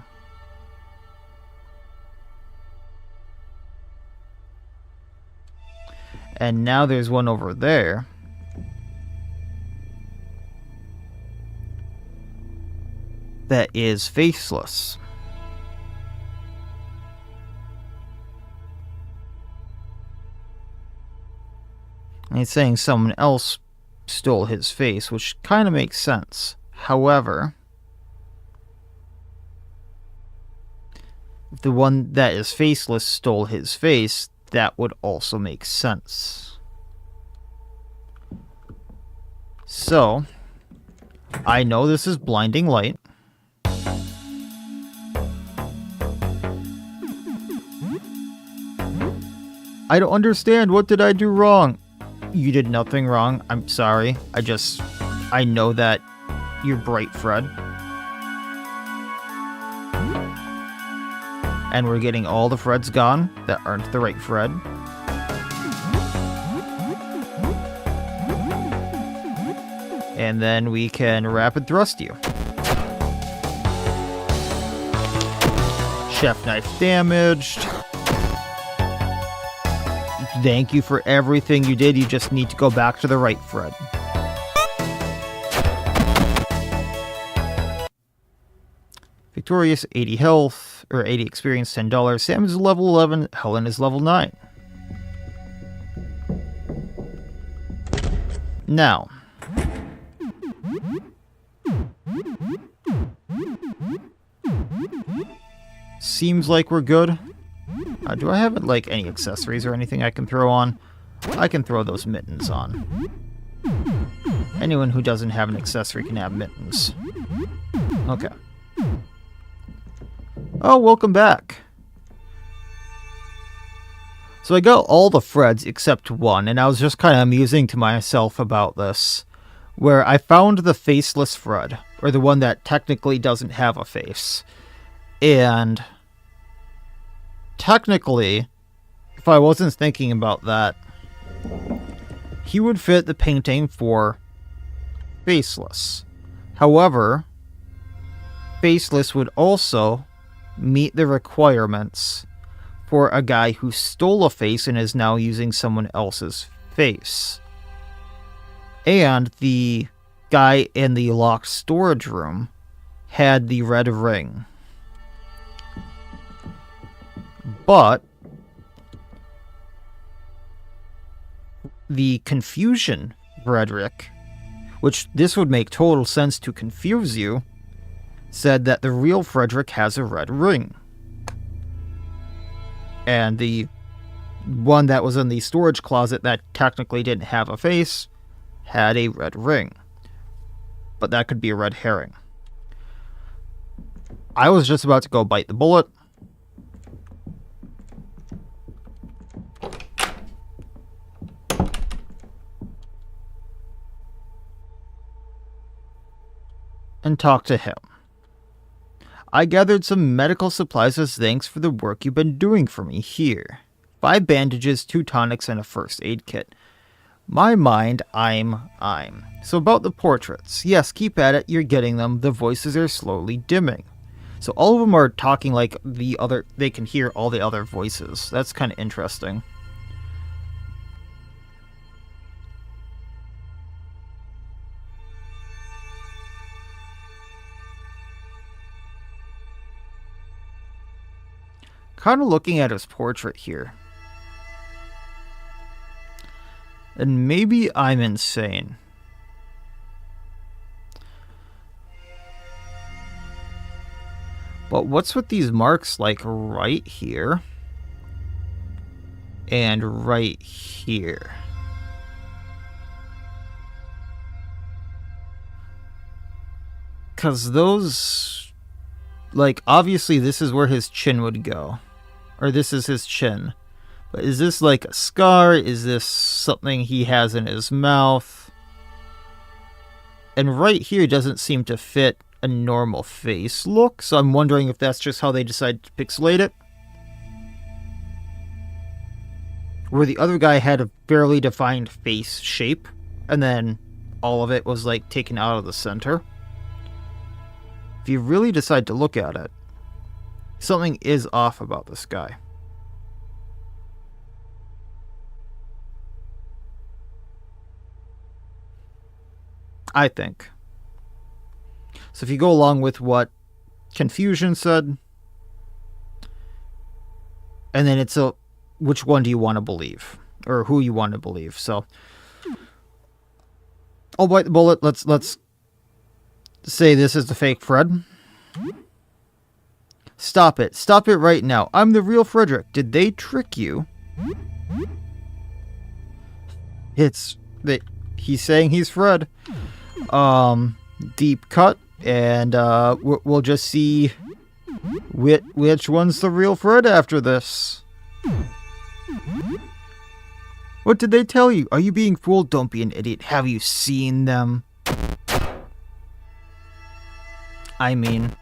And now there's one over there. That is faceless. And he's saying someone else stole his face, which kind of makes sense. However, if the one that is faceless stole his face, that would also make sense. So, I know this is blinding light. I don't understand. What did I do wrong? You did nothing wrong. I'm sorry. I just I know that you're bright, Fred. And we're getting all the Freds gone that aren't the right Fred. And then we can rapid thrust you. Chef knife damaged. Thank you for everything you did. You just need to go back to the right Fred. Victorious, 80 health, or 80 experience, $10. Sam is level 11, Helen is level 9. Now, seems like we're good. Do I have like any accessories or anything I can throw on? I can throw those mittens on. Anyone who doesn't have an accessory can have mittens. Okay. Oh, welcome back. So I got all the Freds except one, and I was just kind of amusing to myself about this, where I found the faceless Fred, or the one that technically doesn't have a face. And technically, if I wasn't thinking about that, he would fit the painting for faceless. However, faceless would also meet the requirements for a guy who stole a face and is now using someone else's face. And the guy in the locked storage room had the red ring. But the confusion Frederick, which this would make total sense to confuse you, said that the real Frederick has a red ring. And the one that was in the storage closet that technically didn't have a face had a red ring. But that could be a red herring. I was just about to go bite the bullet. And talk to him. I gathered some medical supplies as thanks for the work you've been doing for me here. 5 bandages, 2 tonics, and a first aid kit. My mind, I'm. So about the portraits. Yes, keep at it, you're getting them. The voices are slowly dimming. So all of them are talking like the other, they can hear all the other voices. That's kind of interesting. Kind of looking at his portrait here. And maybe I'm insane. But what's with these marks like right here? And right here? Because those... like, obviously this is where his chin would go. Or this is his chin. But is this like a scar? Is this something he has in his mouth? And right here doesn't seem to fit a normal face look. So I'm wondering if that's just how they decided to pixelate it. Where the other guy had a fairly defined face shape. And then all of it was like taken out of the center. If you really decide to look at it, something is off about this guy. I think. So if you go along with what Confusion said, and then it's a, which one do you want to believe? Or who you want to believe. So I'll bite the bullet. Let's say this is the fake Fred. Stop it. Stop it right now. I'm the real Frederick. Did they trick you? He's saying he's Fred. Deep cut. And we'll just see which one's the real Fred after this. What did they tell you? Are you being fooled? Don't be an idiot. Have you seen them? I mean,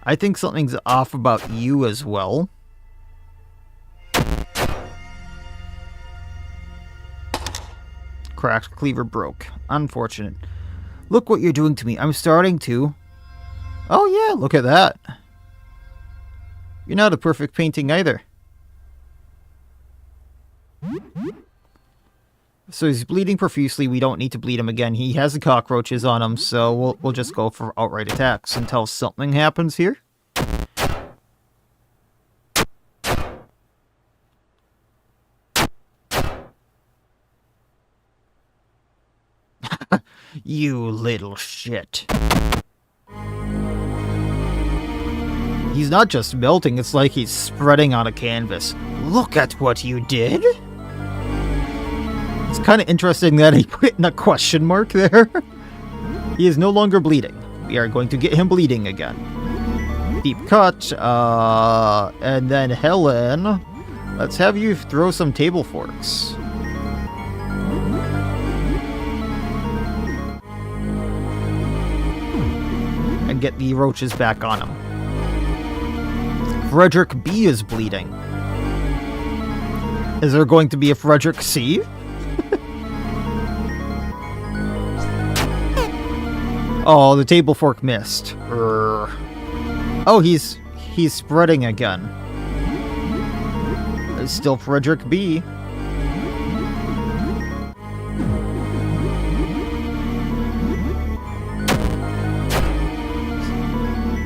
I think something's off about you as well. Cracked cleaver broke. Unfortunate. Look what you're doing to me. I'm starting to... Oh yeah, look at that. You're not a perfect painting either. So he's bleeding profusely. We don't need to bleed him again. He has the cockroaches on him, so we'll just go for outright attacks until something happens here. You little shit. He's not just melting, it's like he's spreading on a canvas. Look at what you did! It's kind of interesting that he put in a question mark there. He is no longer bleeding. We are going to get him bleeding again. Deep cut, and then Helen, let's have you throw some table forks. And get the roaches back on him. Frederick B is bleeding. Is there going to be a Frederick C? Oh, the table fork missed. Oh, he's spreading again. There's still Frederick B.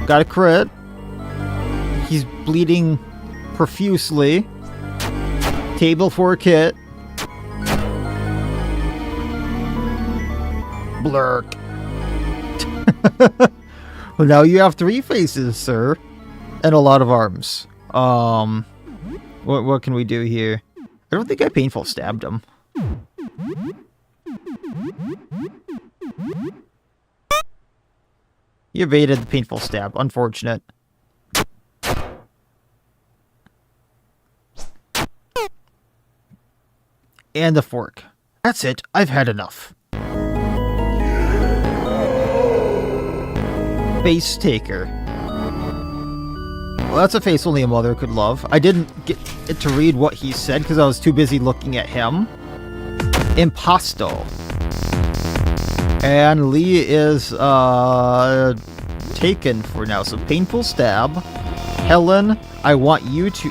Got a crit. He's bleeding profusely. Table fork hit. Blurk. Well, now you have 3 faces, sir. And a lot of arms. What can we do here? I don't think I painful stabbed him. He evaded the painful stab. Unfortunate. And the fork. That's it. I've had enough. Face taker. Well, that's a face only a mother could love. I didn't get it to read what he said because I was too busy looking at him. Impasto. And Lee is taken for now. So painful stab. Helen, I want you to...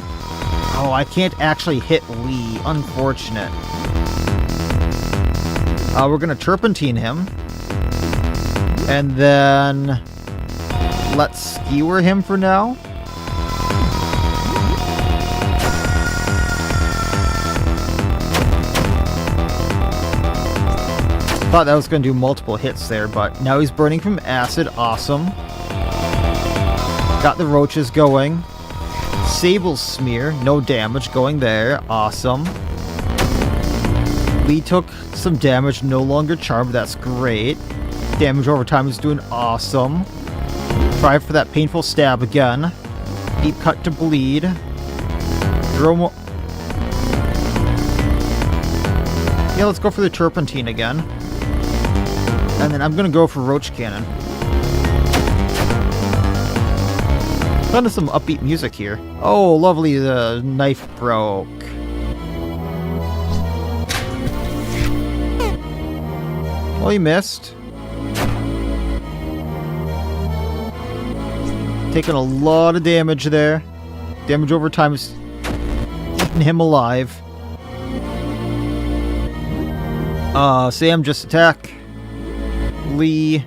Oh, I can't actually hit Lee. Unfortunate. We're gonna turpentine him. And then... let's skewer him for now. Thought that was going to do multiple hits there, but now he's burning from acid. Awesome. Got the roaches going. Sable smear. No damage going there. Awesome. Lee took some damage. No longer charmed. That's great. Damage over time is doing awesome. Try for that painful stab again. Deep cut to bleed. Throw more. Yeah, let's go for the turpentine again. And then I'm gonna go for roach cannon. Kind of some upbeat music here. Oh, lovely, the knife broke. Well, he missed. Taking a lot of damage there. Damage over time is eating him alive. Sam, just attack. Lee.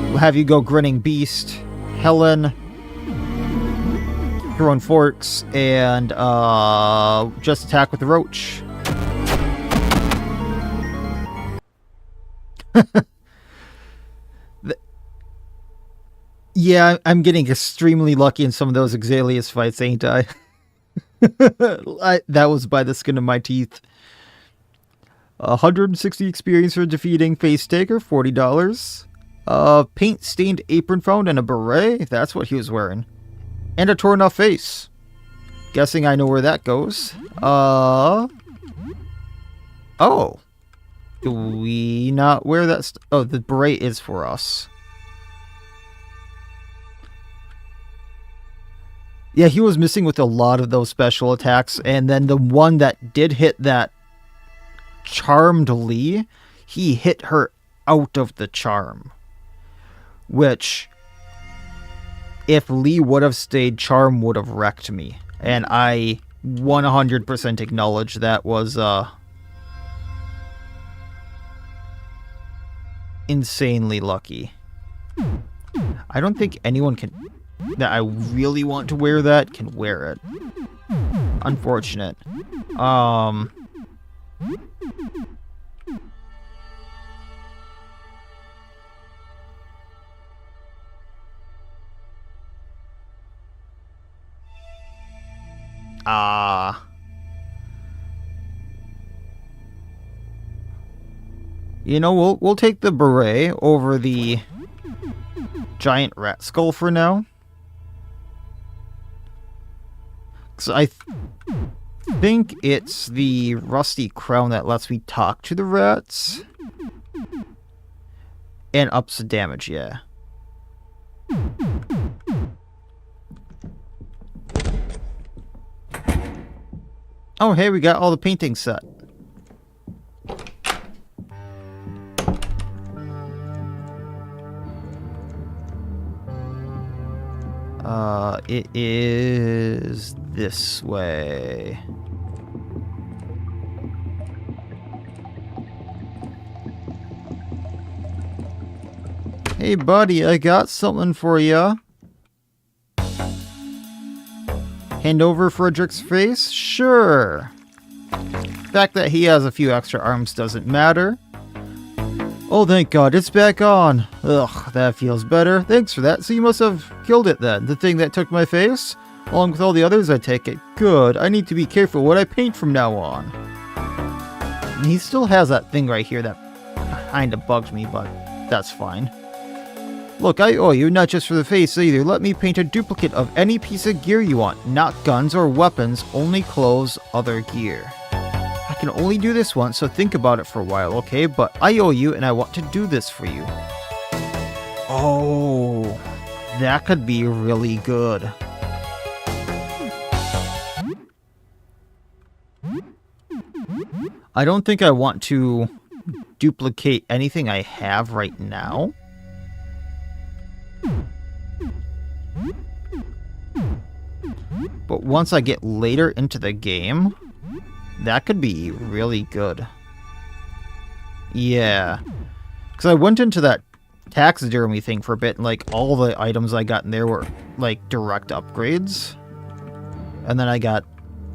We'll have you go grinning beast. Helen. Throwing forks. And just attack with the roach. Yeah, I'm getting extremely lucky in some of those Exalius fights, ain't I? That was by the skin of my teeth. 160 experience for defeating Face Taker, $40. Paint-stained apron found and a beret. That's what he was wearing. And a torn off face. Guessing I know where that goes. Oh. Do we not wear that? Oh, the beret is for us. Yeah, he was missing with a lot of those special attacks, and then the one that did hit that charmed Lee, he hit her out of the charm. Which, if Lee would have stayed, charm would have wrecked me. And I 100% acknowledge that was insanely lucky. I don't think anyone that I really want to wear that can wear it. Unfortunate. You know, we'll take the beret over the giant rat skull for now. Because I think it's the rusty crown that lets me talk to the rats. And ups the damage, yeah. Oh, hey, we got all the paintings set. It is this way. Hey, buddy, I got something for ya. Hand over Frederick's face? Sure. The fact that he has a few extra arms doesn't matter. Oh, thank God, it's back on. Ugh, that feels better. Thanks for that. So you must have killed it then. The thing that took my face? Along with all the others, I take it. Good. I need to be careful what I paint from now on. And he still has that thing right here that kinda bugs me, but that's fine. Look, I owe you, not just for the face either. Let me paint a duplicate of any piece of gear you want. Not guns or weapons, only clothes, other gear. I can only do this once, so think about it for a while, okay? But I owe you, and I want to do this for you. Oh, that could be really good. I don't think I want to duplicate anything I have right now. But once I get later into the game, that could be really good. Yeah. Because I went into that taxidermy thing for a bit, and like all the items I got in there were like direct upgrades. And then I got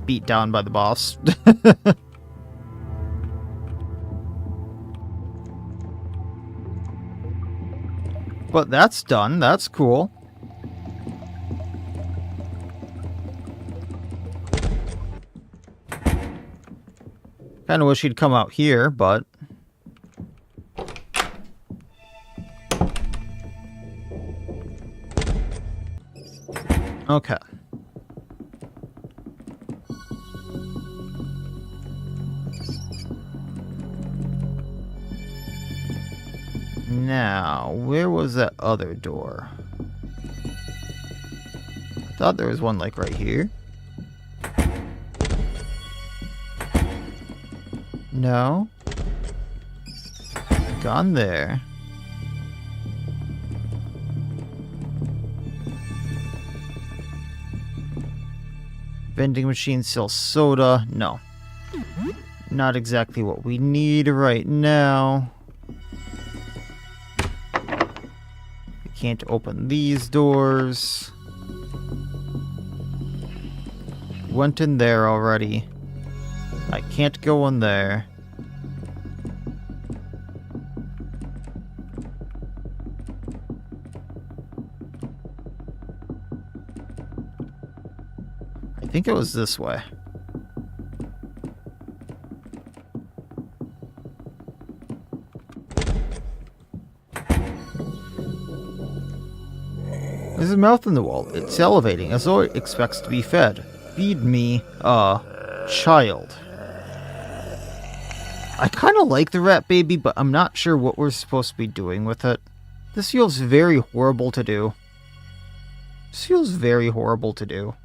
beat down by the boss. But that's done. That's cool. Kind of wish he'd come out here, but... Okay. Now, where was that other door? I thought there was one like right here. No. Gone there. Vending machine sells soda. No. Not exactly what we need right now. We can't open these doors. Went in there already. I can't go in there. I think it was this way. There's a mouth in the wall. It's salivating as though it expects to be fed. Feed me, child. I kind of like the rat baby, but I'm not sure what we're supposed to be doing with it. This feels very horrible to do. This feels very horrible to do.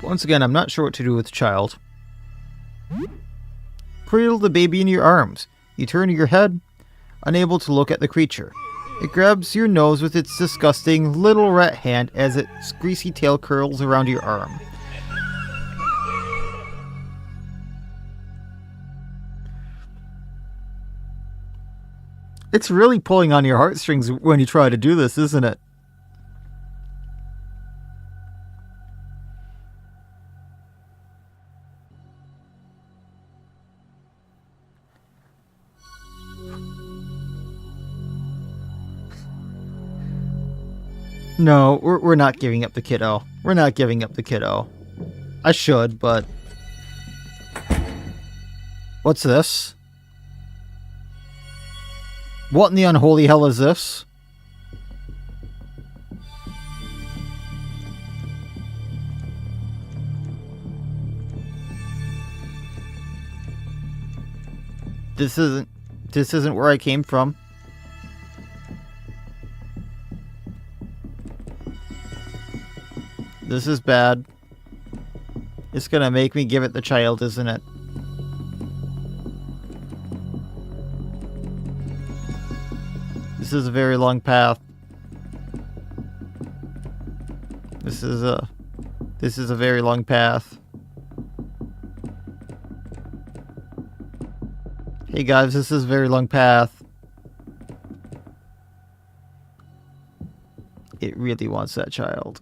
Once again, I'm not sure what to do with the child. Cradle the baby in your arms. You turn your head, unable to look at the creature. It grabs your nose with its disgusting little rat hand as its greasy tail curls around your arm. It's really pulling on your heartstrings when you try to do this, isn't it? No, we're not giving up the kiddo. We're not giving up the kiddo. I should, but... What's this? What in the unholy hell is this? This isn't where I came from. This is bad. It's gonna make me give it the child, isn't it? This is a very long path. This is a very long path. Hey guys, this is a very long path. It really wants that child.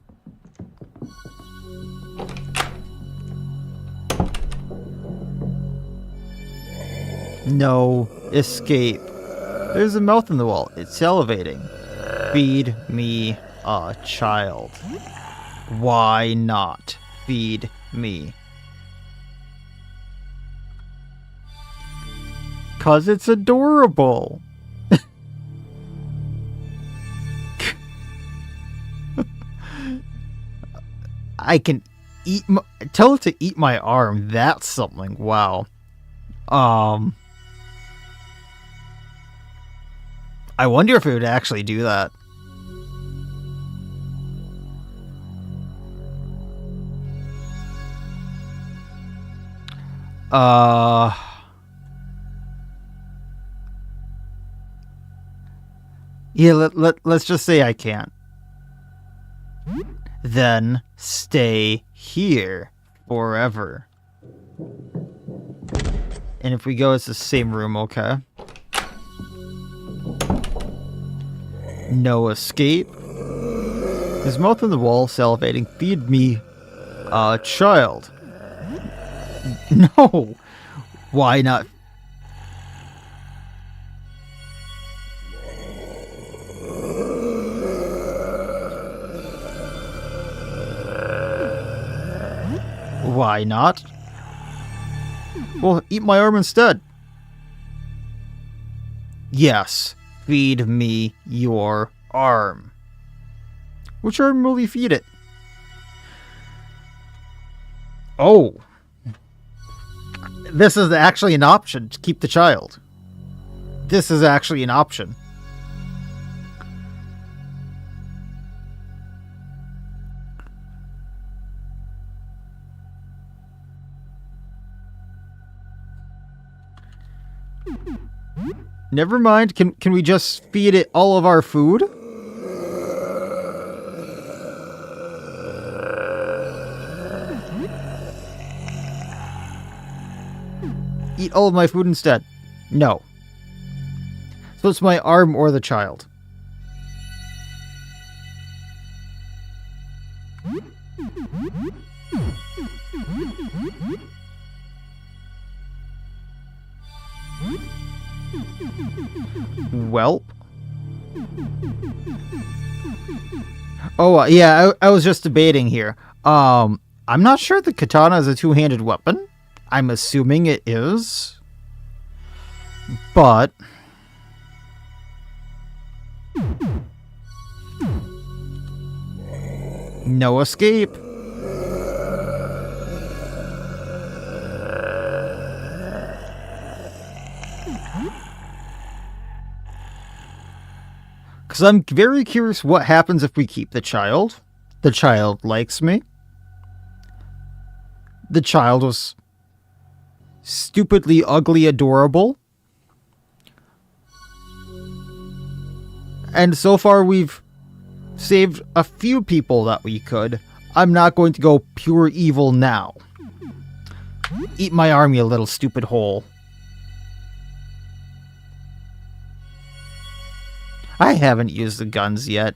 No, escape. There's a mouth in the wall. It's salivating. Feed me a child. Why not? Feed me. 'Cause it's adorable. I can eat tell it to eat my arm. That's something. Wow. I wonder if it would actually do that. Yeah, let's just say I can't. Then stay here forever. And if we go, it's the same room, okay? No escape. His mouth on the wall, salivating. Feed me a child. No. Why not? Why not? Well, eat my arm instead. Yes. Feed me your arm. Which arm will you feed it? Oh. This is actually an option to keep the child. This is actually an option. Never mind. Can we just feed it all of our food? Eat all of my food instead. No. So it's my arm or the child. Welp. Oh, yeah, I was just debating here. I'm not sure the katana is a two-handed weapon. I'm assuming it is. But No escape. Because I'm very curious what happens if we keep the child. The child likes me. The child was stupidly ugly adorable. And so far we've saved a few people that we could. I'm not going to go pure evil now. Eat my arm, you little stupid hole. I haven't used the guns yet.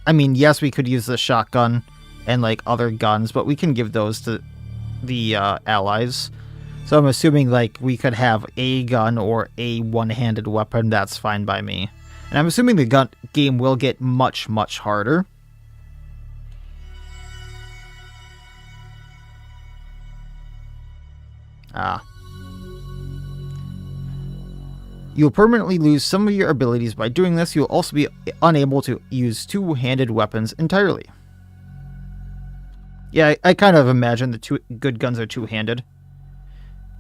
I mean, yes, we could use the shotgun and like other guns, but we can give those to the allies. So I'm assuming like we could have a gun or a one-handed weapon. That's fine by me. And I'm assuming the game will get much, much harder. You'll permanently lose some of your abilities by doing this. You'll also be unable to use two-handed weapons entirely. Yeah, I kind of imagine the two good guns are two-handed.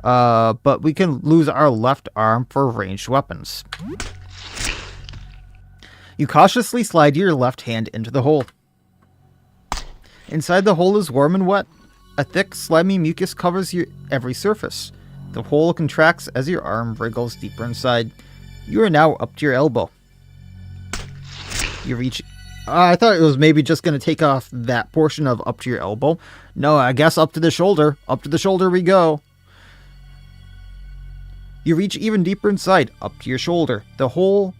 But we can lose our left arm for ranged weapons. You cautiously slide your left hand into the hole. Inside the hole is warm and wet. A thick, slimy mucus covers every surface. The hole contracts as your arm wriggles deeper inside. You are now up to your elbow. You reach... I thought it was maybe just going to take off that portion of up to your elbow. No, I guess up to the shoulder. Up to the shoulder we go. You reach even deeper inside, up to your shoulder. The hole...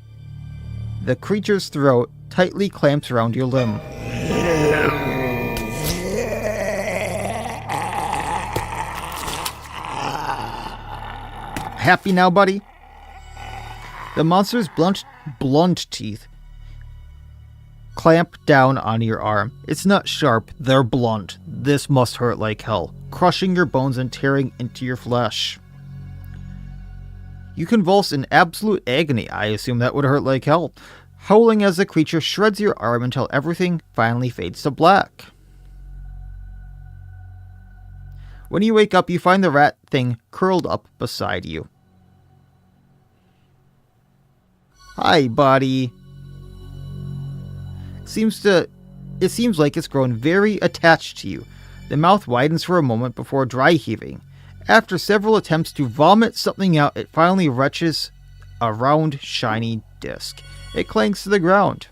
The creature's throat tightly clamps around your limb. Happy now, buddy? The monster's blunt teeth clamp down on your arm. It's not sharp, they're blunt. This must hurt like hell, crushing your bones and tearing into your flesh. You convulse in absolute agony. I assume that would hurt like hell. Howling as the creature shreds your arm until everything finally fades to black. When you wake up, you find the rat thing curled up beside you. Hi, buddy. It seems like it's grown very attached to you. The mouth widens for a moment before dry heaving. After several attempts to vomit something out, it finally retches a round, shiny disc. It clangs to the ground.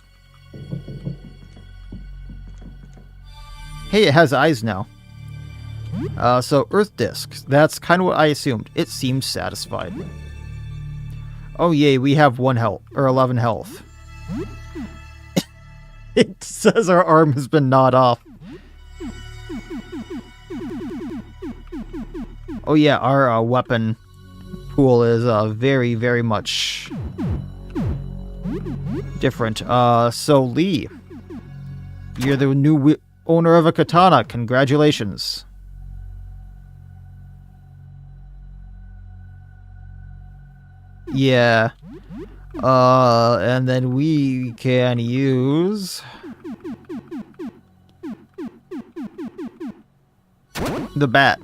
Hey, it has eyes now. So Earth disc. That's kind of what I assumed. It seems satisfied. Oh yay, we have 1 health, or 11 health. It says our arm has been gnawed off. Oh yeah, our weapon pool is very, very much different. So Lee, you're the new owner of a katana. Congratulations. Yeah. And then we can use the bat.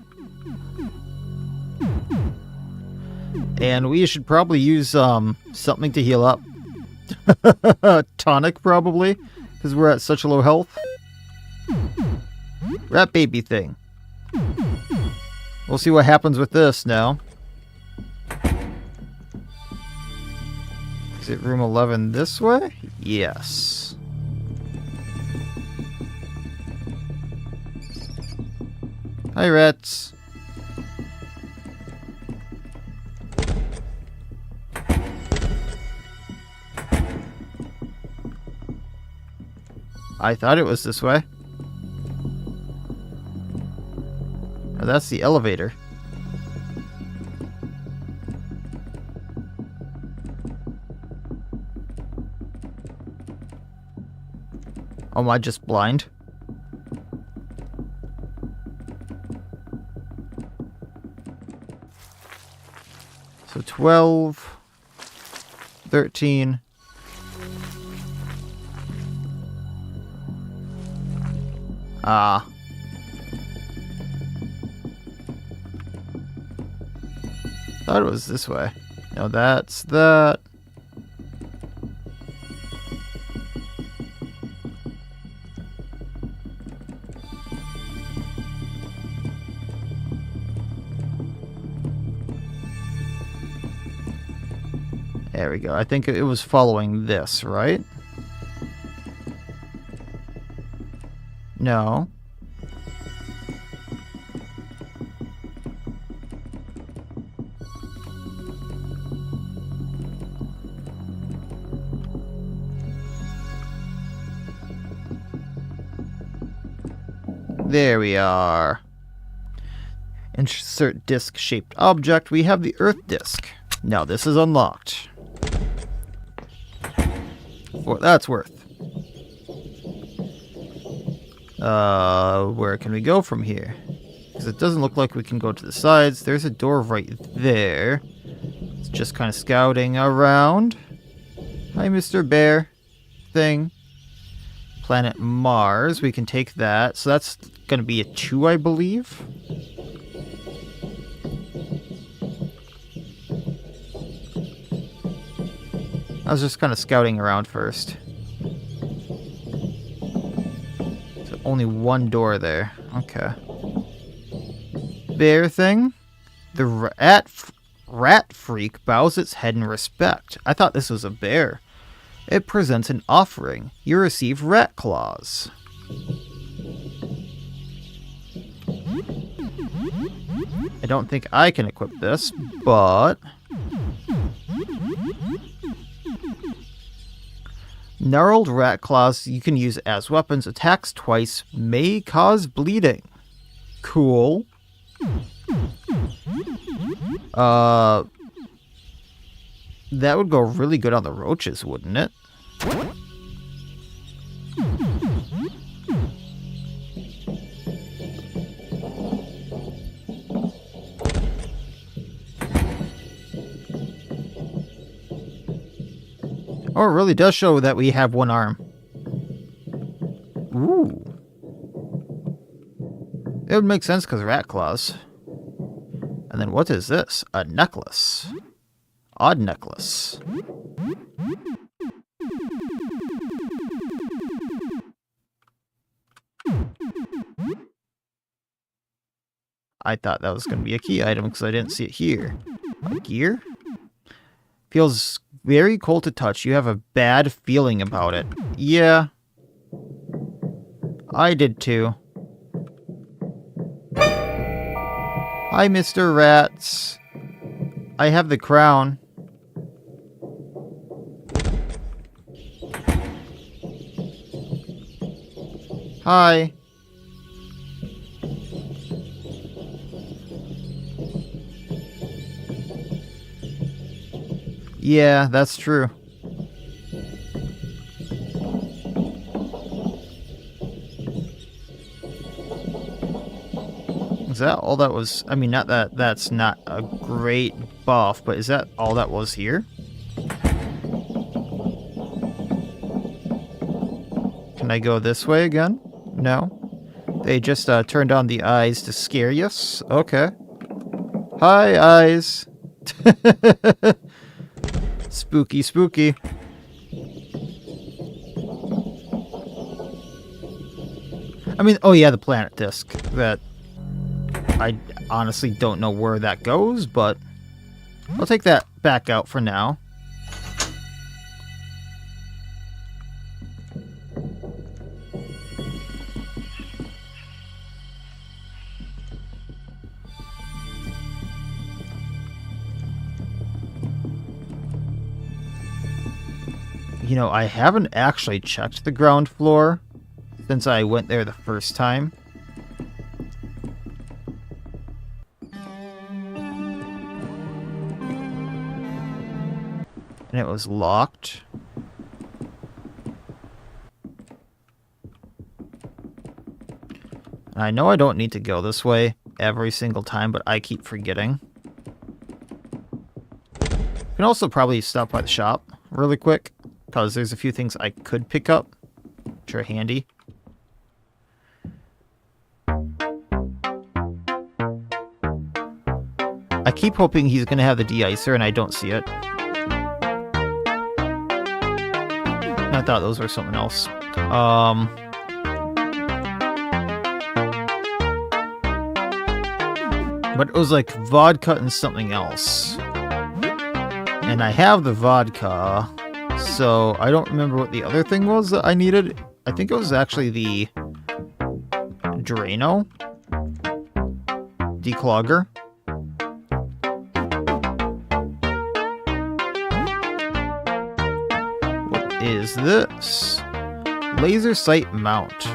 And we should probably use something to heal up. Tonic, probably, because we're at such low health. Rat baby thing. We'll see what happens with this now. Is it room 11 this way? Yes. Hi, rats. I thought it was this way. Oh, that's the elevator. Oh, am I just blind? So 12, 13, Ah. Thought it was this way. No, that's that. There we go. I think it was following this, right? No. There we are. Insert disc-shaped object. We have the Earth disc. Now this is unlocked. What that's worth. Where can we go from here? Because it doesn't look like we can go to the sides. There's a door right there. It's just kind of scouting around. Hi, Mr. Bear thing. Planet Mars. We can take that. So that's going to be a 2, I believe. I was just kind of scouting around first. So only one door there. Okay. Bear thing. The rat freak bows its head in respect. I thought this was a bear. It presents an offering. You receive rat claws. I don't think I can equip this, but... Gnarled rat claws you can use as weapons. Attacks twice. May cause bleeding. Cool. That would go really good on the roaches, wouldn't it? Oh, it really does show that we have one arm. Ooh. It would make sense because rat claws. And then what is this? A necklace. Odd necklace. I thought that was going to be a key item because I didn't see it here. A gear? Feels very cold to touch. You have a bad feeling about it. Yeah. I did too. Hi, Mr. Rats. I have the crown. Hi. Yeah, that's true. Is that all that was? I mean, not that that's not a great buff, but is that all that was here? Can I go this way again? No. They just turned on the eyes to scare us? Okay. Hi, eyes. Spooky, spooky. I mean, oh yeah, the planet disc. That I honestly don't know where that goes, but I'll take that back out for now. You know, I haven't actually checked the ground floor since I went there the first time. And it was locked. And I know I don't need to go this way every single time, but I keep forgetting. You can also probably stop by the shop really quick, because there's a few things I could pick up, which are handy. I keep hoping he's going to have the de-icer and I don't see it. I thought those were something else. But it was like vodka and something else. And I have the vodka, so I don't remember what the other thing was that I needed. I think it was actually the Drano declogger. What is this? Laser sight mount.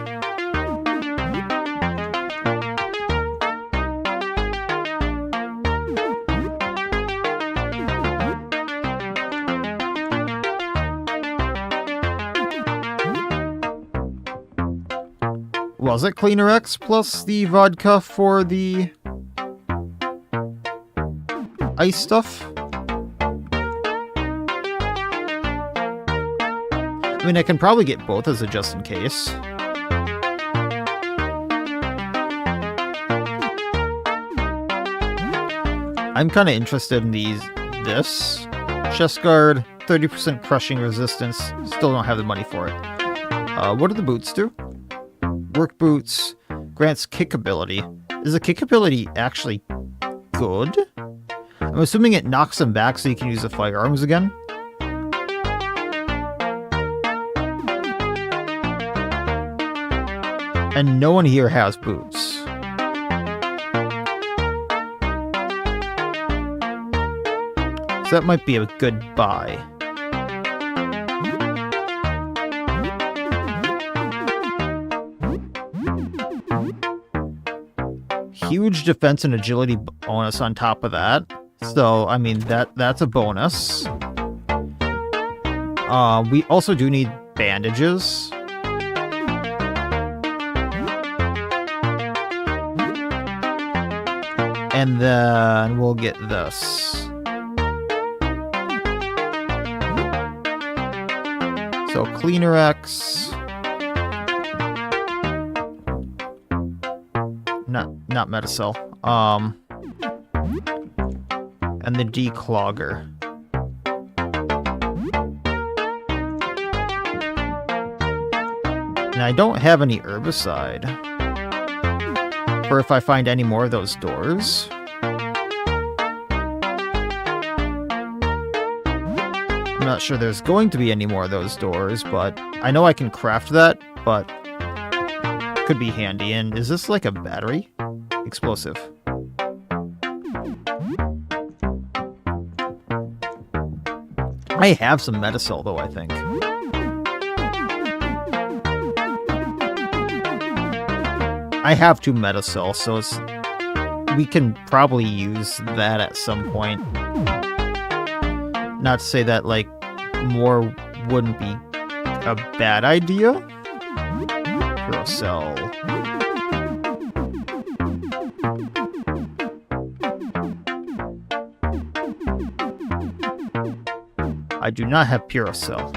Was it Cleaner X plus the vodka for the ice stuff? I mean, I can probably get both as a just in case. I'm kind of interested in this. Chest guard, 30% crushing resistance. Still don't have the money for it. What do the boots do? Work boots grants kick ability. Is the kick ability actually good? I'm assuming it knocks them back so you can use the firearms again. And no one here has boots. So that might be a good buy. Huge defense and agility bonus on top of that. So, I mean, that's a bonus. We also do need bandages. And then we'll get this. So, Cleaner X. Not Metacell. And the declogger. And I don't have any herbicide. For if I find any more of those doors. I'm not sure there's going to be any more of those doors, but I know I can craft that, but could be handy. And is this like a battery? Explosive. I have some Metacell though, I think. I have 2 Metacell, so we can probably use that at some point. Not to say that, like, more wouldn't be a bad idea. Purocell. I do not have Purocell.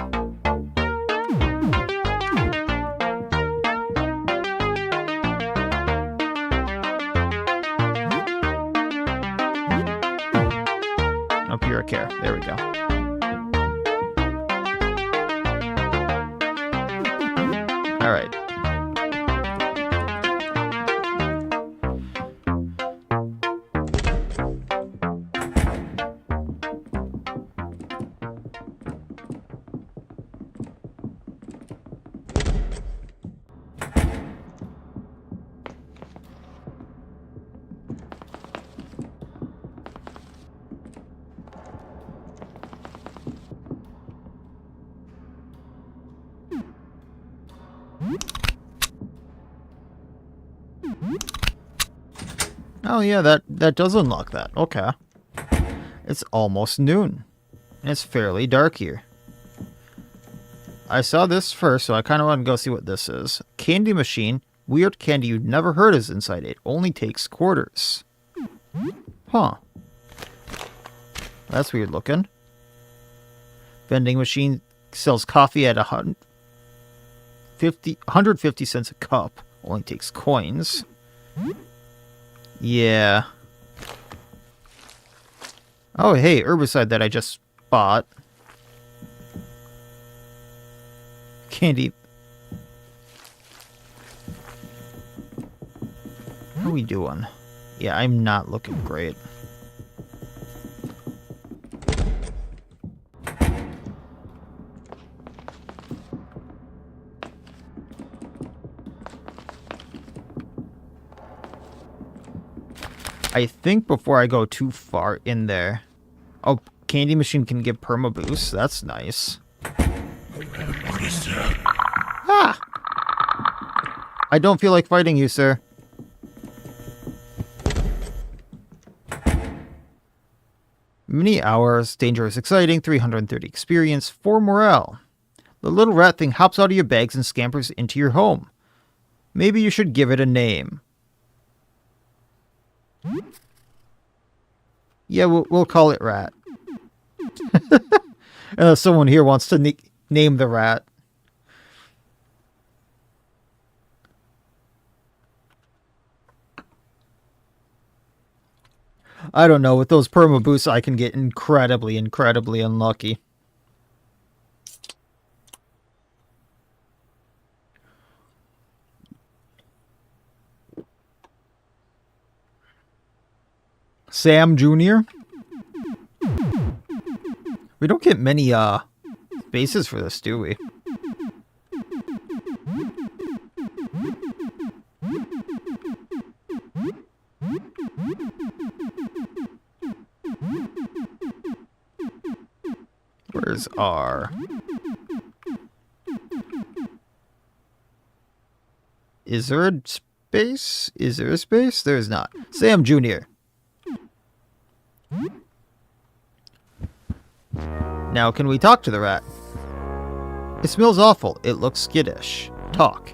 Oh, Purocare. There we go. All right. Oh yeah, that does unlock that. Okay. It's almost noon. And it's fairly dark here. I saw this first, so I kind of want to go see what this is. Candy machine. Weird candy you'd never heard is inside it. Only takes quarters. Huh. That's weird looking. Vending machine sells coffee at 150 cents a cup. Only takes coins. Yeah. Oh, hey, herbicide that I just bought. Candy. How are we doing? Yeah, I'm not looking great. I think before I go too far in there... Oh, candy machine can give perma boost. That's nice. What is that? Ah! I don't feel like fighting you, sir. Many hours, dangerous, exciting, 330 experience, 4 morale. The little rat thing hops out of your bags and scampers into your home. Maybe you should give it a name. Yeah, we'll call it Rat. Unless someone here wants to name the rat. I don't know. With those perma boosts, I can get incredibly, incredibly unlucky. Sam Jr. We don't get many bases for this, do we? Where's R? Is there a space? Is there a space? There is not. Sam Jr. Now, can we talk to the rat? It smells awful. It looks skittish. Talk.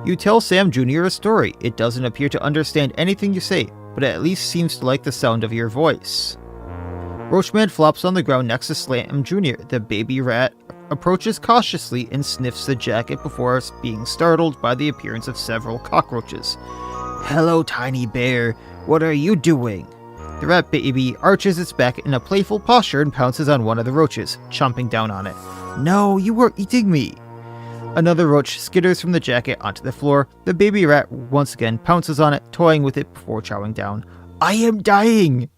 You tell Sam Jr. a story. It doesn't appear to understand anything you say, but it at least seems to like the sound of your voice. Roachman flops on the ground next to Sam Jr. The baby rat approaches cautiously and sniffs the jacket before being startled by the appearance of several cockroaches. Hello, tiny bear. What are you doing? The rat baby arches its back in a playful posture and pounces on one of the roaches, chomping down on it. No, you were eating me. Another roach skitters from the jacket onto the floor. The baby rat once again pounces on it, toying with it before chowing down. I am dying!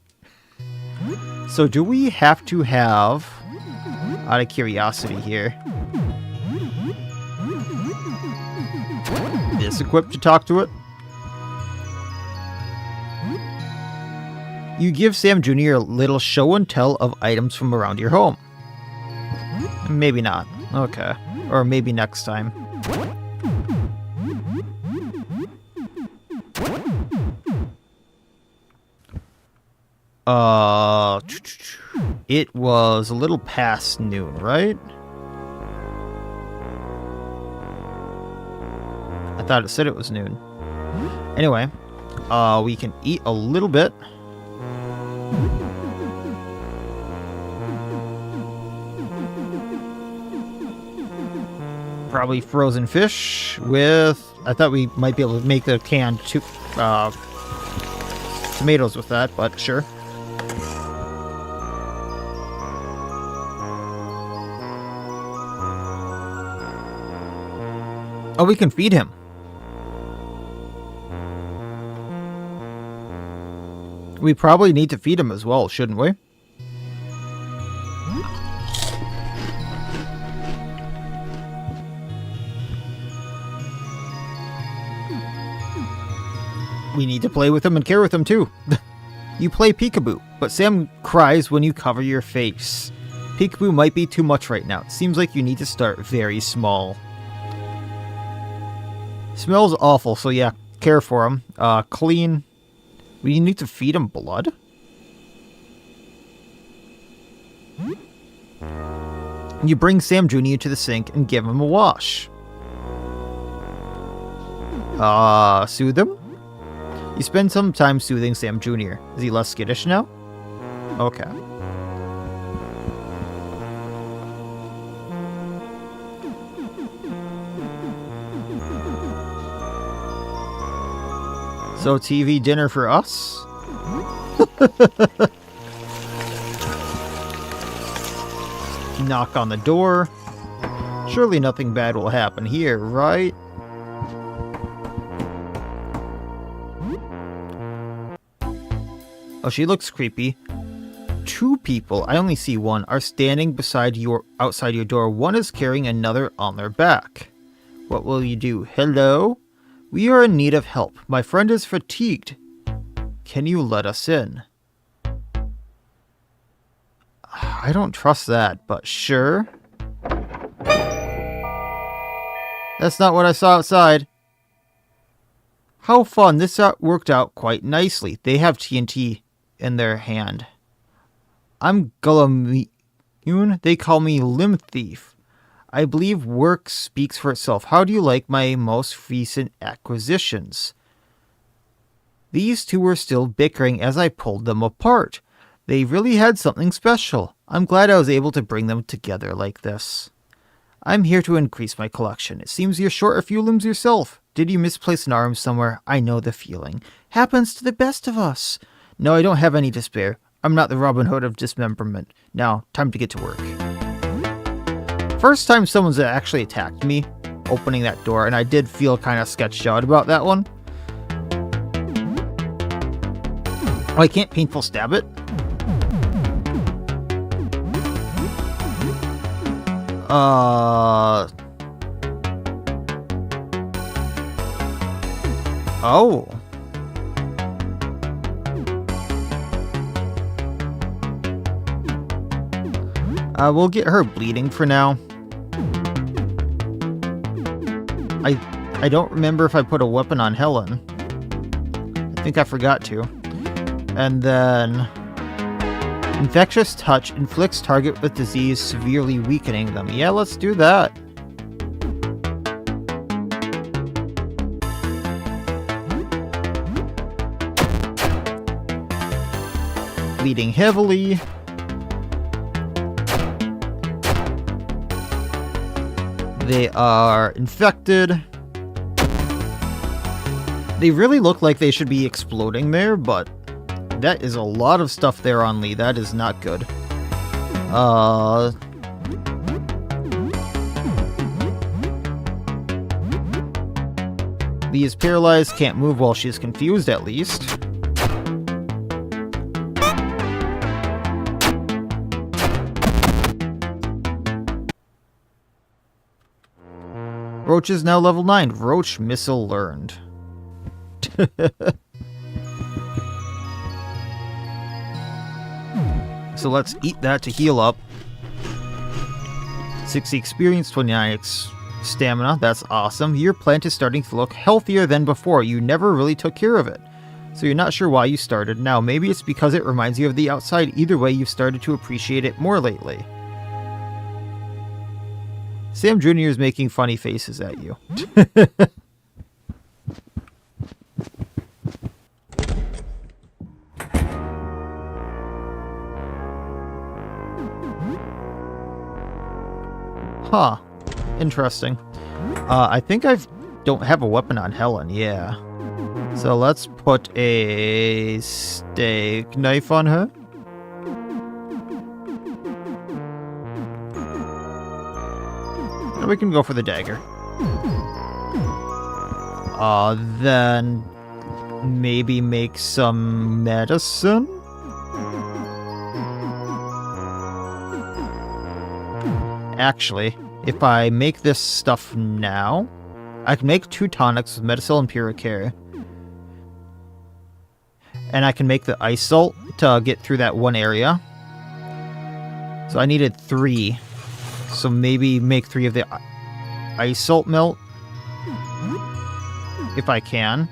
So do we have to have, out of curiosity here, this equipped to talk to it? You give Sam Jr. a little show and tell of items from around your home. Maybe not. Okay. Or maybe next time. It was a little past noon, right? I thought it said it was noon. Anyway, we can eat a little bit. Probably frozen fish with... I thought we might be able to make the canned tomatoes with that, but sure. Oh, we can feed him. We probably need to feed him as well, shouldn't we? We need to play with him and care with him too. You play peekaboo, but Sam cries when you cover your face. Peekaboo might be too much right now. It seems like you need to start very small. Smells awful, so yeah, care for him. Clean. We need to feed him blood? You bring Sam Jr. to the sink and give him a wash. Soothe him? You spend some time soothing Sam Jr. Is he less skittish now? Okay. So TV dinner for us? Knock on the door. Surely nothing bad will happen here, right? Oh, she looks creepy. 2 people, I only see one, are standing outside your door. One is carrying another on their back. What will you do? Hello? We are in need of help. My friend is fatigued. Can you let us in? I don't trust that, but sure. That's not what I saw outside. How fun. This worked out quite nicely. They have TNT in their hand. I'm Gulamune. They call me Limb Thief. I believe work speaks for itself. How do you like my most recent acquisitions? These two were still bickering as I pulled them apart. They really had something special. I'm glad I was able to bring them together like this. I'm here to increase my collection. It seems you're short a few limbs yourself. Did you misplace an arm somewhere? I know the feeling. Happens to the best of us. No, I don't have any despair. I'm not the Robin Hood of dismemberment. Now, time to get to work. First time someone's actually attacked me, opening that door, and I did feel kind of sketched out about that one. Oh, I can't painful stab it? Oh. We'll get her bleeding for now. I don't remember if I put a weapon on Helen. I think I forgot to. And then... Infectious touch inflicts target with disease, severely weakening them. Yeah, let's do that. Bleeding heavily. They are infected. They really look like they should be exploding there, but that is a lot of stuff there on Lee. That is not good. Lee is paralyzed, can't move while she's confused at least. Roach is now level 9. Roach missile learned. So let's eat that to heal up. 60 experience, 29 stamina. That's awesome. Your plant is starting to look healthier than before. You never really took care of it. So you're not sure why you started now. Maybe it's because it reminds you of the outside. Either way, you've started to appreciate it more lately. Sam Jr. is making funny faces at you. Huh. Interesting. I think don't have a weapon on Helen, yeah. So let's put a steak knife on her. And we can go for the dagger. Then maybe make some medicine? Actually, if I make this stuff now, I can make 2 tonics with Medicil and Puricare. And I can make the ice salt to get through that one area. So I needed 3. So maybe make 3 of the ice salt melt. If I can.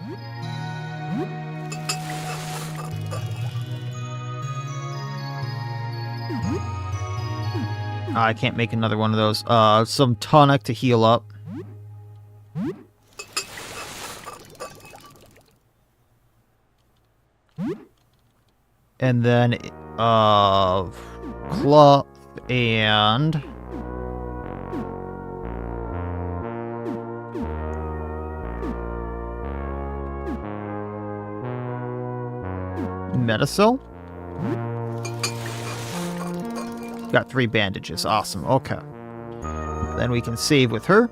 I can't make another one of those. Some tonic to heal up. And then, cloth and... Medicil? Got 3 bandages. Awesome. Okay. Then we can save with her.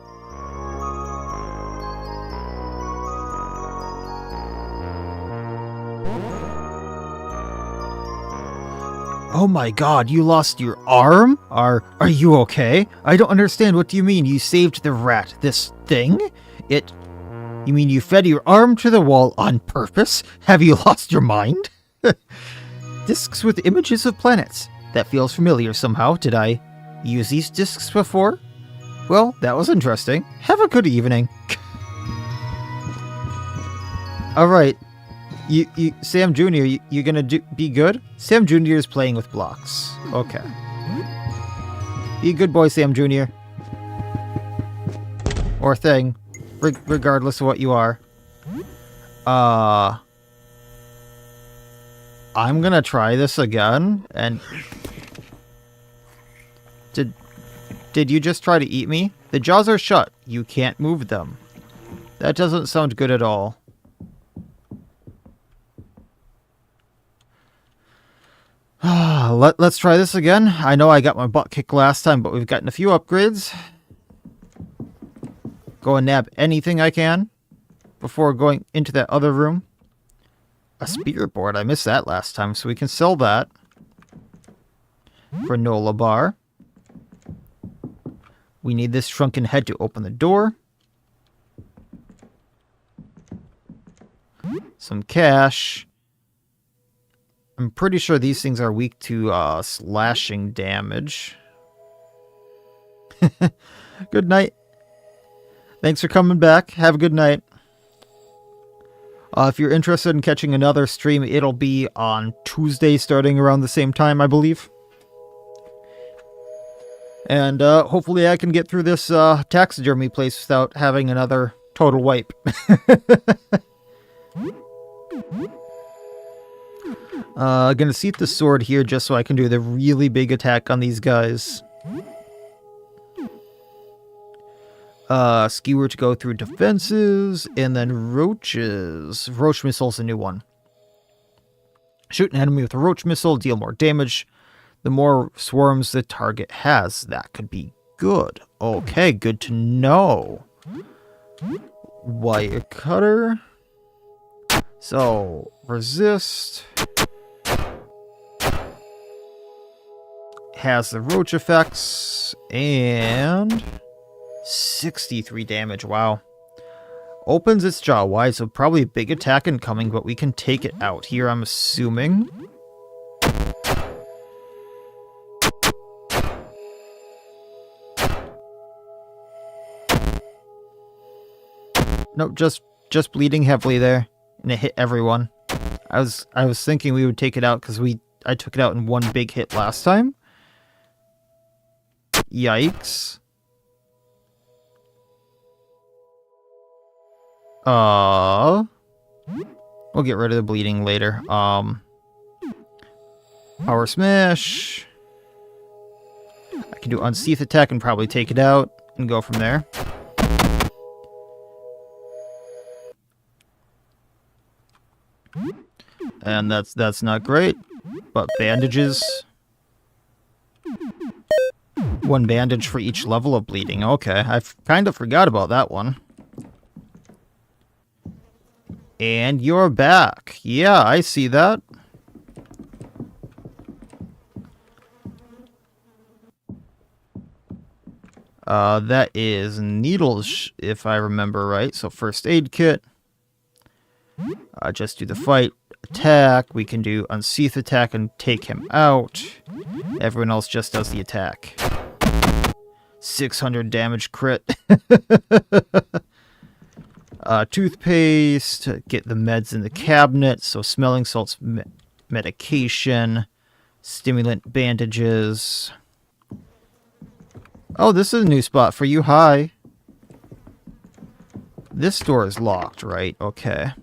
Oh my god, you lost your arm? Are you okay? I don't understand. What do you mean you saved the rat? This thing? You mean you fed your arm to the wall on purpose? Have you lost your mind? Discs with images of planets. That feels familiar somehow. Did I use these discs before? Well, that was interesting. Have a good evening. Alright. You Sam Jr., you gonna be good? Sam Jr. is playing with blocks. Okay. Be a good boy, Sam Jr. Or thing. Regardless of what you are. I'm gonna try this again, and... Did you just try to eat me? The jaws are shut. You can't move them. That doesn't sound good at all. Let's try this again. I know I got my butt kicked last time, but we've gotten a few upgrades. Go and nab anything I can before going into that other room. A spirit board. I missed that last time, so we can sell that. Granola bar. We need this shrunken head to open the door. Some cash. I'm pretty sure these things are weak to slashing damage. Good night. Thanks for coming back. Have a good night. If you're interested in catching another stream, it'll be on Tuesday starting around the same time, I believe. And hopefully I can get through this taxidermy place without having another total wipe. Gonna seat the sword here just so I can do the really big attack on these guys. Skewer to go through defenses, and then roaches. Roach missile's a new one. Shoot an enemy with a roach missile, deal more damage. The more swarms the target has, that could be good. Okay, good to know. Wire cutter. So, resist. Has the roach effects, and 63 damage, wow. Opens its jaw wide, so probably a big attack incoming, but we can take it out here, I'm assuming. Nope, just bleeding heavily there, and it hit everyone. I was thinking we would take it out because I took it out in one big hit last time. Yikes. We'll get rid of the bleeding later. Power smash. I can do unsheath attack and probably take it out and go from there. And that's not great, but bandages. 1 bandage for each level of bleeding. Okay, I kind of forgot about that one. And you're back. Yeah, I see that. That is needles, if I remember right. So first aid kit. Just do the fight. Attack. We can do unsheath attack and take him out. Everyone else just does the attack. 600 damage crit. Toothpaste. Get the meds in the cabinet. So smelling salts, medication, stimulant bandages. Oh, this is a new spot for you. Hi. This door is locked, right? Okay.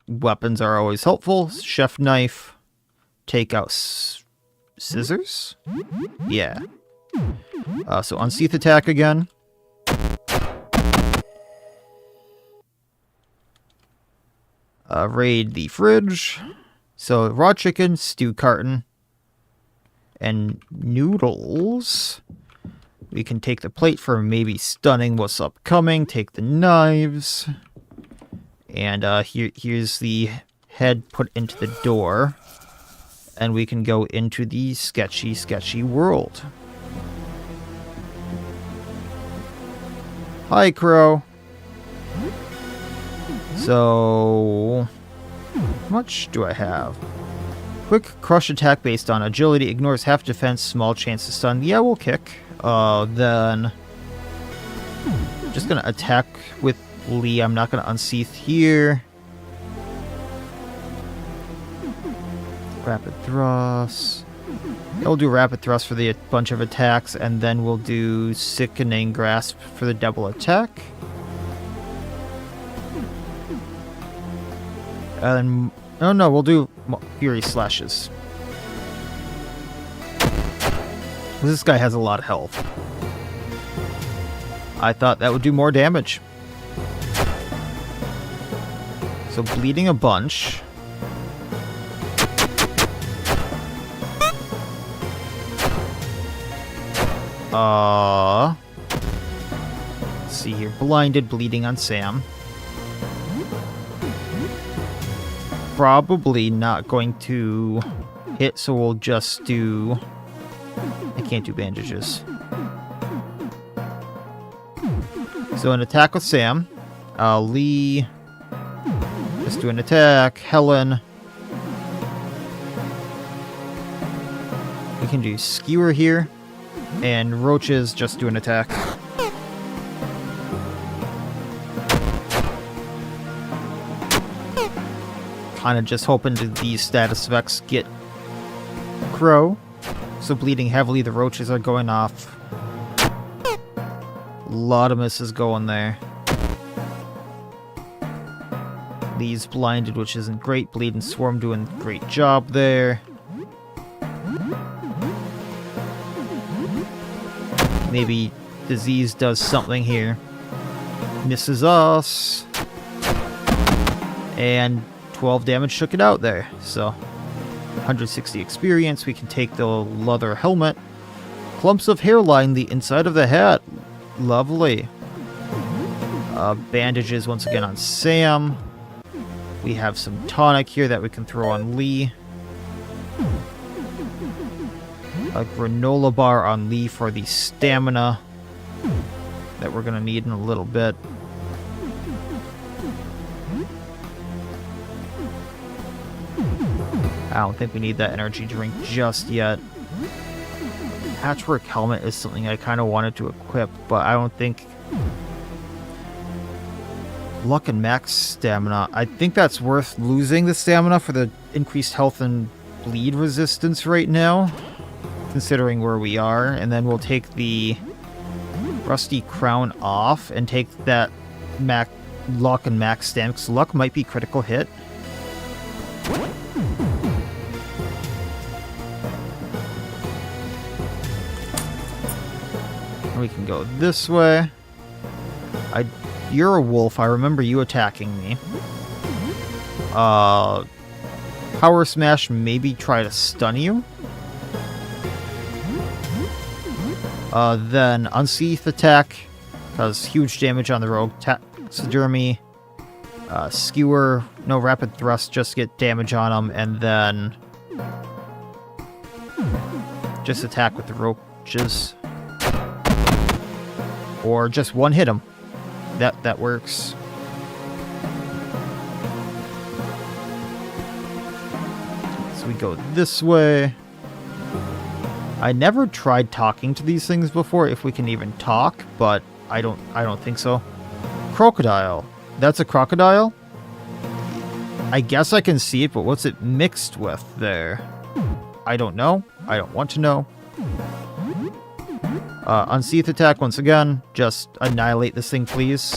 Weapons are always helpful. Chef knife. Take out scissors? Yeah. So unsheath attack again. Raid the fridge. So raw chicken, stew carton, and noodles. We can take the plate for maybe stunning what's upcoming. Take the knives. And here's the head put into the door. And we can go into the sketchy, sketchy world. Hi, Crow. So, how much do I have? Quick crush attack based on agility. Ignores half defense, small chance to stun. Yeah, we'll kick. Then, just gonna attack with Lee. I'm not gonna unsheath here. Rapid thrust. We'll do rapid thrust for the bunch of attacks, and then we'll do sickening grasp for the double attack. And oh no, we'll do fury slashes. This guy has a lot of health. I thought that would do more damage. So bleeding a bunch. Let's see here. Blinded, bleeding on Sam. Probably not going to hit, so we'll just do... I can't do bandages. So an attack with Sam. Lee. Just do an attack. Helen. We can do skewer here. And roaches just do an attack. Kind of just hoping that these status effects get Crow. So bleeding heavily, the roaches are going off. A lot of misses going there. Lee's blinded, which isn't great. Bleed and Swarm doing a great job there. Maybe Disease does something here. Misses us. And 12 damage shook it out there. So 160 experience. We can take the leather helmet. Clumps of hairline the inside of the hat. Lovely. Bandages once again on Sam. We have some tonic here that we can throw on Lee. A granola bar on Lee for the stamina that we're going to need in a little bit. I don't think we need that energy drink just yet. Patchwork helmet is something I kind of wanted to equip, but I don't think... Luck and max stamina. I think that's worth losing the stamina for the increased health and bleed resistance right now, considering where we are. And then we'll take the rusty crown off and take that luck and max stamina, because luck might be critical hit. We can go this way. You're a wolf. I remember you attacking me. Power Smash, maybe try to stun you. Then Unsheath attack, cause huge damage on the rogue. Taxidermy. Skewer, no rapid thrust, just get damage on him, and then just attack with the roaches. Or just one hit him. That works. So we go this way. I never tried talking to these things before, if we can even talk, but I don't think so. Crocodile. That's a crocodile? I guess I can see it, but what's it mixed with there? I don't know. I don't want to know. Unsheath attack once again. Just annihilate this thing, please.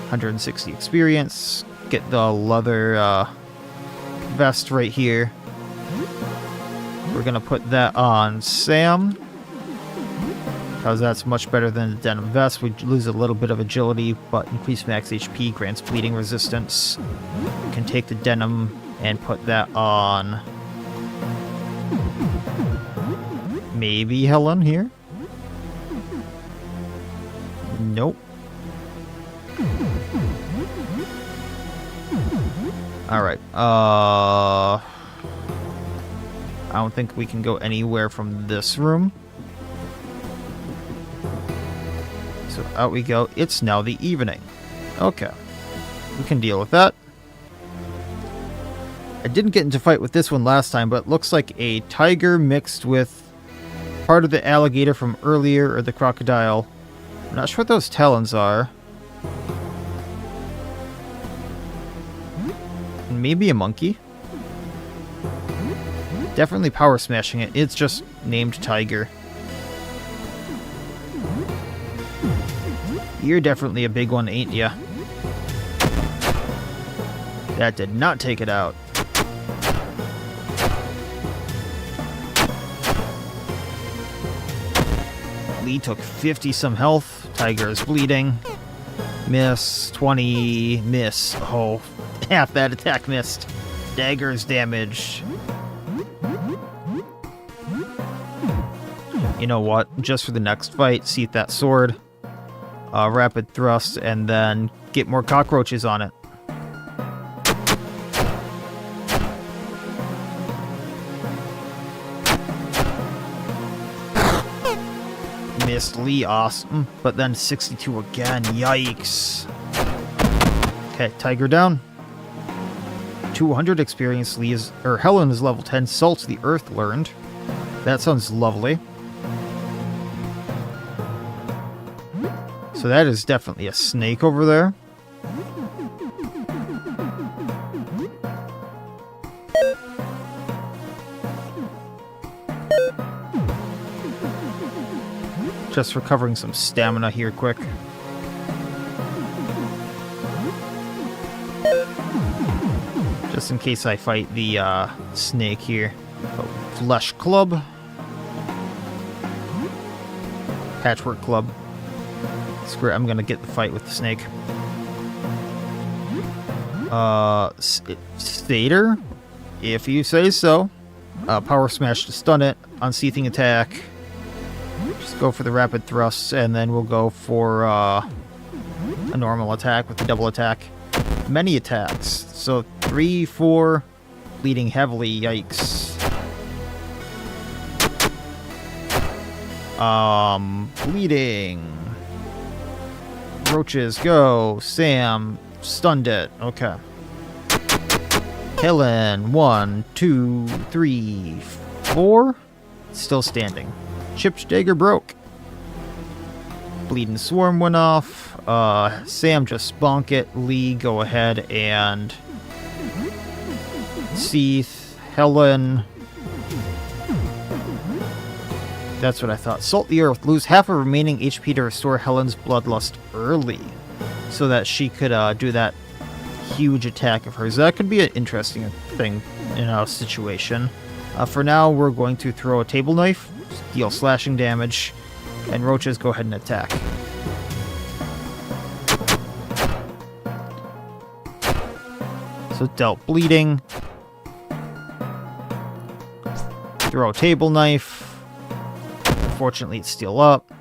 160 experience. Get the leather vest right here. We're gonna put that on Sam. because that's much better than the denim vest. We lose a little bit of agility, but increased max HP grants bleeding resistance. We can take the denim and put that on maybe Helen here. Nope. Alright, I don't think we can go anywhere from this room. So out we go. It's now the evening. Okay. We can deal with that. I didn't get into a fight with this one last time, but it looks like a tiger mixed with part of the alligator from earlier, or the crocodile. I'm not sure what those talons are. Maybe a monkey. Definitely power smashing it. It's just named Tiger. You're definitely a big one, ain't ya? That did not take it out. Lee took 50 some health. Tiger is bleeding. Miss. 20. Miss. Oh, half that attack missed. Dagger's damaged. You know what? Just for the next fight, seat that sword. Rapid thrust, and then get more cockroaches on it. Missed Lee, awesome. But then 62 again, yikes. Okay, Tiger down. 200 experience. Helen is level 10. Salt to the earth learned. That sounds lovely. So that is definitely a snake over there. Just recovering some stamina here quick. Just in case I fight the snake here. Oh, Flesh Club. Patchwork Club. Screw it, I'm gonna get the fight with the snake. Stater? If you say so. Power Smash to stun it. Unseating attack. Just go for the rapid thrusts, and then we'll go for a normal attack with the double attack. Many attacks. So 3, 4, bleeding heavily, yikes. Bleeding. Roaches, go. Sam, stunned it. Okay. Helen, 1, 2, 3, 4. Still standing. Chipped dagger broke. Bleeding swarm went off. Sam just bonk it. Lee, go ahead and Seath. Helen. That's what I thought. Salt the earth. Lose half of remaining HP to restore Helen's bloodlust early, so that she could do that huge attack of hers. That could be an interesting thing in our situation. For now, we're going to throw a table knife, deal slashing damage, and roaches go ahead and attack. So dealt bleeding. Throw a table knife. Unfortunately, it's still up.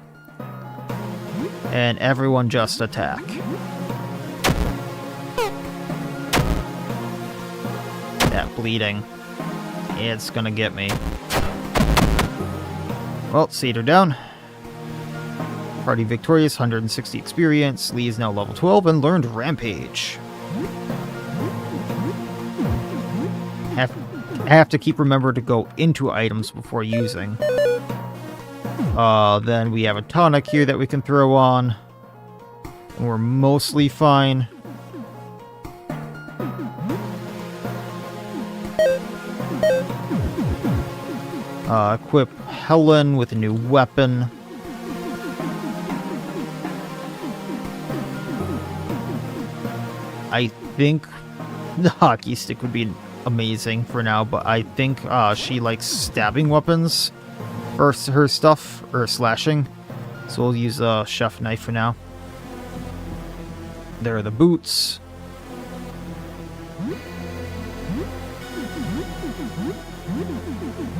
And everyone just attack. That bleeding. It's gonna get me. Well, Cedar down. Party victorious, 160 experience. Lee is now level 12 and learned Rampage. Have to keep remember to go into items before using. Then we have a tonic here that we can throw on. And we're mostly fine. Equip Helen with a new weapon. I think the hockey stick would be amazing for now, but I think she likes stabbing weapons for her stuff, or slashing. So we'll use a chef knife for now. There are the boots.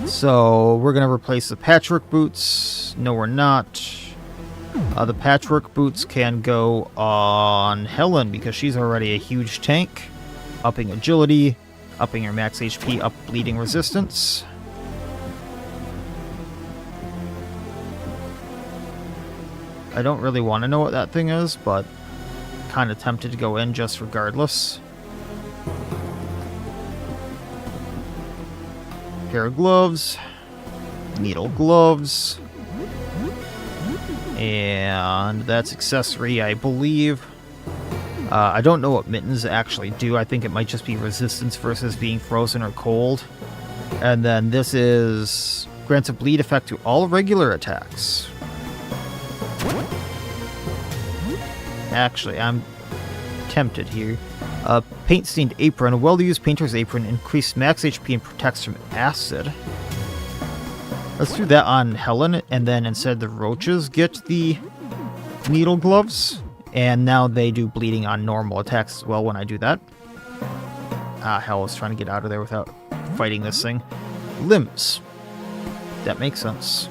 So we're going to replace the patchwork boots. No, we're not. The patchwork boots can go on Helen because she's already a huge tank. Upping agility, upping her max HP, up bleeding resistance. I don't really want to know what that thing is, but kind of tempted to go in just regardless. Pair of gloves, needle gloves, and that's accessory, I believe. I don't know what mittens actually do. I think it might just be resistance versus being frozen or cold. And then this is grants a bleed effect to all regular attacks. Actually, I'm tempted here. Paint-stained apron. A well-used painter's apron increased max HP and protects from acid. Let's do that on Helen, and then instead the roaches get the needle gloves. And now they do bleeding on normal attacks as well when I do that. Hell, I was trying to get out of there without fighting this thing. Limbs. That makes sense.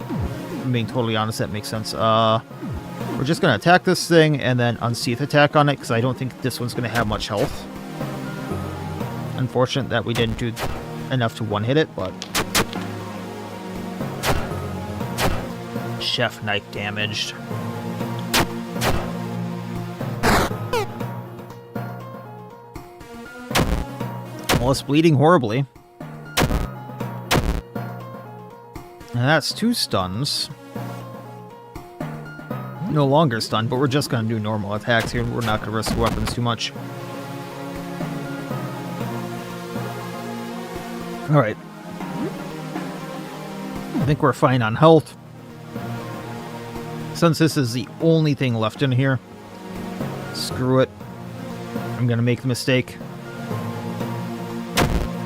I'm being totally honest, that makes sense. We're just going to attack this thing and then unsheath attack on it, because I don't think this one's going to have much health. Unfortunate that we didn't do enough to one-hit it, but... Chef knife damaged. Well, it's bleeding horribly. And that's 2 stuns. No longer stunned, but we're just going to do normal attacks here. We're not going to risk weapons too much. Alright. I think we're fine on health. Since this is the only thing left in here, screw it. I'm going to make the mistake.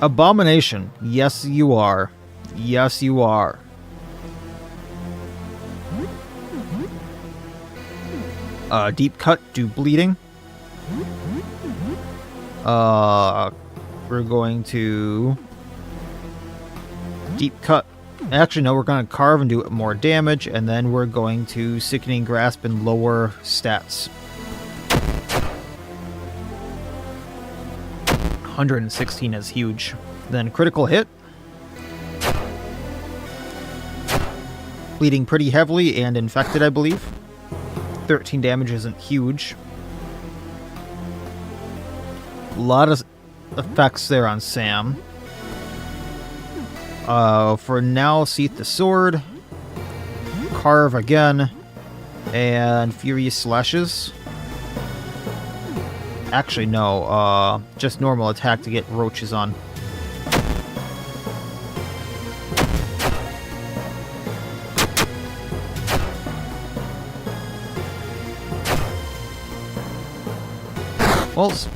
Abomination. Yes, you are. Yes, you are. Deep cut, do bleeding. We're going to... Deep cut. Actually, no, we're going to carve and do more damage, and then we're going to Sickening Grasp and lower stats. 116 is huge. Then critical hit. Bleeding pretty heavily and infected, I believe. 13 damage isn't huge. A lot of effects there on Sam. For now, Seath the Sword. Carve again. And Furious Slashes. Actually, no. Just normal attack to get roaches on. Well, it's a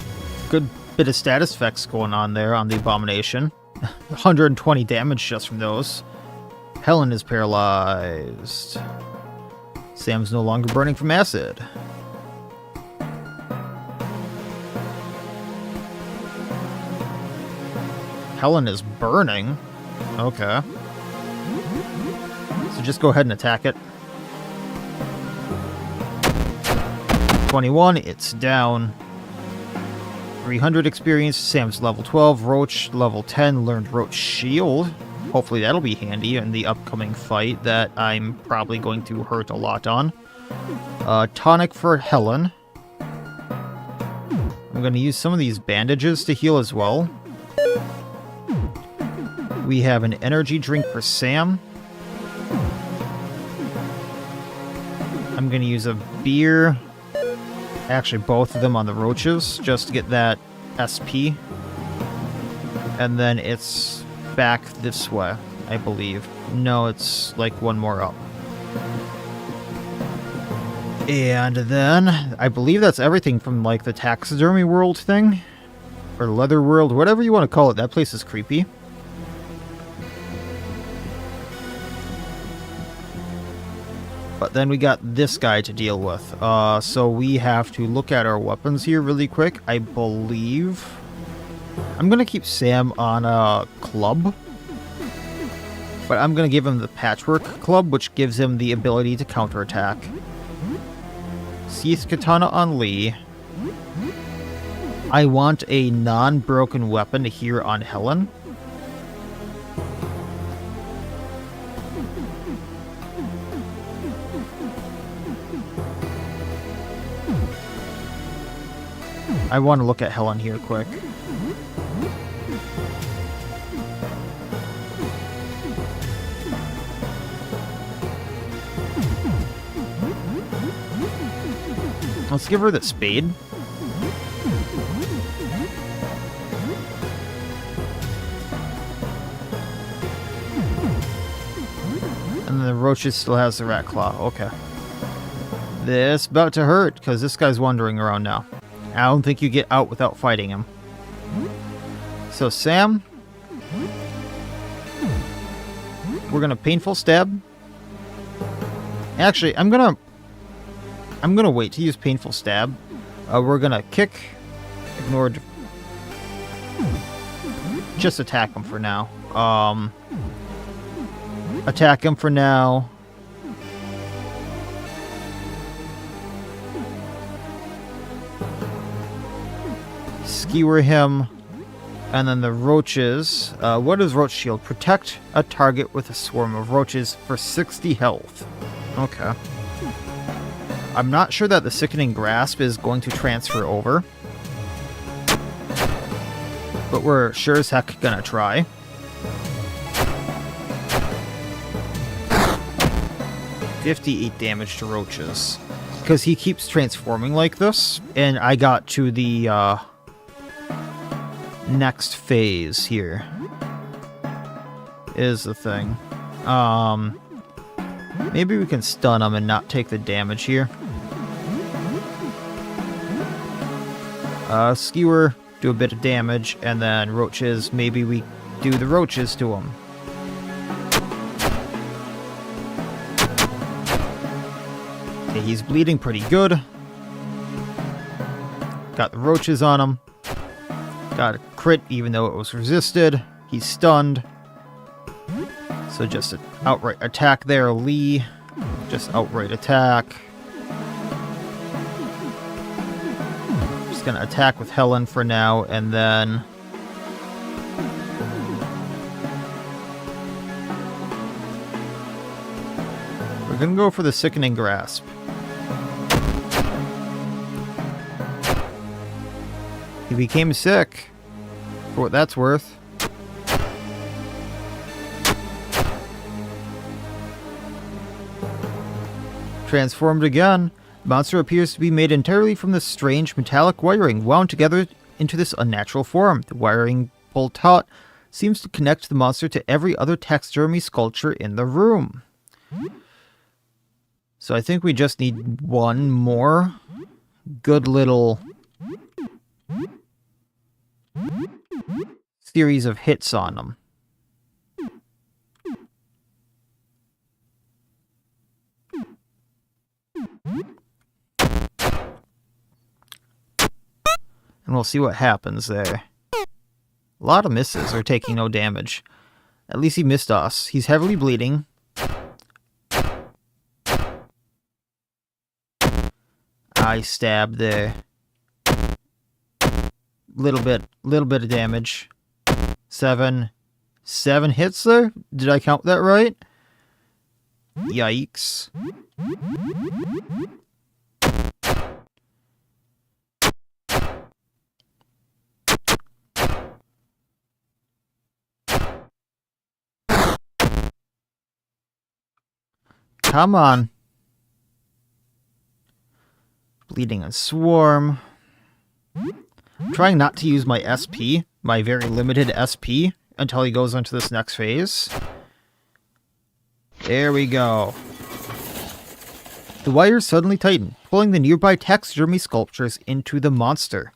good bit of status effects going on there on the Abomination. 120 damage just from those. Helen is paralyzed. Sam's no longer burning from acid. Helen is burning. Okay. So just go ahead and attack it. 21, it's down. 300 experience. Sam's level 12. Roach, level 10. Learned Roach Shield. Hopefully that'll be handy in the upcoming fight that I'm probably going to hurt a lot on. Tonic for Helen. I'm going to use some of these bandages to heal as well. We have an energy drink for Sam. I'm going to use a beer. Actually, both of them on the roaches, just to get that SP. And then it's back this way, I believe. No, it's like one more up. And then, I believe that's everything from like the taxidermy world thing. Or leather world, whatever you want to call it. That place is creepy. But then we got this guy to deal with. So we have to look at our weapons here really quick. I believe I'm going to keep Sam on a club. But I'm going to give him the patchwork club, which gives him the ability to counterattack. Seath Katana on Lee. I want a non-broken weapon here on Helen. I want to look at Helen here quick. Let's give her the spade. And the Roaches still has the Rat Claw. Okay. This about to hurt, because this guy's wandering around now. I don't think you get out without fighting him. So Sam, we're gonna painful stab. Actually, I'm gonna wait to use painful stab. We're gonna kick, ignored. Just attack him for now. Attack him for now. Skewer him. And then the roaches. What is Roach Shield? Protect a target with a swarm of roaches for 60 health. Okay. I'm not sure that the Sickening Grasp is going to transfer over. But we're sure as heck gonna try. $58 damage to roaches. Because he keeps transforming like this. And I got to the next phase here. Is the thing. Maybe we can stun him and not take the damage here. Skewer, do a bit of damage, and then roaches, maybe we do the roaches to him. Okay, he's bleeding pretty good. Got the roaches on him. Got a crit even though it was resisted. He's stunned. So just an outright attack there, Lee. Just outright attack. Just gonna attack with Helen for now, and then we're gonna go for the Sickening Grasp. He became sick, for what that's worth. Transformed again. The monster appears to be made entirely from this strange metallic wiring wound together into this unnatural form. The wiring pulled taut seems to connect the monster to every other taxidermy sculpture in the room. So I think we just need one more good little series of hits on them. And we'll see what happens there. A lot of misses are taking no damage. At least he missed us. He's heavily bleeding. I stabbed there. Little bit of damage. Seven hits there? Did I count that right? Yikes. Come on. Bleeding and Swarm. I'm trying not to use my SP, my very limited SP, until he goes into this next phase. There we go. The wires suddenly tighten, pulling the nearby taxidermy sculptures into the monster.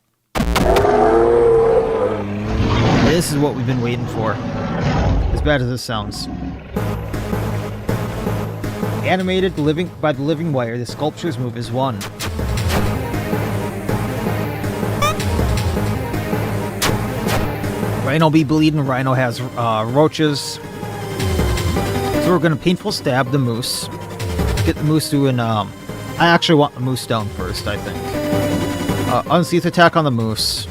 This is what we've been waiting for. As bad as this sounds. Animated by the living wire, the sculpture's move is 1. Rhino be bleeding. Rhino has roaches. So we're going to painful stab the moose. Get the moose doing... I actually want the moose down first, I think. Unsheath attack on the moose.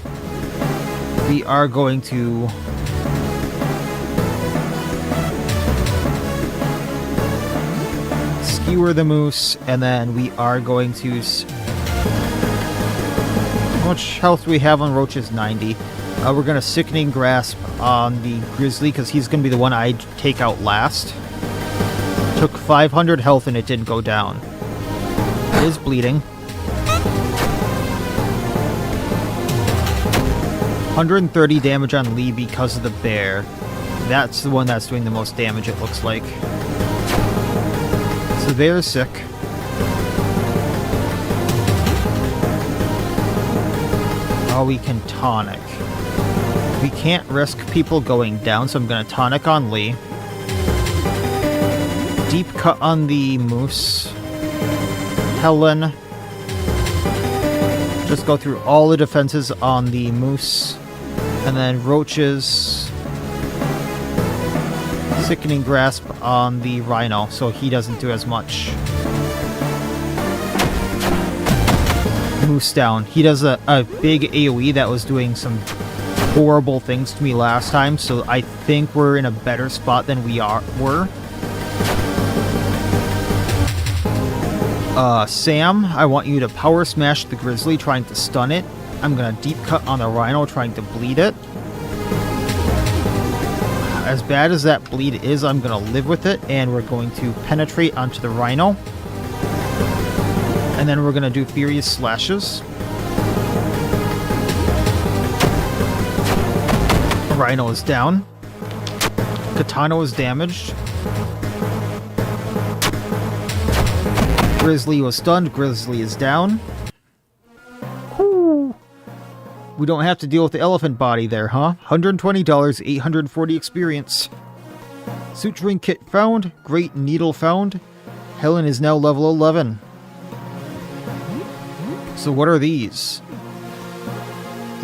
We are going to... skewer the moose, and then we are going to... How much health do we have on roaches? 90. We're going to Sickening Grasp on the grizzly, because he's going to be the one I take out last. Took 500 health and it didn't go down. It is bleeding. 130 damage on Lee because of the bear. That's the one that's doing the most damage, it looks like. So the bear is sick. Oh, we can tonic. We can't risk people going down, so I'm going to tonic on Lee. Deep cut on the moose. Helen. Just go through all the defenses on the moose. And then roaches. Sickening Grasp on the rhino, so he doesn't do as much. Moose down. He does a big AoE that was doing some horrible things to me last time, so I think we're in a better spot than we were. Sam, I want you to power smash the grizzly, trying to stun it. I'm gonna deep cut on the rhino, trying to bleed it. As bad as that bleed is, I'm gonna live with it, and we're going to penetrate onto the rhino. And then we're gonna do Furious Slashes. Rhino is down. Katana is damaged. Grizzly was stunned. Grizzly is down. Whew. We don't have to deal with the elephant body there, huh? $120, 840 experience. Suturing kit found. Great needle found. Helen is now level 11. So what are these?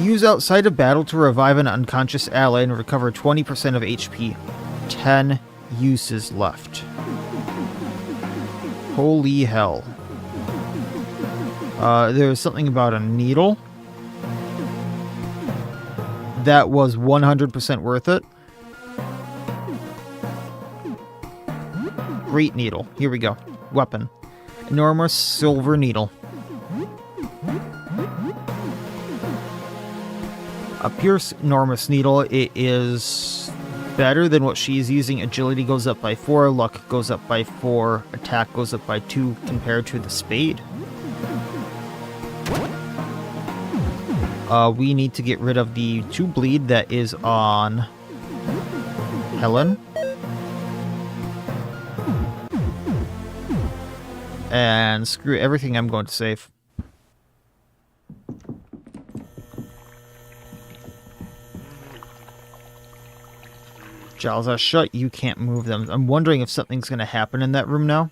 Use outside of battle to revive an unconscious ally and recover 20% of HP. 10 uses left. Holy hell. There's something about a needle. That was 100% worth it. Great needle. Here we go. Weapon. Enormous silver needle. A Pierce Enormous Needle. It is better than what she's using. Agility goes up by 4, luck goes up by 4, attack goes up by 2 compared to the spade. We need to get rid of the 2 bleed that is on Helen. And screw everything, I'm going to save. Jaws are shut, you can't move them. I'm wondering if something's going to happen in that room now.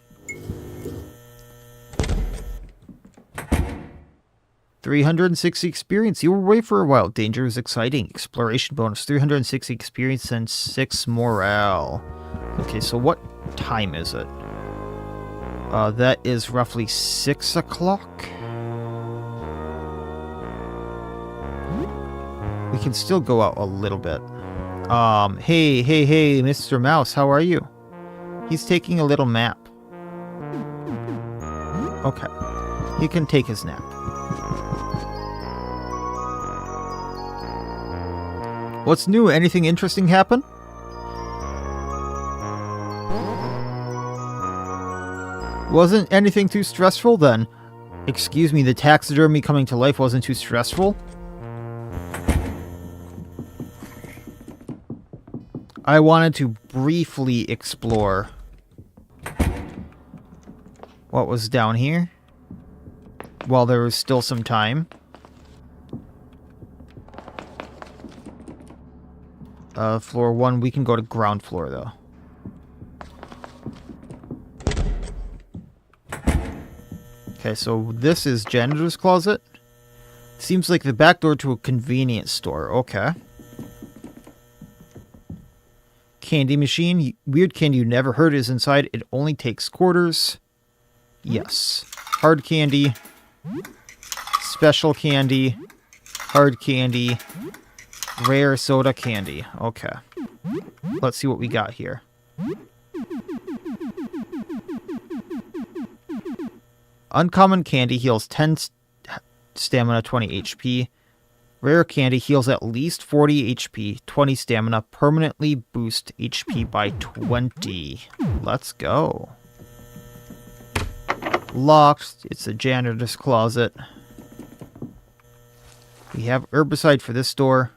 360 experience. You were away for a while. Danger is exciting. Exploration bonus. 360 experience and 6 morale. Okay, so what time is it? That is roughly 6 o'clock. We can still go out a little bit. Hey, Mr. Mouse, how are you? He's taking a little nap. Okay. He can take his nap. What's new? Anything interesting happen? Wasn't anything too stressful then? Excuse me, the taxidermy coming to life wasn't too stressful? I wanted to briefly explore what was down here while there was still some time. Floor 1, we can go to ground floor though. Okay, so this is janitor's closet. Seems like the back door to a convenience store. Okay. Candy machine. Weird candy you never heard is inside. It only takes quarters. Yes. Hard candy. Special candy. Hard candy. Rare soda candy. Okay. Let's see what we got here. Uncommon candy heals 10 stamina, 20 HP. Rare candy heals at least 40 HP, 20 stamina, permanently boost HP by 20. Let's go. Locked. It's a janitor's closet. We have herbicide for this door.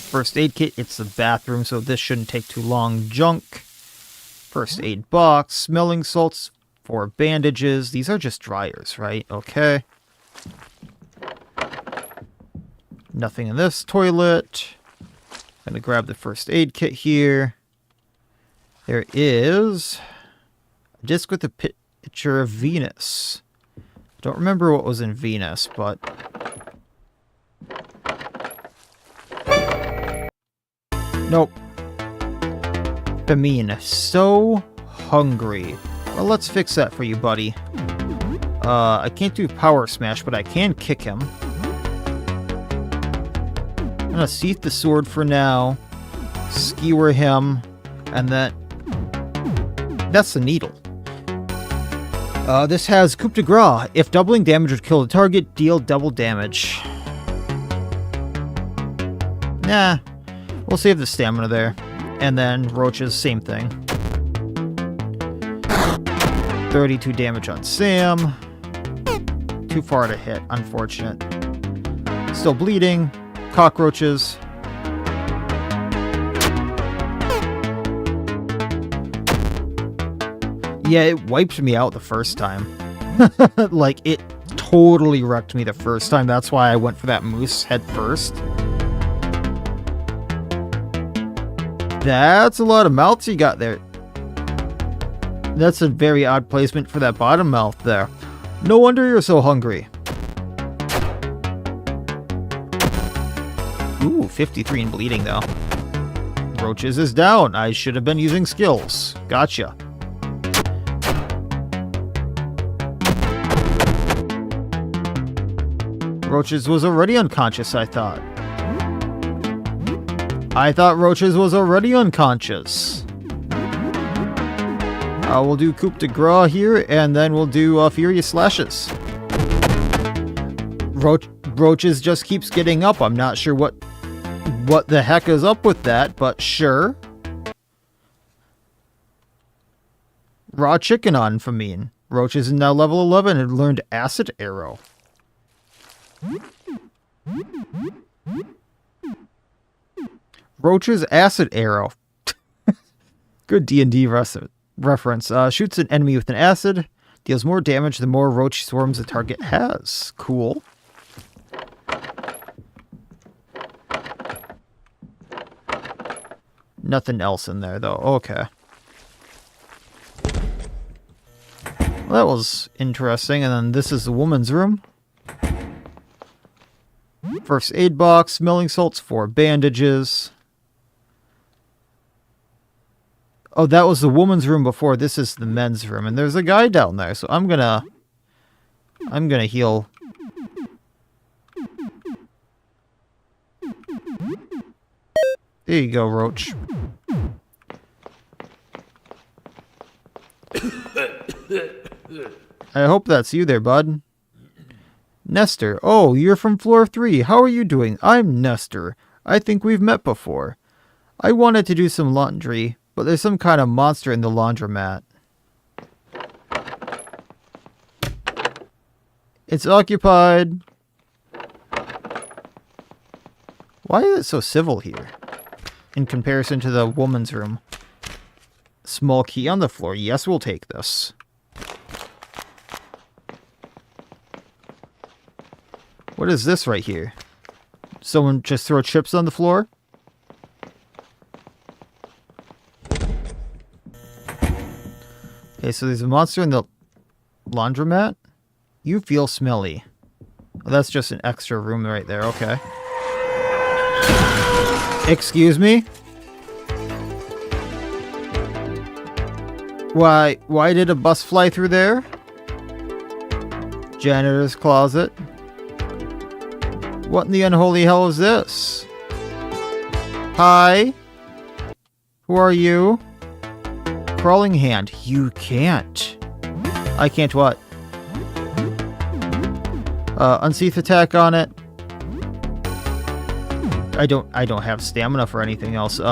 First aid kit, it's the bathroom, so this shouldn't take too long. Junk. First aid box, smelling salts for bandages. These are just dryers, right? Okay. Nothing in this toilet. Gonna grab the first aid kit here. There is a disc with a picture of Venus. Don't remember what was in Venus, but... Nope. Famine. So hungry. Well, let's fix that for you, buddy. I can't do power smash, but I can kick him. I'm gonna sheath the sword for now. Skewer him. And then... That's the needle. This has coup de grace. If doubling damage would kill the target, deal double damage. Nah. We'll save the stamina there. And then roaches, same thing. 32 damage on Sam. Too far to hit, unfortunate. Still bleeding. Cockroaches. Yeah, it wiped me out the first time. Like, it totally wrecked me the first time. That's why I went for that moose head first. That's a lot of mouths you got there. That's a very odd placement for that bottom mouth there. No wonder you're so hungry. Ooh, 53 in bleeding though. Roaches is down. I should have been using skills. Gotcha. Roaches was already unconscious, I thought. I thought Roaches was already unconscious. We'll do coup de grace here, and then we'll do Furious Slashes. Roaches just keeps getting up. I'm not sure what the heck is up with that, but sure. Raw chicken on Famine. Roaches is now level 11 and learned Acid Arrow. Roach's Acid Arrow. Good D&D reference. Shoots an enemy with an acid. Deals more damage the more roach swarms the target has. Cool. Nothing else in there, though. Okay. Well, that was interesting. And then this is the woman's room. First aid box. Smelling salts for bandages. Oh, that was the woman's room before. This is the men's room. And there's a guy down there. So I'm gonna heal. There you go, Roach. I hope that's you there, bud. Nestor. Oh, you're from floor 3. How are you doing? I'm Nestor. I think we've met before. I wanted to do some laundry, but there's some kind of monster in the laundromat. It's occupied. Why is it so civil here? In comparison to the woman's room. Small key on the floor. Yes, we'll take this. What is this right here? Someone just throw chips on the floor? Okay, so there's a monster in the laundromat. You feel smelly. Oh, that's just an extra room right there. Okay. Excuse me? Why did a bus fly through there? Janitor's closet. What in the unholy hell is this? Hi? Who are you? Crawling hand. You can't. I can't what? Unseath attack on it. I don't have stamina for anything else. We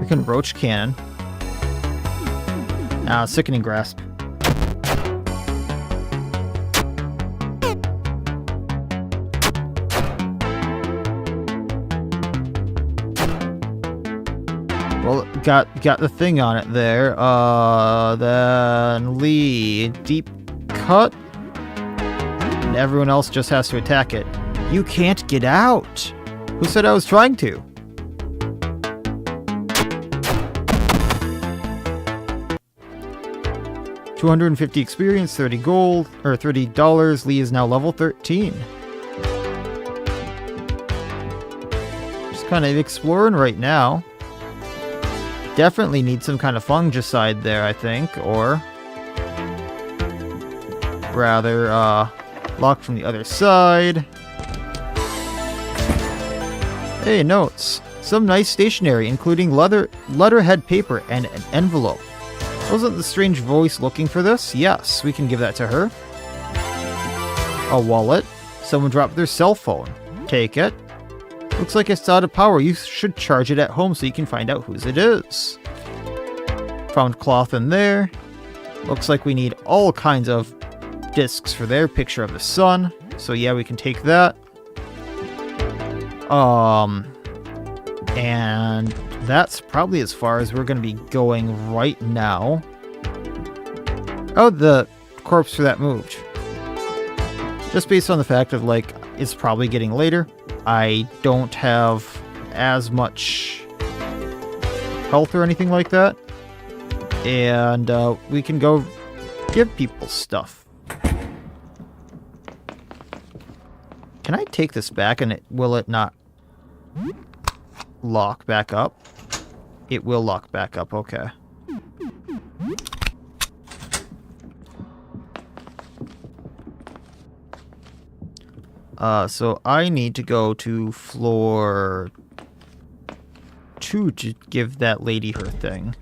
can roach cannon. Sickening grasp. Well, got the thing on it there. Then Lee, deep cut. And everyone else just has to attack it. You can't get out. Who said I was trying to? $250 experience, 30 gold, or $30. Lee is now level 13. Just kind of exploring right now. Definitely need some kind of fungicide there, I think, or rather, locked from the other side. Hey, notes. Some nice stationery, including letterhead paper and an envelope. Wasn't the strange voice looking for this? Yes, we can give that to her. A wallet. Someone dropped their cell phone. Take it. Looks like it's out of power. You should charge it at home so you can find out whose it is. Found cloth in there. Looks like we need all kinds of discs for their picture of the sun. So yeah, we can take that. And that's probably as far as we're going to be going right now. Oh, the corpse for that moved. Just based on the fact of, like, it's probably getting later. I don't have as much health or anything like that. And we can go give people stuff. Can I take this back and will it not lock back up? It will lock back up, okay. So I need to go to floor 2 to give that lady her thing.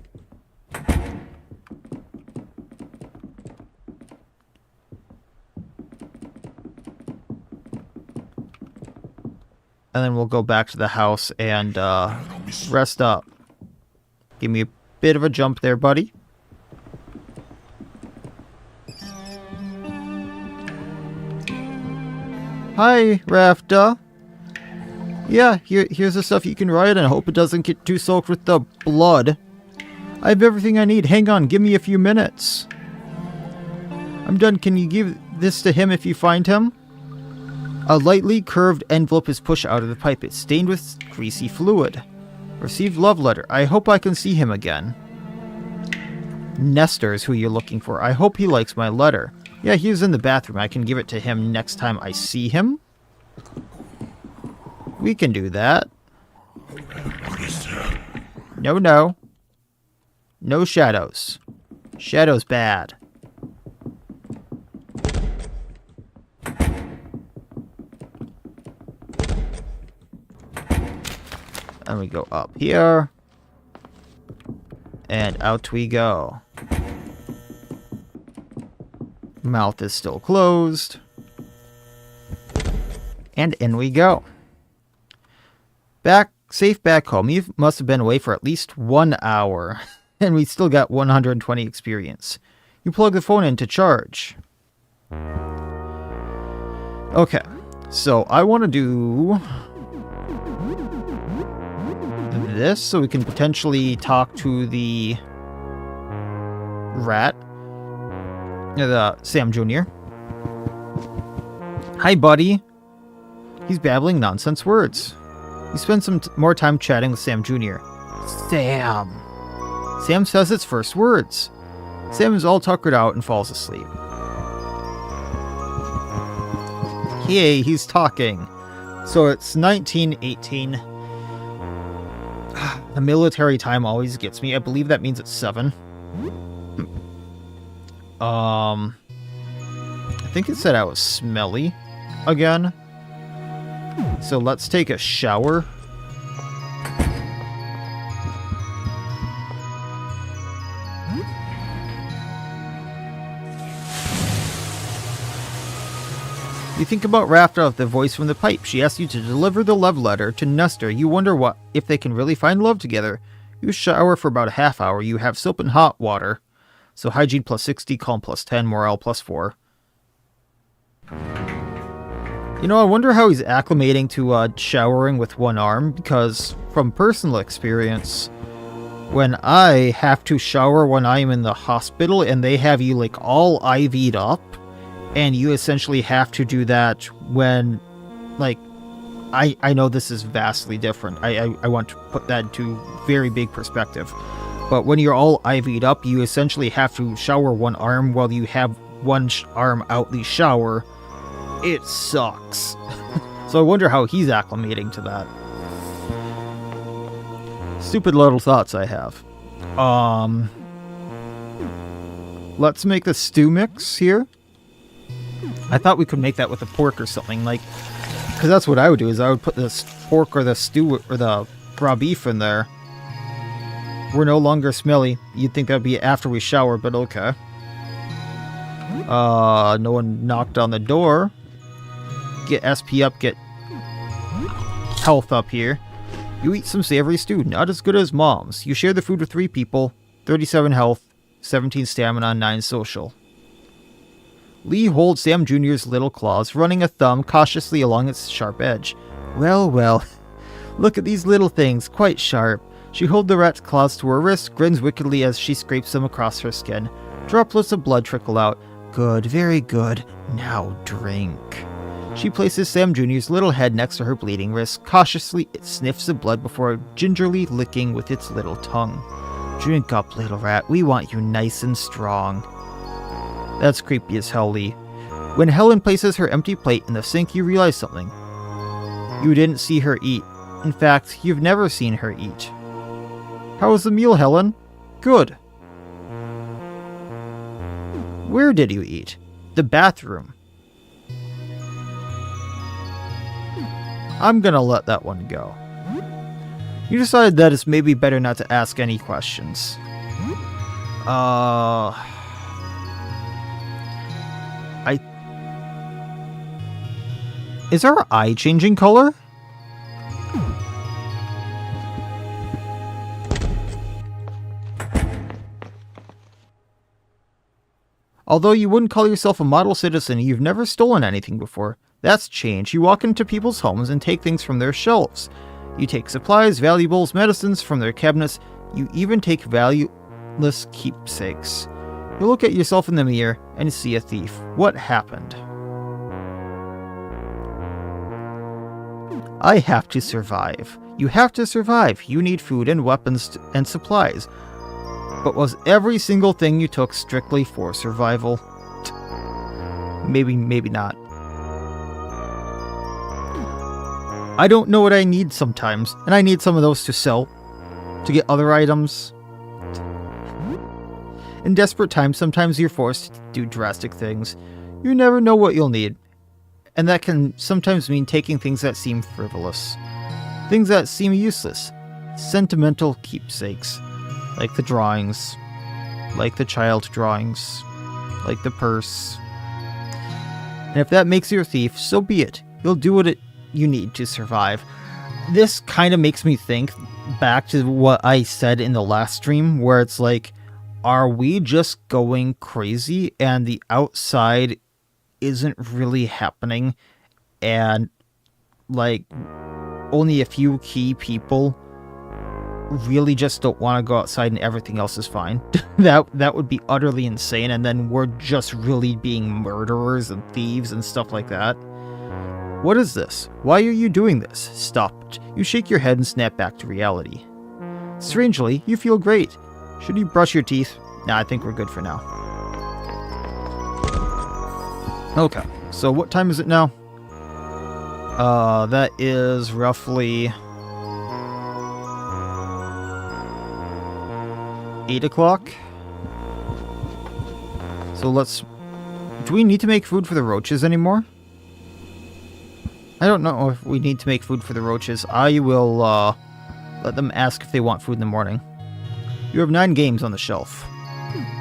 And then we'll go back to the house and rest up. Give me a bit of a jump there, buddy. Hi, Rafta. Yeah, here's the stuff you can write, and I hope it doesn't get too soaked with the blood. I have everything I need. Hang on, give me a few minutes. I'm done. Can you give this to him if you find him? A lightly curved envelope is pushed out of the pipe. It's stained with greasy fluid. Received love letter. I hope I can see him again. Nestor is who you're looking for. I hope he likes my letter. Yeah, he was in the bathroom. I can give it to him next time I see him. We can do that. No, no. No shadows. Shadows bad. And we go up here. And out we go. Mouth is still closed. And in we go. Safe back home. You must have been away for at least 1 hour. And we still got 120 experience. You plug the phone in to charge. Okay. So I want to do this so we can potentially talk to the rat. The Sam Jr. Hi, buddy. He's babbling nonsense words. You spend some more time chatting with Sam Jr. Sam. Sam says its first words. Sam is all tuckered out and falls asleep. Hey, he's talking. So it's 1918. The military time always gets me. I believe that means it's 7. I think it said I was smelly again. So let's take a shower. You think about Rafta, the voice from the pipe. She asks you to deliver the love letter to Nestor. You wonder if they can really find love together. You shower for about a half hour. You have soap and hot water. So hygiene plus 60, calm plus 10, morale plus 4. You know, I wonder how he's acclimating to showering with one arm, because from personal experience, when I have to shower when I'm in the hospital and they have you like all IV'd up, and you essentially have to do that when, like, I know this is vastly different. I want to put that into very big perspective. But when you're all IV'd up, you essentially have to shower one arm while you have one arm out the shower. It sucks. So I wonder how he's acclimating to that. Stupid little thoughts I have. Let's make the stew mix here. I thought we could make that with the pork or something, like, because that's what I would do, is I would put this pork or the stew or the raw beef in there. We're no longer smelly. You'd think that'd be after we shower, but okay. No one knocked on the door. Get SP up, get health up here. You eat some savory stew, not as good as Mom's. You share the food with 3 people, 37 health, 17 stamina, 9 social. Lee holds Sam Jr.'s little claws, running a thumb cautiously along its sharp edge. Well, well, look at these little things, quite sharp. She holds the rat's claws to her wrist, grins wickedly as she scrapes them across her skin. Droplets of blood trickle out. Good, very good. Now drink. She places Sam Jr.'s little head next to her bleeding wrist. Cautiously, it sniffs the blood before gingerly licking with its little tongue. Drink up, little rat. We want you nice and strong. That's creepy as hell, Lee. When Helen places her empty plate in the sink, you realize something. You didn't see her eat. In fact, you've never seen her eat. How was the meal, Helen? Good. Where did you eat? The bathroom. I'm gonna let that one go. You decided that it's maybe better not to ask any questions. Is our eye changing color? Although you wouldn't call yourself a model citizen, you've never stolen anything before. That's changed. You walk into people's homes and take things from their shelves. You take supplies, valuables, medicines from their cabinets. You even take valueless keepsakes. You look at yourself in the mirror and see a thief. What happened? I have to survive. You have to survive. You need food and weapons and supplies. But was every single thing you took strictly for survival? Maybe not. I don't know what I need sometimes, and I need some of those to sell, to get other items. In desperate times, sometimes you're forced to do drastic things. You never know what you'll need. And that can sometimes mean taking things that seem frivolous. Things that seem useless. Sentimental keepsakes. Like the drawings. Like the child drawings. Like the purse. And if that makes you a thief, so be it. You'll do what you need to survive. This kind of makes me think back to what I said in the last stream, where it's like, are we just going crazy and the outside isn't really happening, and like only a few key people really just don't want to go outside and everything else is fine? that would be utterly insane, and then we're just really being murderers and thieves and stuff like that. What is this? Why are you doing this? Stop it. You shake your head and snap back to reality. Strangely, you feel great. Should you brush your teeth? Nah, I think we're good for now. Okay, so what time is it now? That is roughly 8 o'clock. So do we need to make food for the roaches anymore? I don't know if we need to make food for the roaches. I will, let them ask if they want food in the morning. You have 9 games on the shelf.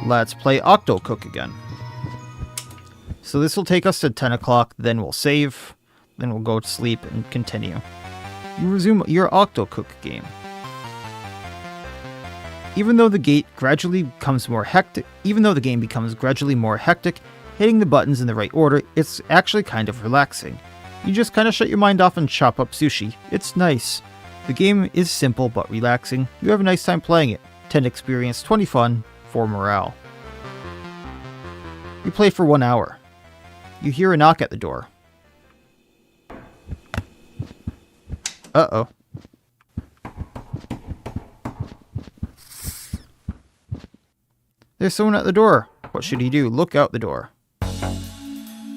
Let's play Octocook again. So this will take us to 10 o'clock, then we'll save, then we'll go to sleep and continue. You resume your Octocook game. Even though the game becomes gradually more hectic, hitting the buttons in the right order, it's actually kind of relaxing. You just kind of shut your mind off and chop up sushi. It's nice. The game is simple but relaxing. You have a nice time playing it. 10 experience, 20 fun, 4 morale. You play for 1 hour. You hear a knock at the door. Uh-oh. There's someone at the door. What should he do? Look out the door.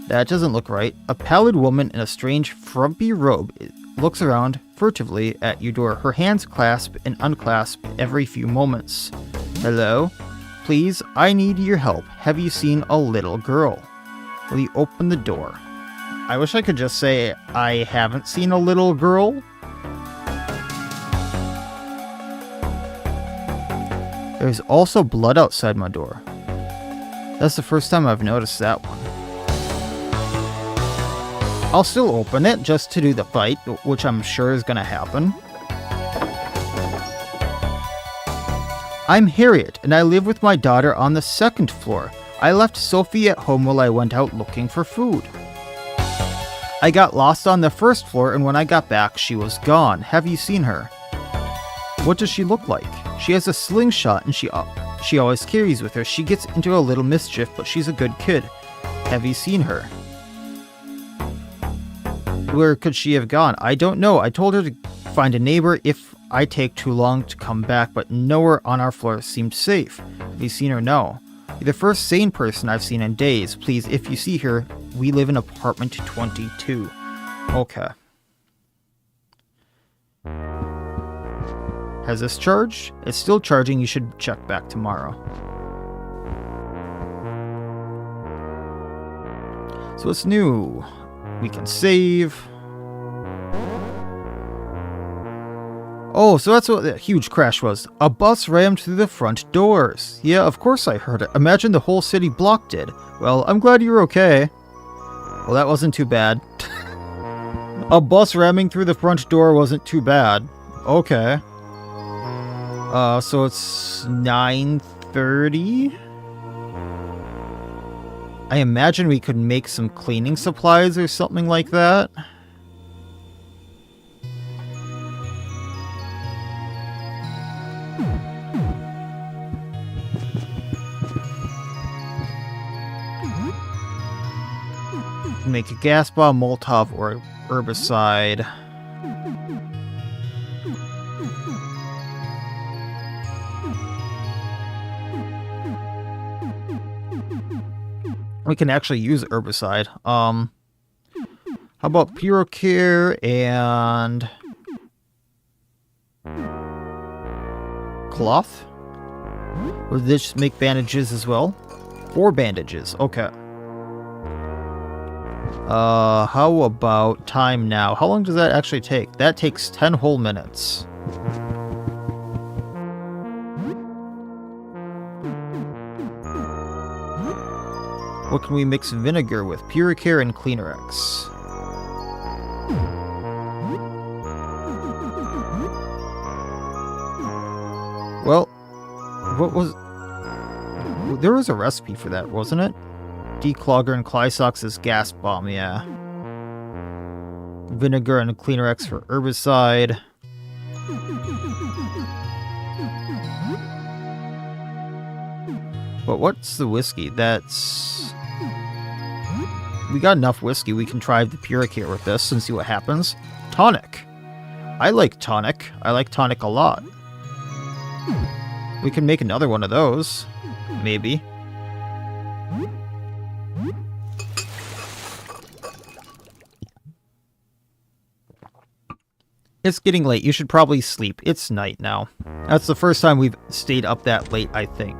That doesn't look right. A pallid woman in a strange, frumpy robe looks around furtively at your door. Her hands clasp and unclasp every few moments. Hello? Please, I need your help. Have you seen a little girl? Will you open the door? I wish I could just say I haven't seen a little girl. There's also blood outside my door. That's the first time I've noticed that one. I'll still open it just to do the fight, which I'm sure is gonna happen. I'm Harriet, and I live with my daughter on the 2nd floor. I left Sophie at home while I went out looking for food. I got lost on the 1st floor, and when I got back, she was gone. Have you seen her? What does she look like? She has a slingshot, and she always carries with her. She gets into a little mischief, but she's a good kid. Have you seen her? Where could she have gone? I don't know. I told her to find a neighbor if I take too long to come back, but nowhere on our floor seemed safe. Have you seen her? No. You're the first sane person I've seen in days. Please, if you see her, we live in apartment 22. Okay. Has this charged? It's still charging. You should check back tomorrow. So what's new? We can save. Oh, so that's what the huge crash was. A bus rammed through the front doors. Yeah, of course I heard it. Imagine the whole city block did. Well, I'm glad you're okay. Well, that wasn't too bad. A bus ramming through the front door wasn't too bad. Okay. So it's 9:30? I imagine we could make some cleaning supplies or something like that. Make a gas bomb, Molotov, or herbicide. We can actually use herbicide. How about Purocare and cloth? Or did this make bandages as well? 4 bandages. Okay. How about time now? How long does that actually take? That takes 10 whole minutes. What can we mix vinegar with? Purocare and Cleanerex. Well, what was... There was a recipe for that, wasn't it? Declogger and Clysox's gas bomb, yeah. Vinegar and Cleanerex for herbicide. But what's the whiskey? That's... We got enough whiskey. We can try the Puricare with this and see what happens. Tonic. I like tonic. I like tonic a lot. We can make another one of those. Maybe. It's getting late. You should probably sleep. It's night now. That's the first time we've stayed up that late, I think.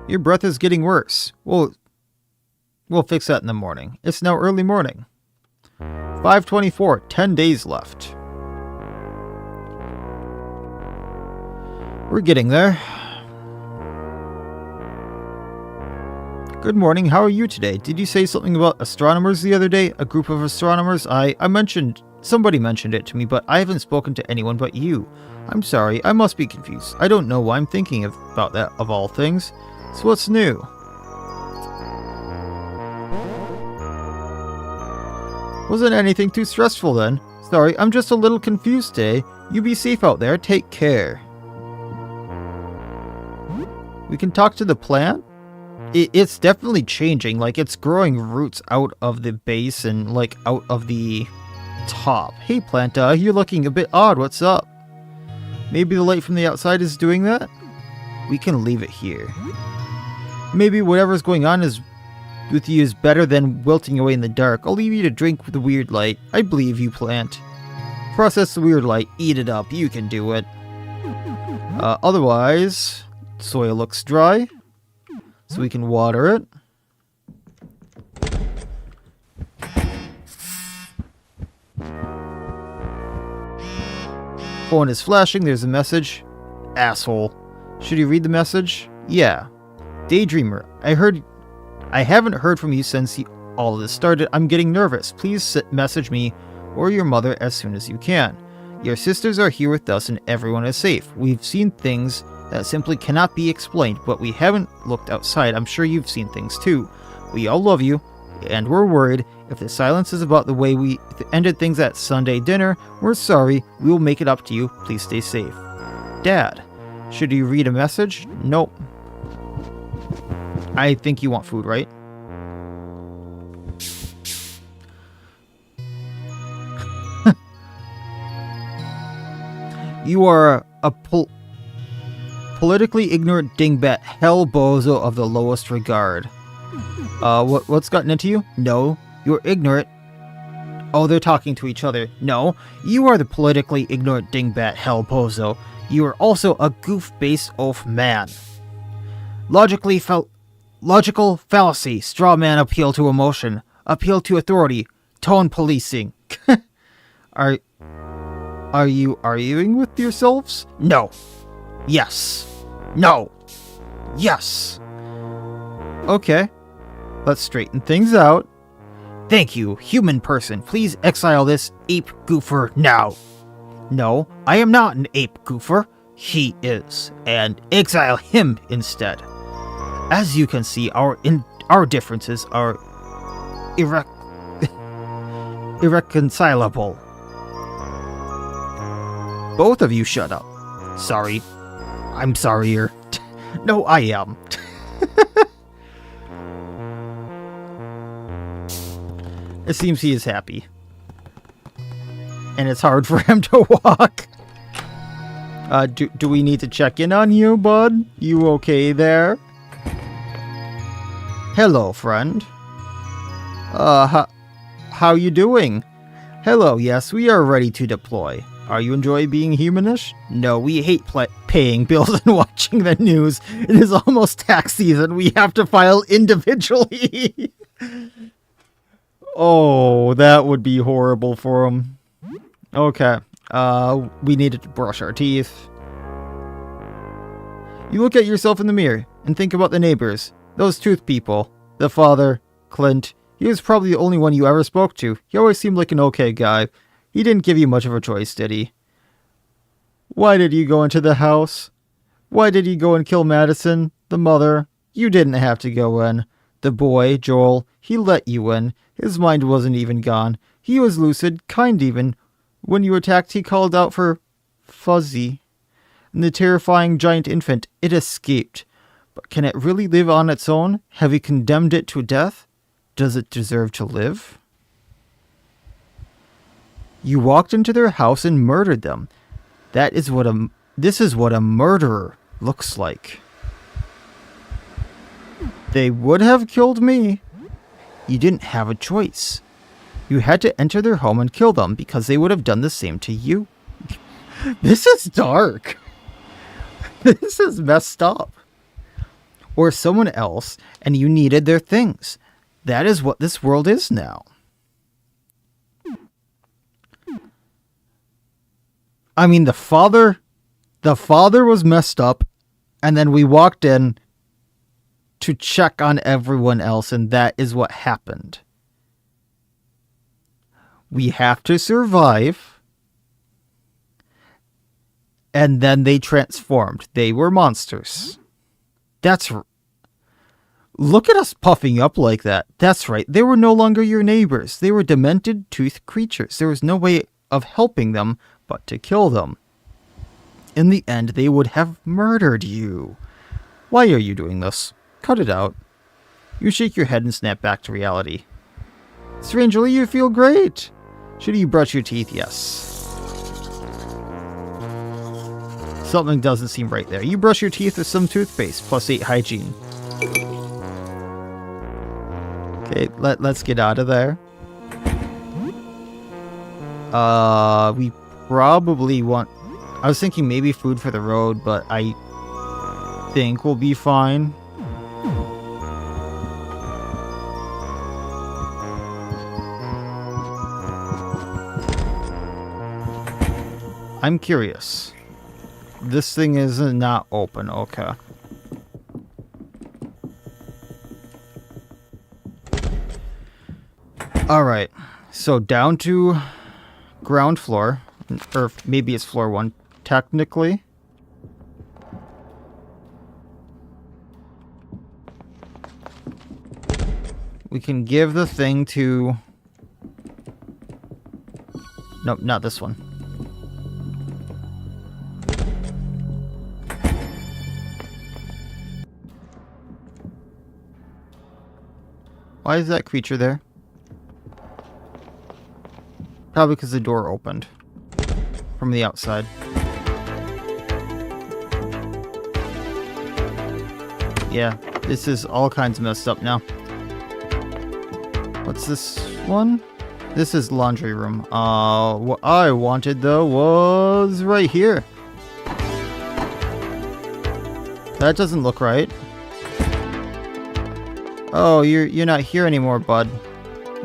Your breath is getting worse. We'll fix that in the morning. It's now early morning. 5:24. 10 days left. We're getting there. Good morning, how are you today? Did you say something about astronomers the other day? A group of astronomers? Somebody mentioned it to me, but I haven't spoken to anyone but you. I'm sorry, I must be confused. I don't know why I'm thinking about that of all things. So what's new? Wasn't anything too stressful then. Sorry, I'm just a little confused today. You be safe out there, take care. We can talk to the plant? It's definitely changing, like it's growing roots out of the base and like out of the top. Hey Planta, you're looking a bit odd, what's up? Maybe the light from the outside is doing that? We can leave it here. Maybe whatever's going on with you is better than wilting away in the dark. I'll leave you to drink the weird light. I believe you, plant. Process the weird light, eat it up, you can do it. Otherwise, soil looks dry. So we can water it. Phone is flashing, there's a message. Asshole. Should you read the message? Yeah. Daydreamer, I haven't heard from you since all of this started. I'm getting nervous. Please message me or your mother as soon as you can. Your sisters are here with us and everyone is safe. We've seen things that simply cannot be explained, but we haven't looked outside. I'm sure you've seen things too. We all love you, and we're worried. If the silence is about the way we ended things at Sunday dinner, we're sorry. We will make it up to you. Please stay safe. Dad, should you read a message? Nope. I think you want food, right? You are a politically ignorant dingbat, hell bozo of the lowest regard. What's gotten into you? No, you're ignorant. Oh, they're talking to each other. No, you are the politically ignorant dingbat, hell bozo. You are also a goof-based oaf man. Logical fallacy, straw man appeal to emotion, appeal to authority, tone policing. Are you arguing with yourselves? No. Yes. No. Yes. Okay. Let's straighten things out. Thank you, human person. Please exile this ape goofer now. No, I am not an ape goofer. He is. And exile him instead. As you can see, our differences are irreconcilable. Both of you shut up. Sorry. I'm sorrier. No, I am. It seems he is happy. And it's hard for him to walk. Do we need to check in on you, bud? You okay there? Hello, friend. How you doing? Hello, yes, we are ready to deploy. Are you enjoying being humanish? No, we hate paying bills and watching the news. It is almost tax season. We have to file individually. Oh, that would be horrible for him. Okay. We needed to brush our teeth. You look at yourself in the mirror and think about the neighbors. Those tooth people. The father, Clint. He was probably the only one you ever spoke to. He always seemed like an okay guy. He didn't give you much of a choice, did he? Why did you go into the house? Why did you go and kill Madison, the mother? You didn't have to go in. The boy, Joel, he let you in. His mind wasn't even gone. He was lucid, kind even. When you attacked, he called out for Fuzzy. and the terrifying giant infant, it escaped. But can it really live on its own? Have we condemned it to death? Does it deserve to live? You walked into their house and murdered them. This is what a murderer looks like. They would have killed me. You didn't have a choice. You had to enter their home and kill them because they would have done the same to you. This is dark. This is messed up. Or someone else, and you needed their things. That is what this world is now. I mean, the father was messed up, and then we walked in to check on everyone else, and that is what happened. We have to survive. And then they transformed. They were monsters. Look at us puffing up like that. That's right. They were no longer your neighbors. They were demented, toothed creatures. There was no way of helping them but to kill them. In the end, they would have murdered you. Why are you doing this? Cut it out. You shake your head and snap back to reality. Strangely, you feel great. Should you brush your teeth? Yes. Something doesn't seem right there. You brush your teeth with some toothpaste, +8 hygiene. Okay, let's get out of there. We probably want... I was thinking maybe food for the road, but I think we'll be fine. I'm curious. This thing is not open, okay. Alright, so down to ground floor, or maybe it's floor 1, technically. We can give the thing to... Nope, not this one. Why is that creature there? Probably because the door opened from the outside. Yeah, this is all kinds of messed up now. What's this one? This is laundry room. What I wanted though was right here. That doesn't look right. Oh, you're not here anymore, bud.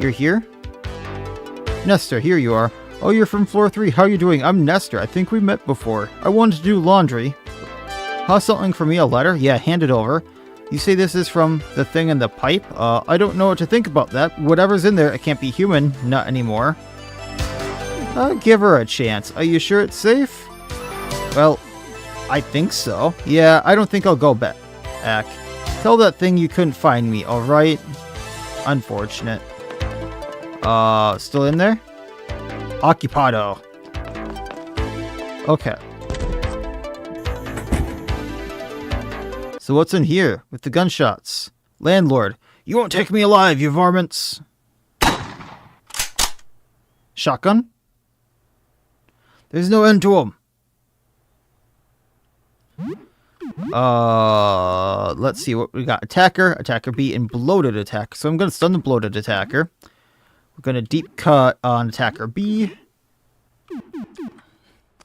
You're here? Nestor, here you are. Oh, you're from floor 3. How you doing? I'm Nestor. I think we met before. I wanted to do laundry. Something for me? A letter? Yeah, hand it over. You say this is from the thing in the pipe? I don't know what to think about that. Whatever's in there, it can't be human. Not anymore. Give her a chance. Are you sure it's safe? Well, I think so. Yeah, I don't think I'll go back. Tell that thing you couldn't find me, alright? Unfortunate. Still in there? Occupado. Okay. So what's in here with the gunshots? Landlord, you won't take me alive, you varmints. Shotgun? There's no end to them. Let's see what we got. Attacker B, and bloated attacker. So I'm going to stun the bloated attacker. We're going to deep cut on attacker B.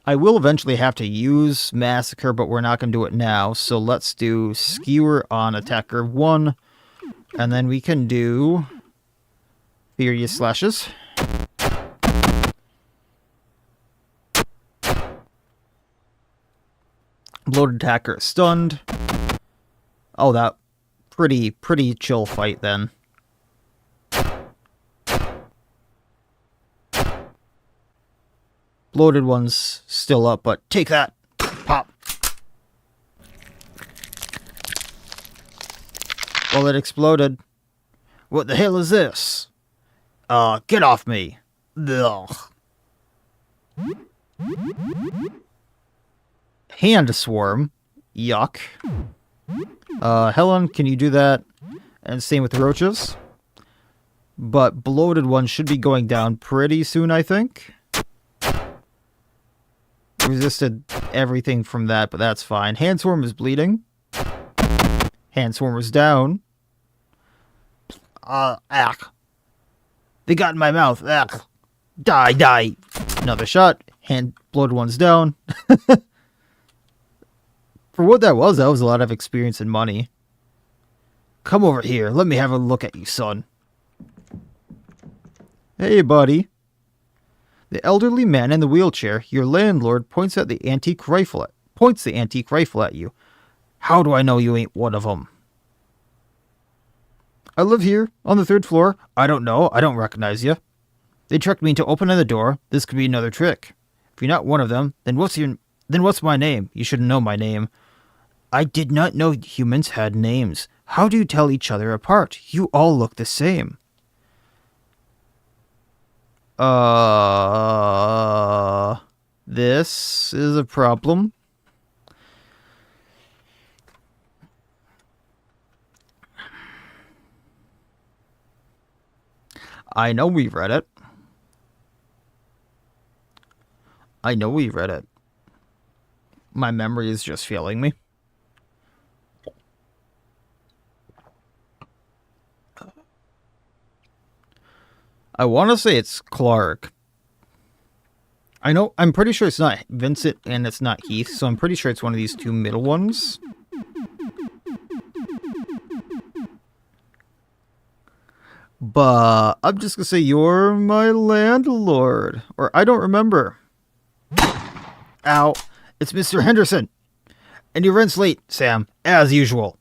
I will eventually have to use massacre, but we're not going to do it now. So let's do skewer on attacker 1. And then we can do furious slashes. Bloated attacker stunned. Oh, that pretty chill fight then. Bloated one's still up, but take that. Pop. Well, it exploded. What the hell is this? Get off me. Ugh. hand swarm. Yuck. Helen, can you do that? And same with roaches. But bloated ones should be going down pretty soon, I think. Resisted everything from that, but that's fine. Hand swarm is bleeding. Hand swarm is down. They got in my mouth. Die, die. Another shot. Hand bloated one's down. For what that was a lot of experience and money. Come over here. Let me have a look at you, son. Hey, buddy. The elderly man in the wheelchair, your landlord, points the antique rifle at you. How do I know you ain't one of them? I live here, on the 3rd floor. I don't know. I don't recognize you. They tricked me into opening the door. This could be another trick. If you're not one of them, then what's my name? You should know my name. I did not know humans had names. How do you tell each other apart? You all look the same. This is a problem. I know we read it. My memory is just failing me. I want to say it's Clark. I'm pretty sure it's not Vincent and it's not Heath, so I'm pretty sure it's one of these two middle ones. But I'm just going to say you're my landlord. Or I don't remember. Ow. It's Mr. Henderson. And your rent's late, Sam, as usual.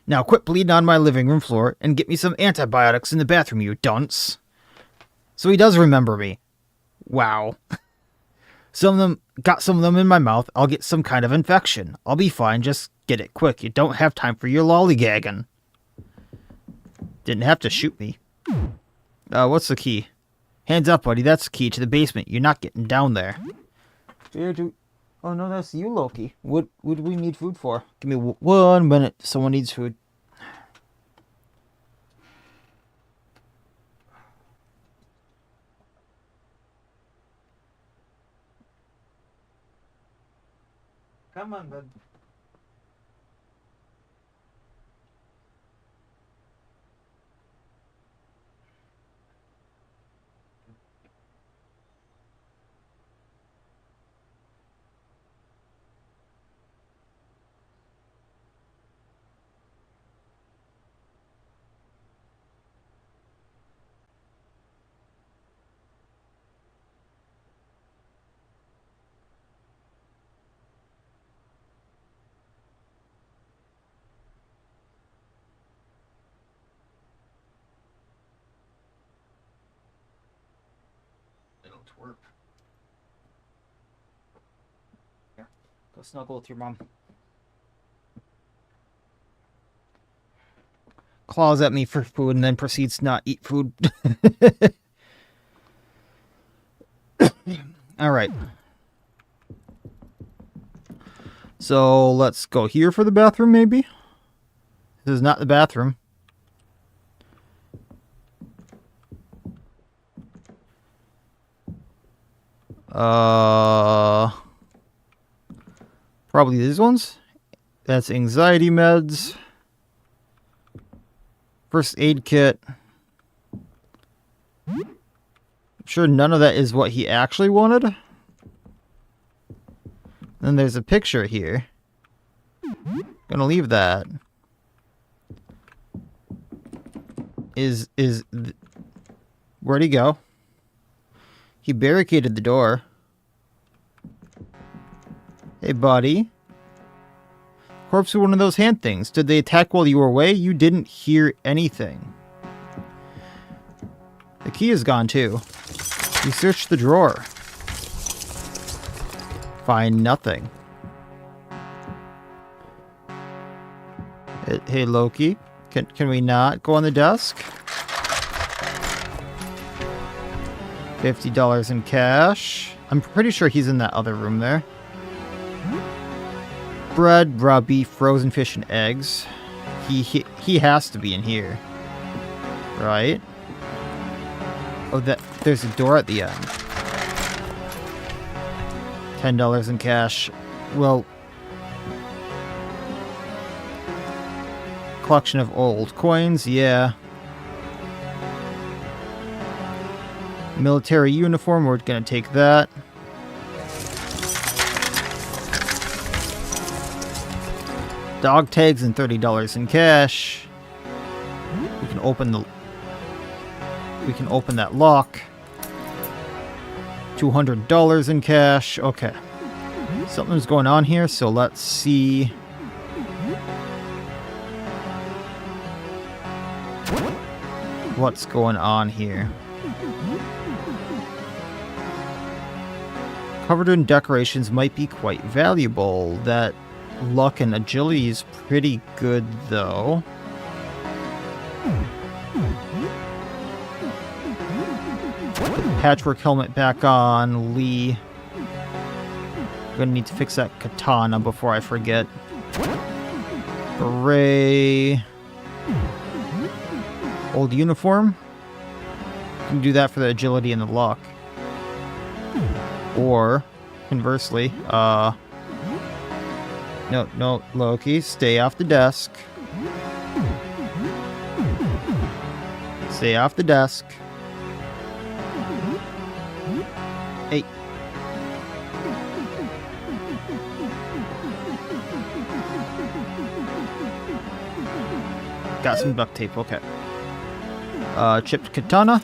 Now quit bleeding on my living room floor and get me some antibiotics in the bathroom, you dunce. So he does remember me. Wow. Got some of them in my mouth. I'll get some kind of infection. I'll be fine. Just get it quick. You don't have time for your lollygagging. Didn't have to shoot me. What's the key? Hands up, buddy. That's the key to the basement. You're not getting down there. Oh, no, that's you, Loki. What do we need food for? Give me 1 minute. Someone needs food. Come on, bud. Twerp. Here, go snuggle with your mom. Claws at me for food and then proceeds to not eat food. Alright. So let's go here for the bathroom, maybe? This is not the bathroom. Probably these ones. That's anxiety meds. First aid kit. I'm sure none of that is what he actually wanted. Then there's a picture here. Gonna leave that. Where'd he go? He barricaded the door. Hey, buddy. Corpse of one of those hand things. Did they attack while you were away? You didn't hear anything. The key is gone, too. You searched the drawer. Find nothing. Hey, Loki. Can we not go on the desk? $50 in cash. I'm pretty sure he's in that other room there. Bread, raw beef, frozen fish, and eggs. He has to be in here. Right? Oh, there's a door at the end. $10 in cash. Well, collection of old coins, yeah. Military uniform, we're gonna take that. Dog tags and $30 in cash. We can open that lock. $200 in cash. Okay. Something's going on here, so let's see. What's going on here? Covered in decorations might be quite valuable. That luck and agility is pretty good, though. Put the patchwork helmet back on, Lee. I'm gonna need to fix that katana before I forget. Beret. Old uniform. Can do that for the agility and the luck. Or, conversely, no, Loki, stay off the desk. Stay off the desk. Hey. Got some duct tape, okay. Chipped katana.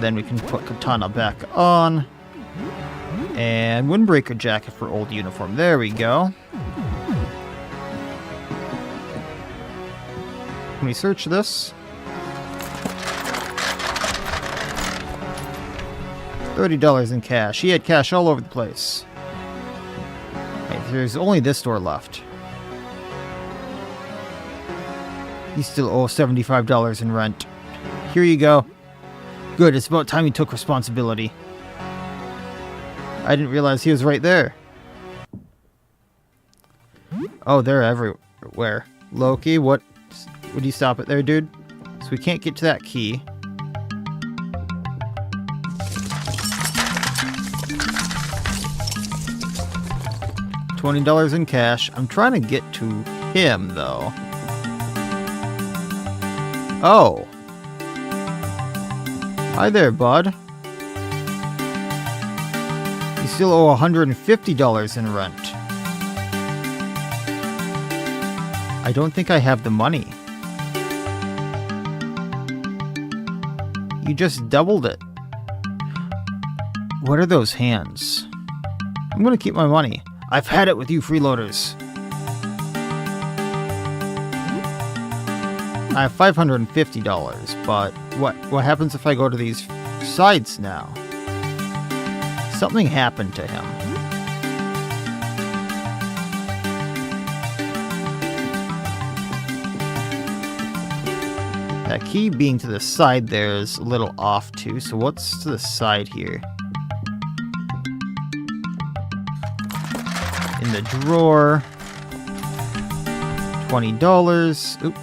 Then we can put katana back on. And windbreaker jacket for old uniform. There we go. Can we search this? $30 in cash. He had cash all over the place. Right, there's only this door left. You still owe $75 in rent. Here you go. Good, it's about time you took responsibility. I didn't realize he was right there. Oh, they're everywhere. Loki, what? Would you stop it there, dude? So we can't get to that key. $20 in cash. I'm trying to get to him, though. Oh. Hi there, bud. You still owe $150 in rent. I don't think I have the money. You just doubled it. What are those hands? I'm gonna keep my money. I've had it with you freeloaders. I have $550, but what happens if I go to these sides now? Something happened to him. That key being to the side there is a little off too, so what's to the side here? In the drawer. $20. Oop.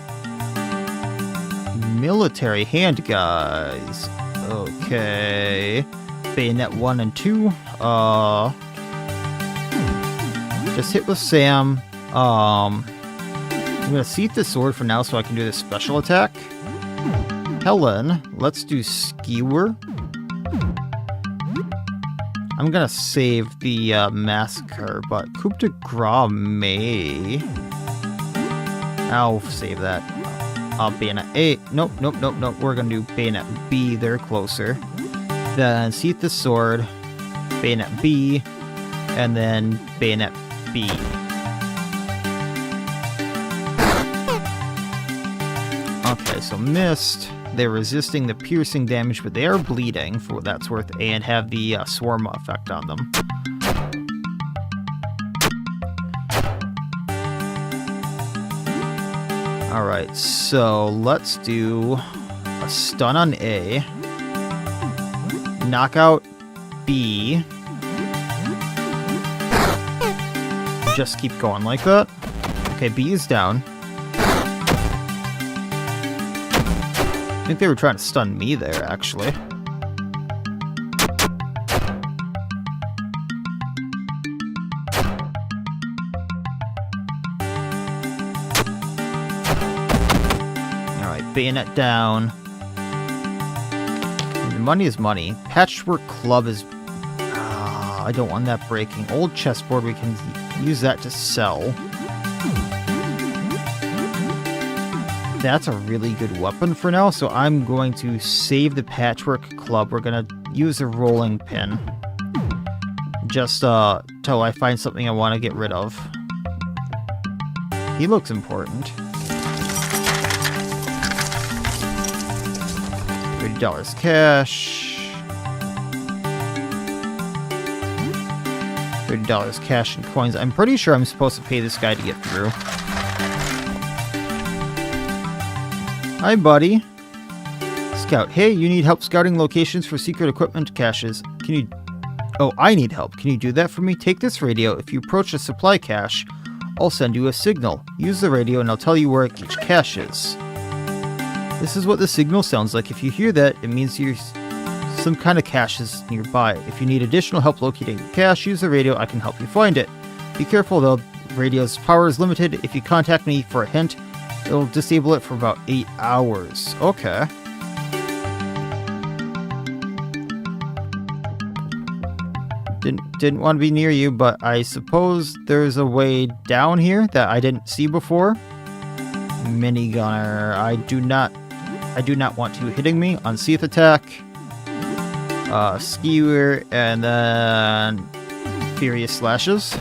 Military handguns. Okay. Bayonet 1 and 2. Just hit with Sam. I'm gonna seat the sword for now so I can do this special attack. Helen, let's do Skewer. I'm gonna save the massacre, but coup de grace may. I'll save that. Bayonet A. Nope. We're gonna do Bayonet B. They're closer. Then seat the sword. Bayonet B. And then Bayonet B. Okay, so missed. They're resisting the piercing damage, but they are bleeding, for what that's worth, and have the swarm effect on them. Alright, so let's do a stun on A. knock out B. Just keep going like that. Okay, B is down. I think they were trying to stun me there, actually. Alright, bayonet down. Money is money. Patchwork club is... I don't want that breaking. Old chessboard, we can use that to sell. That's a really good weapon for now, so I'm going to save the patchwork club. We're going to use a rolling pin. Just till I find something I want to get rid of. He looks important. $30 cash. $30 cash and coins. I'm pretty sure I'm supposed to pay this guy to get through. Hi, buddy. Scout. Hey, you need help scouting locations for secret equipment caches. Can you... Oh, I need help. Can you do that for me? Take this radio. If you approach a supply cache, I'll send you a signal. Use the radio and I'll tell you where each cache is. This is what the signal sounds like. If you hear that, it means some kind of cache is nearby. If you need additional help locating the cache, use the radio. I can help you find it. Be careful though, the radio's power is limited. If you contact me for a hint, it'll disable it for about 8 hours. Okay. Didn't want to be near you, but I suppose there's a way down here that I didn't see before. Minigunner. I do not want you hitting me. Unseath attack. Skewer, and then Furious Slashes.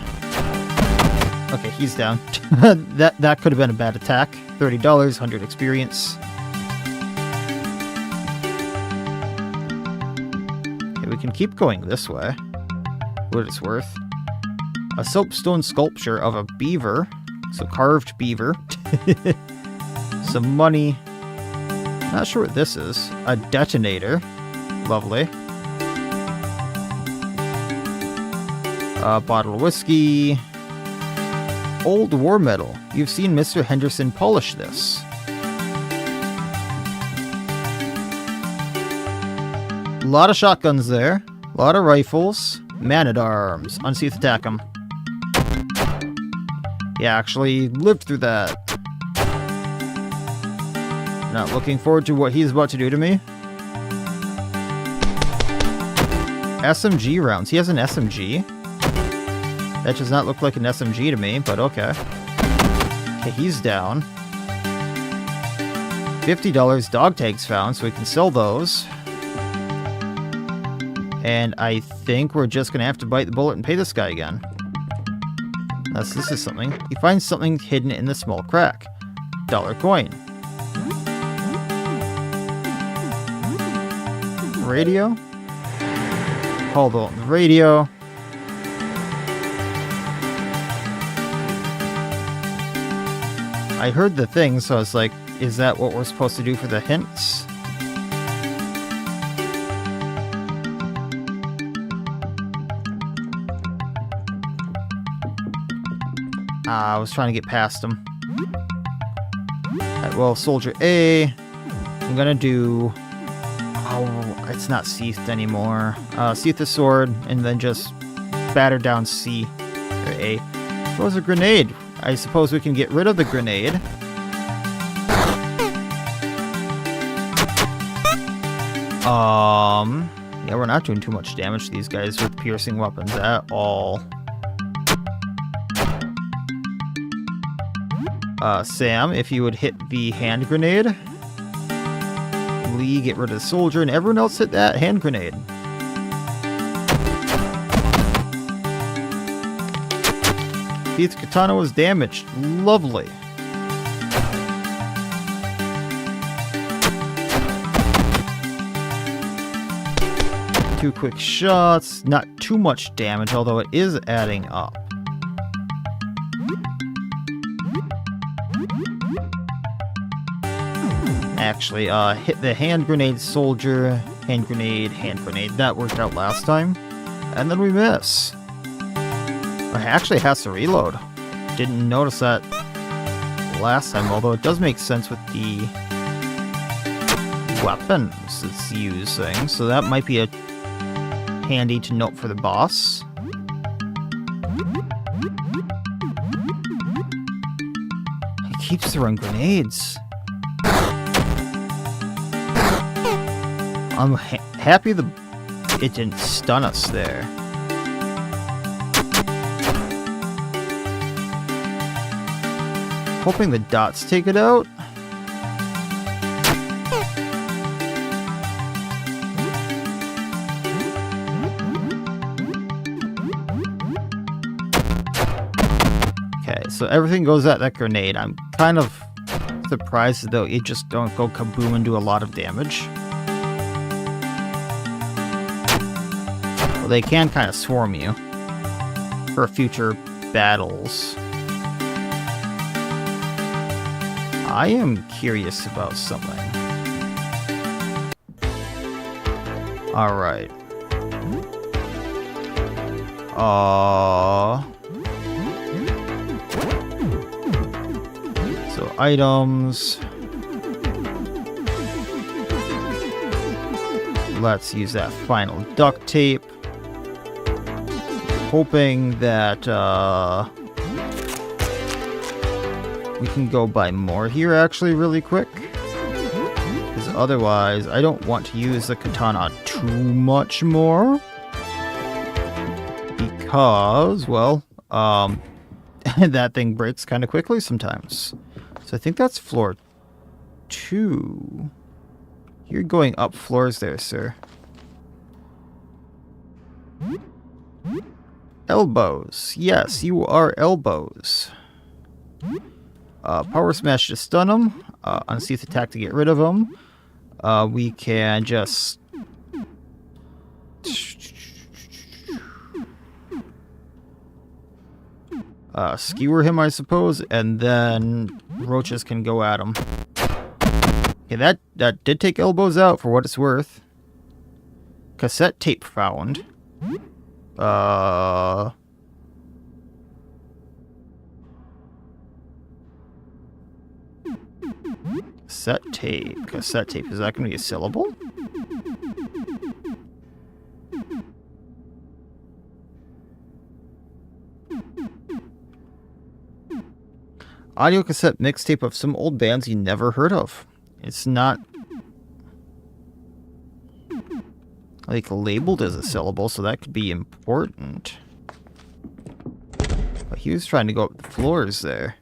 Okay, he's down. that could have been a bad attack. $30, 100 experience. Okay, we can keep going this way. What it's worth. A soapstone sculpture of a beaver. So carved beaver. Some money. Not sure what this is. A detonator. Lovely. A bottle of whiskey. Old war medal. You've seen Mr. Henderson polish this. A lot of shotguns there. A lot of rifles. Man-at-arms. Unsheath attack him. Yeah, actually lived through that. Not looking forward to what he's about to do to me. SMG rounds. He has an SMG. That does not look like an SMG to me, but okay. Okay, he's down. $50 dog tags found, so we can sell those. And I think we're just going to have to bite the bullet and pay this guy again. This is something. He finds something hidden in the small crack. Dollar coin. Radio. Call the radio. I heard the thing, so I was like, is that what we're supposed to do for the hints? I was trying to get past him. Alright, well, Soldier A. I'm gonna do... Oh, it's not Seathed anymore. Seath the sword, and then just batter down C. Or A. Throws a grenade. I suppose we can get rid of the grenade. Yeah, we're not doing too much damage to these guys with piercing weapons at all. Sam, if you would hit the hand grenade. Lee, get rid of the soldier, and everyone else hit that hand grenade. Keith's katana was damaged. Lovely. Two quick shots. Not too much damage, although it is adding up. Actually, hit the hand grenade soldier. Hand grenade, hand grenade. That worked out last time. And then we miss. It actually has to reload. Didn't notice that last time, although it does make sense with the weapons it's using. So that might be a handy to note for the boss. It keeps throwing grenades. I'm happy it didn't stun us there. Hoping the dots take it out. Okay, so everything goes at that grenade. I'm kind of surprised though it just don't go kaboom and do a lot of damage. Well, they can kind of swarm you for future battles. I am curious about something. Alright. So items. Let's use that final duct tape. Hoping that we can go buy more here actually really quick. Because otherwise I don't want to use the katana too much more. Because, well, that thing breaks kind of quickly sometimes. So I think that's floor 2. You're going up floors there, sir. Elbows. Yes, you are elbows. Power smash to stun him. Unsheath attack to get rid of him. We can just... skewer him, I suppose, and then roaches can go at him. Okay, that did take elbows out for what it's worth. Cassette tape found. Cassette tape. Cassette tape. Is that going to be a syllable? Audio cassette mixtape of some old bands you never heard of. It's not like labeled as a syllable, so that could be important. But he was trying to go up the floors there.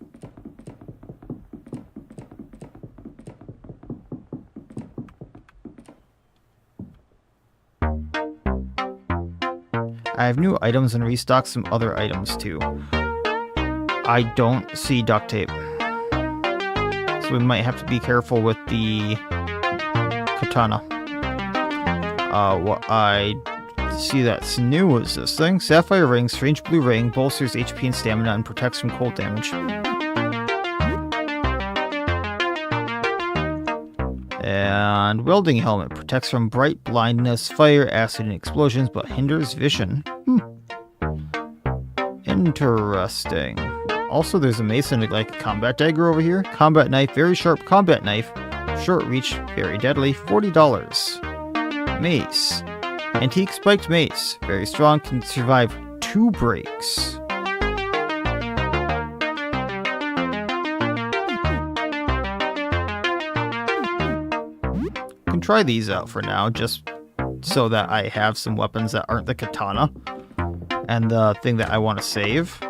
I have new items and restocked some other items too. I don't see duct tape. So we might have to be careful with the katana. What I see that's new is this thing. Sapphire ring, strange blue ring, bolsters HP and stamina and protects from cold damage. And welding helmet, protects from bright blindness, fire, acid, and explosions, but hinders vision. Interesting. Also, there's a mason like a combat dagger over here. Combat knife, very sharp combat knife. Short reach, very deadly, $40. Mace. Antique spiked mace. Very strong, can survive 2 breaks. I can try these out for now, just so that I have some weapons that aren't the katana. And the thing that I want to save.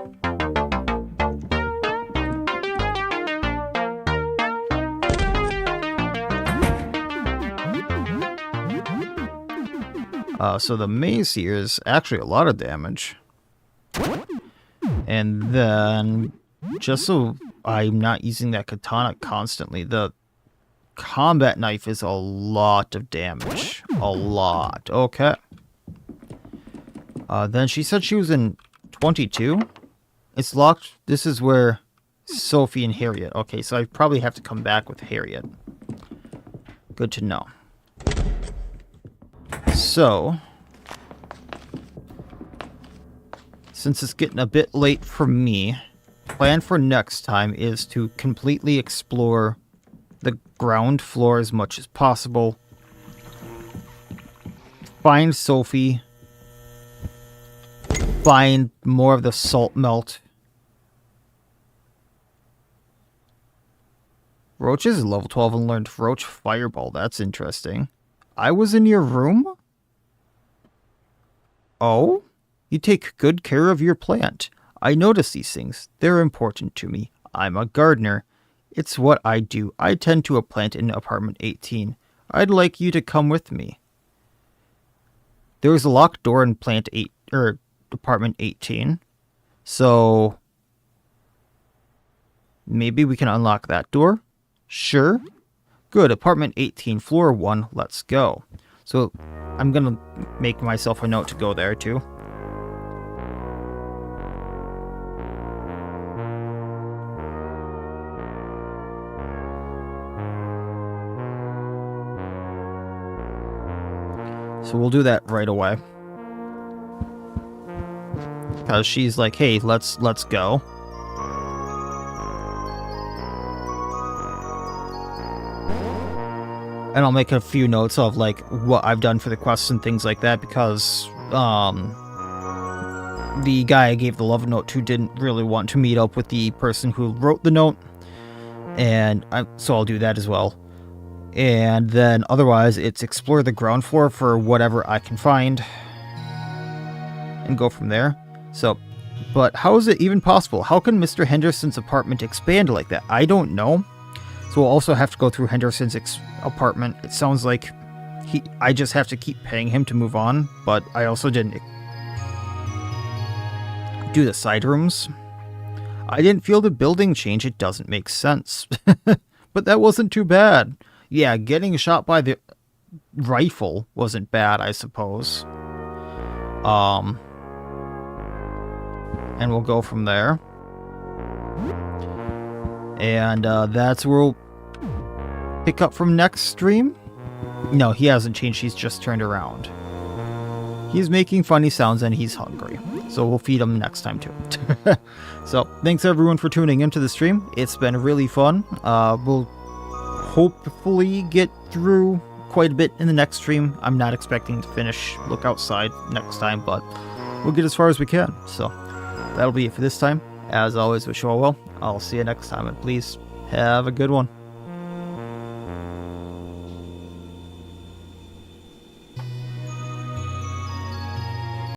So the mace here is actually a lot of damage. And then, just so I'm not using that katana constantly, the combat knife is a lot of damage. A lot. Okay. Then she said she was in 22. It's locked. This is where Sophie and Harriet. Okay, so I probably have to come back with Harriet. Good to know. So, since it's getting a bit late for me, plan for next time is to completely explore the ground floor as much as possible. Find Sophie. Find more of the salt melt. Roach is level 12 and learned Roach Fireball. That's interesting. I was in your room? Oh? You take good care of your plant. I notice these things. They're important to me. I'm a gardener. It's what I do. I tend to a plant in apartment 18. I'd like you to come with me. There is a locked door in apartment 18. So maybe we can unlock that door? Sure. Good. Apartment 18, floor 1. Let's go. So I'm going to make myself a note to go there too. So we'll do that right away. Because she's like, hey, let's go. And I'll make a few notes of like what I've done for the quests and things like that, because the guy I gave the love note to didn't really want to meet up with the person who wrote the note. So I'll do that as well. And then otherwise, it's explore the ground floor for whatever I can find. And go from there. So, but how is it even possible? How can Mr. Henderson's apartment expand like that? I don't know. So we'll also have to go through Henderson's apartment. It sounds like I just have to keep paying him to move on. But I also didn't do the side rooms. I didn't feel the building change. It doesn't make sense. But that wasn't too bad. Yeah, getting shot by the rifle wasn't bad, I suppose. And we'll go from there. And that's where we'll pick up from next stream. No, he hasn't changed. He's just turned around. He's making funny sounds and he's hungry. So we'll feed him next time too. So thanks everyone for tuning into the stream. It's been really fun. We'll hopefully get through quite a bit in the next stream. I'm not expecting to finish Look Outside next time, but we'll get as far as we can. So that'll be it for this time. As always, wish you all well. I'll see you next time, and please have a good one.